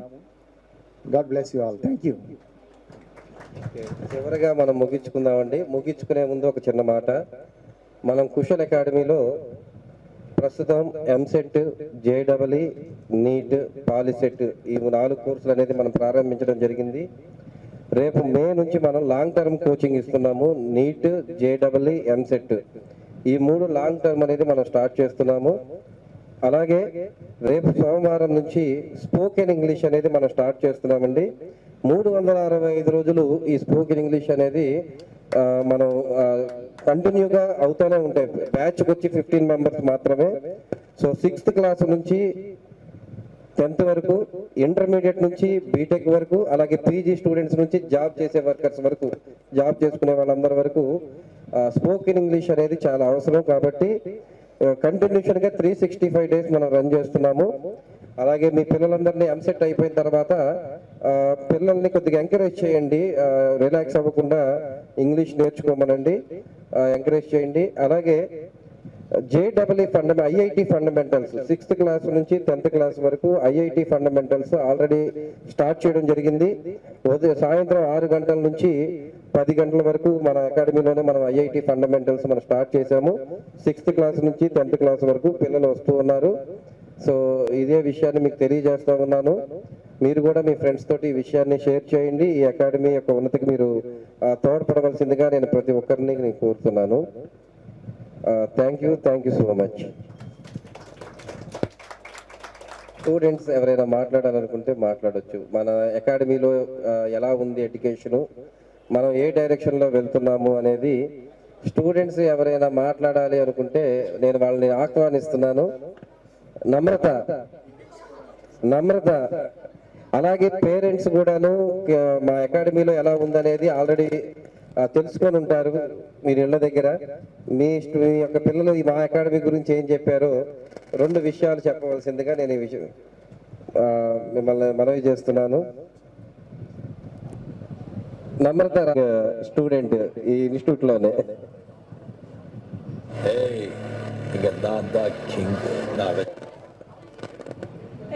God bless you all. Thank you. చివరిగా మనం ముగించుకుందామండి. ముగించుకునే ముందు ఒక చిన్న మాట. మనం కుశల్ అకాడమీలో ప్రస్తుతం ఎంసెట్, జేడబ్ల్ఈ, నీట్, పాలిసెట్ ఈ 4 కోర్సులు అనేది మనం ప్రారంభించడం జరిగింది. రేపు మే నుంచి మనం లాంగ్ టర్మ్ కోచింగ్ ఇస్తున్నాము. నీట్, జేడబ్ల్ఈ, ఎంసెట్ ఈ 3 లాంగ్ టర్మ్ అనేది మనం స్టార్ట్ చేస్తున్నాము. అలాగే రేపు సోమవారం నుంచి స్పోకెన్ ఇంగ్లీష్ అనేది మనం స్టార్ట్ చేస్తున్నామండి. 365 రోజులు ఈ స్పోకెన్ ఇంగ్లీష్ అనేది మనం కంటిన్యూగా అవుతూనే ఉంటాయి. బ్యాచ్కి వచ్చి 15 మెంబర్స్ మాత్రమే. సో 6th క్లాస్ నుంచి 10th వరకు, ఇంటర్మీడియట్ నుంచి బీటెక్ వరకు, అలాగే పీజీ స్టూడెంట్స్ నుంచి జాబ్ చేసే వర్కర్స్ వరకు, జాబ్ చేసుకునే వాళ్ళందరి వరకు స్పోకెన్ ఇంగ్లీష్ అనేది చాలా అవసరం. కాబట్టి కంటిన్యూషన్గా 365 డేస్ మనం రన్ చేస్తున్నాము. అలాగే మీ పిల్లలందరినీ ఎంసెట్ అయిపోయిన తర్వాత పిల్లల్ని కొద్దిగా ఎంకరేజ్ చేయండి. రిలాక్స్ అవ్వకుండా ఇంగ్లీష్ నేర్చుకోమనండి, ఎంకరేజ్ చేయండి. అలాగే జేడబ్ల్ఈ ఐఐటి ఫండమెంటల్స్ 6th క్లాస్ నుంచి 10th క్లాస్ వరకు ఐఐటి ఫండమెంటల్స్ ఆల్రెడీ స్టార్ట్ చేయడం జరిగింది. సాయంత్రం 6 గంటల నుంచి 10 గంటల వరకు మన అకాడమీలోనే మనం ఐఐటి ఫండమెంటల్స్ మనం స్టార్ట్ చేశాము. 6th క్లాస్ నుంచి 10th క్లాస్ వరకు పిల్లలు వస్తూ ఉన్నారు. సో ఇదే విషయాన్ని మీకు తెలియజేస్తా ఉన్నాను. మీరు కూడా మీ ఫ్రెండ్స్ తోటి ఈ విషయాన్ని షేర్ చేయండి. ఈ అకాడమీ యొక్క ఉన్నతికి మీరు తోడ్పడవలసిందిగా నేను ప్రతి ఒక్కరిని నేను కోరుతున్నాను. Thank you so much. Students ఎవరైనా మాట్లాడాలనుకుంటే మాట్లాడొచ్చు. మన అకాడమీలో ఎలా ఉంది ఎడ్యుకేషను, మనం ఏ డైరెక్షన్లో వెళ్తున్నాము అనేది స్టూడెంట్స్ ఎవరైనా మాట్లాడాలి అనుకుంటే నేను వాళ్ళని ఆహ్వానిస్తున్నాను. నమ్రత అలాగే పేరెంట్స్ కూడాను మా అకాడమీలో ఎలా ఉందనేది ఆల్రెడీ తెలుసుకొని ఉంటారు. మీరు ఇళ్ళ దగ్గర మీ యొక్క పిల్లలు మా అకాడమీ గురించి ఏం చెప్పారో 2 విషయాలు చెప్పవలసిందిగా నేను ఈ విషయం మిమ్మల్ని మనవి చేస్తున్నాను. నమ్రత స్టూడెంట్ ఈ ఇన్స్టిట్యూట్ లోనే.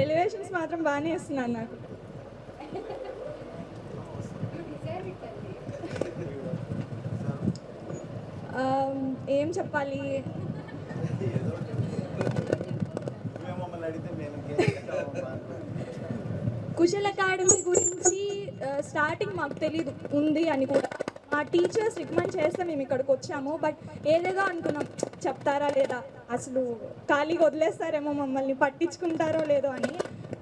ఎలివేషన్స్ మాత్రం బాగానే ఇస్తున్నాను నాకు. ఏం చెప్పాలి, కుశల్ అకాడమీ గురించి స్టార్టింగ్ మాకు తెలీదు ఉంది అని కూడా. మా టీచర్స్ రికమెండ్ చేస్తే మేము ఇక్కడికి వచ్చాము. బట్ ఏదేదో అనుకున్నాం, చెప్తారా లేదా, అసలు ఖాళీగా వదిలేస్తారేమో, మమ్మల్ని పట్టించుకుంటారో లేదో అని.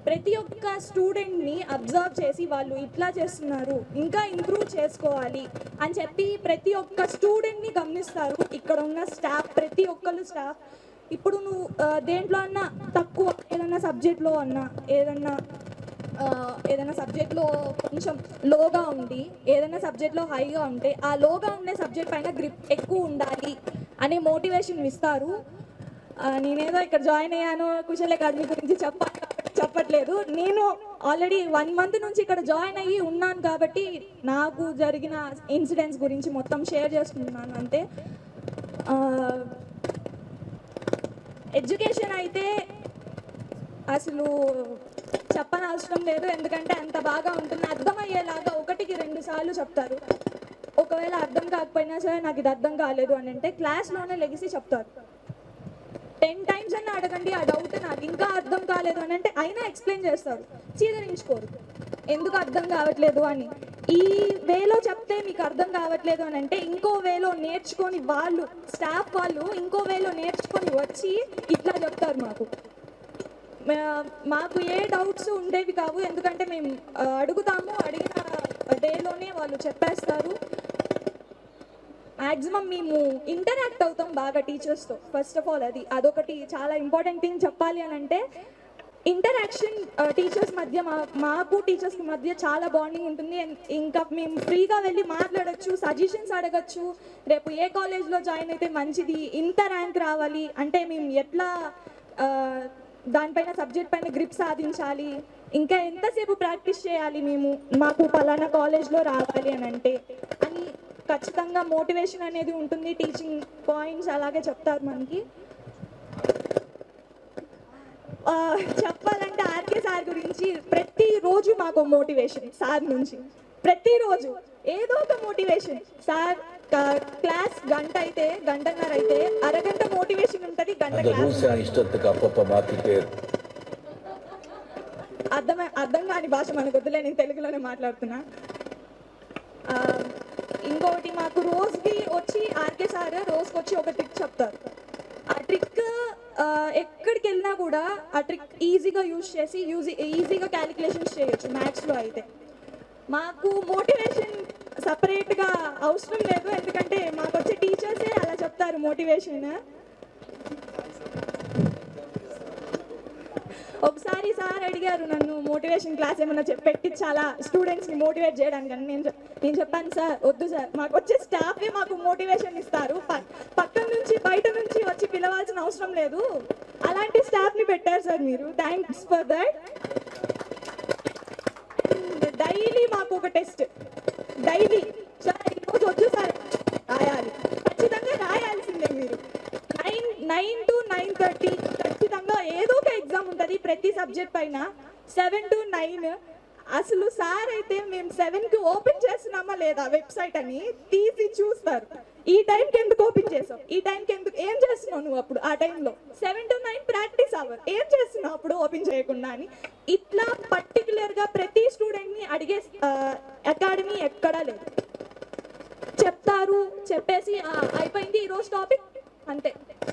ప్రతి ఒక్క స్టూడెంట్ని అబ్జర్వ్ చేసి వాళ్ళు ఇట్లా చేస్తున్నారు, ఇంకా ఇంప్రూవ్ చేసుకోవాలి అని చెప్పి ప్రతి ఒక్క స్టూడెంట్ని గమనిస్తారు. ఇక్కడ ఉన్న స్టాఫ్, ప్రతి ఒక్కరు స్టాఫ్. ఇప్పుడు నువ్వు దేంట్లో అన్నా తక్కువ, ఏదన్నా సబ్జెక్ట్లో అన్నా, ఏదైనా సబ్జెక్ట్లో కొంచెం లోగా ఉండి ఏదైనా సబ్జెక్ట్లో హైగా ఉంటే ఆ లోగా ఉండే సబ్జెక్ట్ పైన గ్రిప్ ఎక్కువ ఉండాలి అనే మోటివేషన్ ఇస్తారు. నేనేదో ఇక్కడ జాయిన్ అయ్యాను కుశల్ అకాడమీ గురించి చెప్పట్లేదు. నేను ఆల్రెడీ 1 month నుంచి ఇక్కడ జాయిన్ అయ్యి ఉన్నాను కాబట్టి నాకు జరిగిన ఇన్సిడెంట్స్ గురించి మొత్తం షేర్ చేసుకుంటున్నాను అంతే. ఎడ్యుకేషన్ అయితే అసలు చెప్పనవసరం లేదు, ఎందుకంటే అంత బాగా ఉంటుంది. అర్థమయ్యేలాగా 1కి 2 సార్లు చెప్తారు. ఒకవేళ అర్థం కాకపోయినా సరే నాకు ఇది అర్థం కాలేదు అని అంటే క్లాస్లోనే లెగిసి చెప్తారు. 10 times అన్న అడగండి ఆ డౌట్, నాకు ఇంకా అర్థం కాలేదు అని అంటే అయినా ఎక్స్ప్లెయిన్ చేస్తారు. చీదరించుకోరు ఎందుకు అర్థం కావట్లేదు అని. ఈ వేలో చెప్తే మీకు అర్థం కావట్లేదు అని అంటే ఇంకో వేలో నేర్చుకొని వాళ్ళు, స్టాఫ్ వాళ్ళు ఇంకో వేలో నేర్చుకొని వచ్చి ఇట్లా చెప్తారు. మాకు ఏ డౌట్స్ ఉండేవి కావు, ఎందుకంటే మేము అడుగుతాము, అడిగిన డేలోనే వాళ్ళు చెప్పేస్తారు. మ్యాక్సిమం మేము ఇంటరాక్ట్ అవుతాం బాగా టీచర్స్తో. ఫస్ట్ ఆఫ్ ఆల్ అదొకటి చాలా ఇంపార్టెంట్ థింగ్ చెప్పాలి అని అంటే. ఇంటరాక్షన్ టీచర్స్ మధ్య, మాకు టీచర్స్ మధ్య చాలా బాండింగ్ ఉంటుంది. ఇంకా మేము ఫ్రీగా వెళ్ళి మాట్లాడచ్చు, సజెషన్స్ అడగచ్చు. రేపు ఏ కాలేజ్లో జాయిన్ అయితే మంచిది, ఇంత ర్యాంక్ రావాలి అంటే మేము ఎట్లా దానిపైన సబ్జెక్ట్ పైన గ్రిప్ సాధించాలి, ఇంకా ఎంతసేపు ప్రాక్టీస్ చేయాలి మాకు పలానా కాలేజ్లో రావాలి అని అంటే అని ఖచ్చితంగా మోటివేషన్ అనేది ఉంటుంది. టీచింగ్ పాయింట్స్ అలాగే చెప్తారు మనకి. చెప్పాలంటే ఆర్కే సార్ గురించి ప్రతిరోజు మాకు మోటివేషన్ సార్ నుంచి, ప్రతిరోజు ఏదో ఒక మోటివేషన్. సార్ క్లాస్ గంట అయితే గంటన్నర అయితే అరగంట మోటివేషన్ ఉంటుంది, గంట క్లాస్. అర్థం కాని భాష మనకు వద్దులే, నేను తెలుగులోనే మాట్లాడుతున్నా. ఇంకొకటి మాకు రోజుకి వచ్చి ఆర్కే సార్ రోజుకి వచ్చి ఒక ట్రిక్ చెప్తారు. ఆ ట్రిక్ ఎక్కడికి వెళ్ళినా కూడా ఆ ట్రిక్ ఈజీగా యూజ్ చేసి ఈజీగా క్యాలిక్యులేషన్స్ చేయొచ్చు మ్యాథ్స్లో అయితే. మాకు మోటివేషన్ సపరేట్గా అవసరం లేదు, ఎందుకంటే మాకు వచ్చే టీచర్సే అలా చెప్తారు మోటివేషన్. ఒకసారి సార్ అడిగారు నన్ను మోటివేషన్ క్లాస్ ఏమన్నా పెట్టించాలా స్టూడెంట్స్ని మోటివేట్ చేయడానికి అని. నేను చెప్పాను సార్ వద్దు సార్, మాకు వచ్చే స్టాఫే మాకు మోటివేషన్ ఇస్తారు, పక్కన నుంచి బయట నుంచి వచ్చి పిలవాల్సిన అవసరం లేదు, అలాంటి స్టాఫ్ని పెట్టారు సార్ మీరు, థ్యాంక్స్ ఫర్ దట్. డైలీ మాకు ఒక టెస్ట్, డైలీ సార్ ఈరోజు వద్దు సార్ రాయాలి, ఖచ్చితంగా రాయాల్సిందే మీరు. 9 to 9:30 ఖచ్చితంగా ఏదో ఒక ఎగ్జామ్ ఉంటుంది ప్రతి సబ్జెక్ట్ పైన. 7 to 9 అసలు సార్ అయితే మేము 7కి ఓపెన్ చేస్తున్నామా లేదా వెబ్సైట్ అని తీసి చూస్తారు. ఈ టైంకి ఎందుకు ఓపెన్ చేసావు, ఈ టైంకి ఎందుకు, ఏం చేస్తున్నావు నువ్వు అప్పుడు ఆ టైంలో. 7 to 9 ప్రాక్టీస్ అవర్, ఏం చేస్తున్నావు అప్పుడు ఓపెన్ చేయకుండా అని. ఇట్లా పర్టికులర్గా ప్రతి స్టూడెంట్ని అడిగే అకాడమీ ఎక్కడా లేదు. చెప్తారు, చెప్పేసి అయిపోయింది ఈరోజు టాపిక్ అంతే,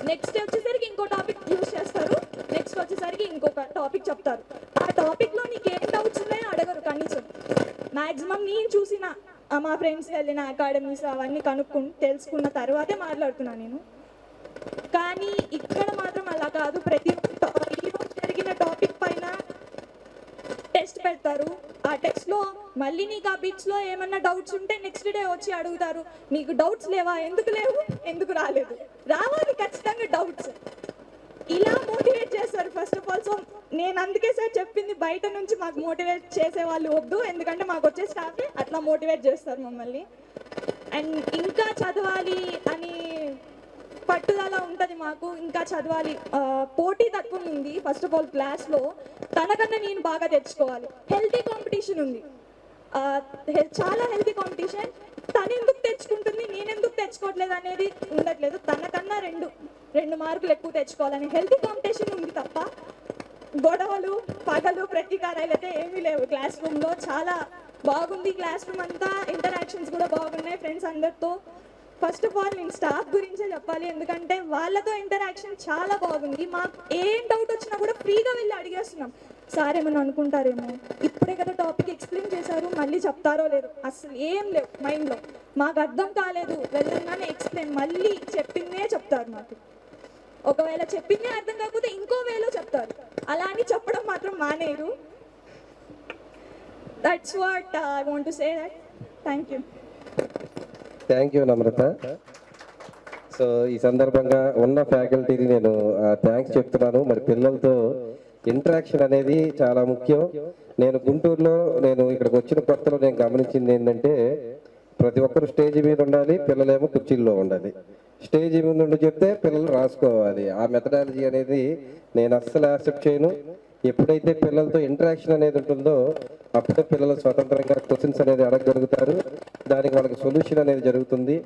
నెక్స్ట్ వచ్చేసరికి ఇంకో టాపిక్ యూజ్ చేస్తారు, నెక్స్ట్ వచ్చేసరికి ఇంకొక టాపిక్ చెప్తారు. ఆ టాపిక్లో నీకు ఏం డౌట్స్ ఉన్నాయో అడగరు కనీసం. మ్యాక్సిమం నేను చూసిన మా ఫ్రెండ్స్ వెళ్ళిన అకాడమీస్ అవన్నీ కనుక్కుని తెలుసుకున్న తర్వాతే మాట్లాడుతున్నాను నేను. కానీ ఇక్కడ మాత్రం అలా కాదు, ఈరోజు జరిగిన టాపిక్ పైన టెస్ట్ పెడతారు. ఆ టెస్ట్లో మళ్ళీ నీకు ఆ బిట్స్లో ఏమన్నా డౌట్స్ ఉంటే నెక్స్ట్ డే వచ్చి అడుగుతారు, నీకు డౌట్స్ లేవా, ఎందుకు లేవు, ఎందుకు రాలేదు, రావాలి ఖచ్చితంగా డౌట్స్. ఇలా మోటివేట్ చేస్తారు ఫస్ట్ ఆఫ్ ఆల్. సో నేను అందుకే సార్ చెప్పింది బయట నుంచి మాకు మోటివేట్ చేసే వాళ్ళు వద్దు, ఎందుకంటే మాకు వచ్చే స్టాఫే అట్లా మోటివేట్ చేస్తారు మమ్మల్ని. అండ్ ఇంకా చదవాలి అని పట్టుదల ఉంటుంది మాకు, ఇంకా చదవాలి, పోటీ తత్వం ఉంది. ఫస్ట్ ఆఫ్ ఆల్ క్లాస్లో తనకన్నా నేను బాగా తెచ్చుకోవాలి, హెల్తీ కాంపిటీషన్ ఉంది, చాలా హెల్తీ కాంపిటీషన్. తను ఎందుకు తెచ్చుకుంటుంది, నేను ఎందుకు తెచ్చుకోవట్లేదు అనేది ఉండట్లేదు, తనకన్నా రెండు మార్కులు ఎక్కువ తెచ్చుకోవాలని హెల్తీ కాంపిటీషన్ ఉంది తప్ప గొడవలు పగలు ప్రతీకారాలు అయితే ఏమీ లేవు. క్లాస్ రూమ్లో చాలా బాగుంది, క్లాస్ రూమ్ అంతా ఇంటరాక్షన్స్ కూడా బాగున్నాయి ఫ్రెండ్స్ అందరితో. ఫస్ట్ ఆఫ్ ఆల్ నేను స్టాఫ్ గురించే చెప్పాలి, ఎందుకంటే వాళ్ళతో ఇంటరాక్షన్ చాలా బాగుంది. మాకు ఏం డౌట్ వచ్చినా కూడా ఫ్రీగా వెళ్ళి అడిగేస్తున్నాం. సార్ ఏమన్నా అనుకుంటారేమో, ఇప్పుడే కదా టాపిక్ ఎక్స్ప్లెయిన్ చేశారు, మళ్ళీ చెప్తారో లేరు, అసలు ఏం లేవు మైండ్లో. మాకు అర్థం కాలేదు వెళ్ళంగానే ఎక్స్ప్లెయిన్, మళ్ళీ చెప్పిందే చెప్తారు మాకు. ఒకవేళ చెప్పిందే అర్థం కాకపోతే ఇంకో వేలో చెప్తారు, అలా అని చెప్పడం మాత్రం Maneru. That's what I want to say that. Thank you. Thank you Namrata. So ఈ సందర్భంగా ఉన్న ఫ్యాకల్టీని నేను థ్యాంక్స్ చెప్తున్నాను. మరి పిల్లలతో ఇంటరాక్షన్ అనేది చాలా ముఖ్యం. నేను గుంటూరులో ఇక్కడికి వచ్చిన కొత్తలో నేను గమనించింది ఏంటంటే ప్రతి ఒక్కరు స్టేజ్ మీద ఉండాలి, పిల్లలేమో కుర్చీల్లో ఉండాలి. స్టేజ్ మీద ఉండి చెప్తే పిల్లలు రాసుకోవాలి. ఆ మెథడాలజీ అనేది నేను అస్సలు యాక్సెప్ట్ చేయను. ఎప్పుడైతే పిల్లలతో ఇంటరాక్షన్ అనేది ఉంటుందో అప్పుడే పిల్లలు స్వతంత్రంగా క్వశ్చన్స్ అనేది అడగగలుగుతారు, దానికి వాళ్ళకి సొల్యూషన్ అనేది జరుగుతుంది.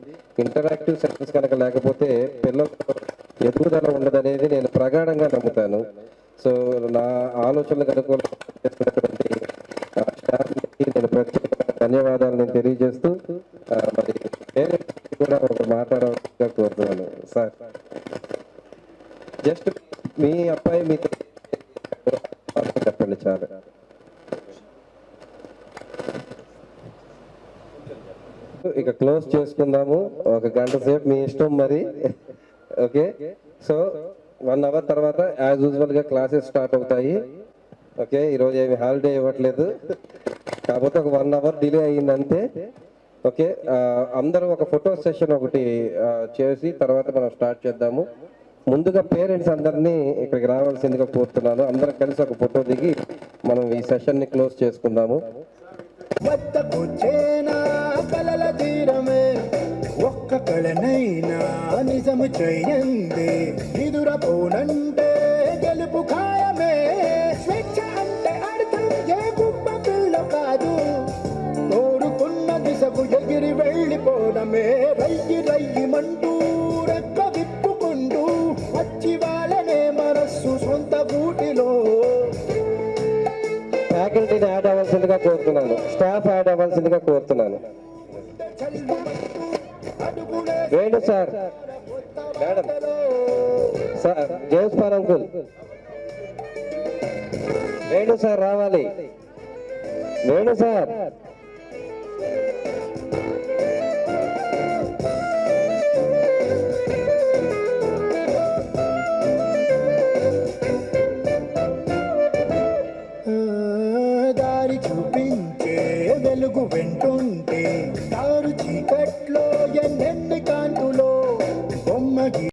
ఇంటరాక్టివ్ సెషన్స్ కనుక లేకపోతే పిల్లలకు ఎదుగుదల ఉండదనేది నేను ప్రగాఢంగా నమ్ముతాను. సో నా ఆలోచనలకు అనుకూలంగా చేస్తున్నటువంటి స్టాఫ్కి నేను ప్రత్యేక ధన్యవాదాలు నేను తెలియజేస్తూ మరి పేరెంట్స్ కూడా ఒక మాట్లాడాలని కోరుతున్నాను. సార్ జస్ట్ మీ అబ్బాయి మీతో చెప్పండి చాలు. ఇక క్లోజ్ చేసుకుందాము, ఒక గంట సేపు మీ ఇష్టం మరి. ఓకే, సో 1 hour తర్వాత యాజ్ యూజువల్ గా క్లాసెస్ స్టార్ట్ అవుతాయి. ఓకే, ఈరోజు ఏమి హాలిడే ఇవ్వట్లేదు, కాకపోతే ఒక 1 hour డిలే అయ్యిందంతే. ఓకే, అందరూ ఒక ఫోటో సెషన్ ఒకటి చేసి తర్వాత మనం స్టార్ట్ చేద్దాము. ముందుగా పేరెంట్స్ అందరినీ ఇక్కడికి రావాల్సిందిగా కోరుతున్నాను. అందరం కలిసి ఒక ఫోటో దిగి మనం ఈ సెషన్ ని క్లోజ్ చేసుకుందాము. కలల తీరమే ఒక్క కళనైనా నిజము చేయండి, ఎదురపోనంటే గెలుపు ఖాయమే. ఫ్యాకల్టీని యాడ్ అవ్వాల్సిందిగా కోరుతున్నాను, స్టాఫ్ యాడ్ అవ్వాల్సిందిగా కోరుతున్నాను. Venu sir, madam sir, James Paul uncle, Venu sir రావాలి. వేణు సార్, దారి చూపించే వెలుగు వెంటుంటే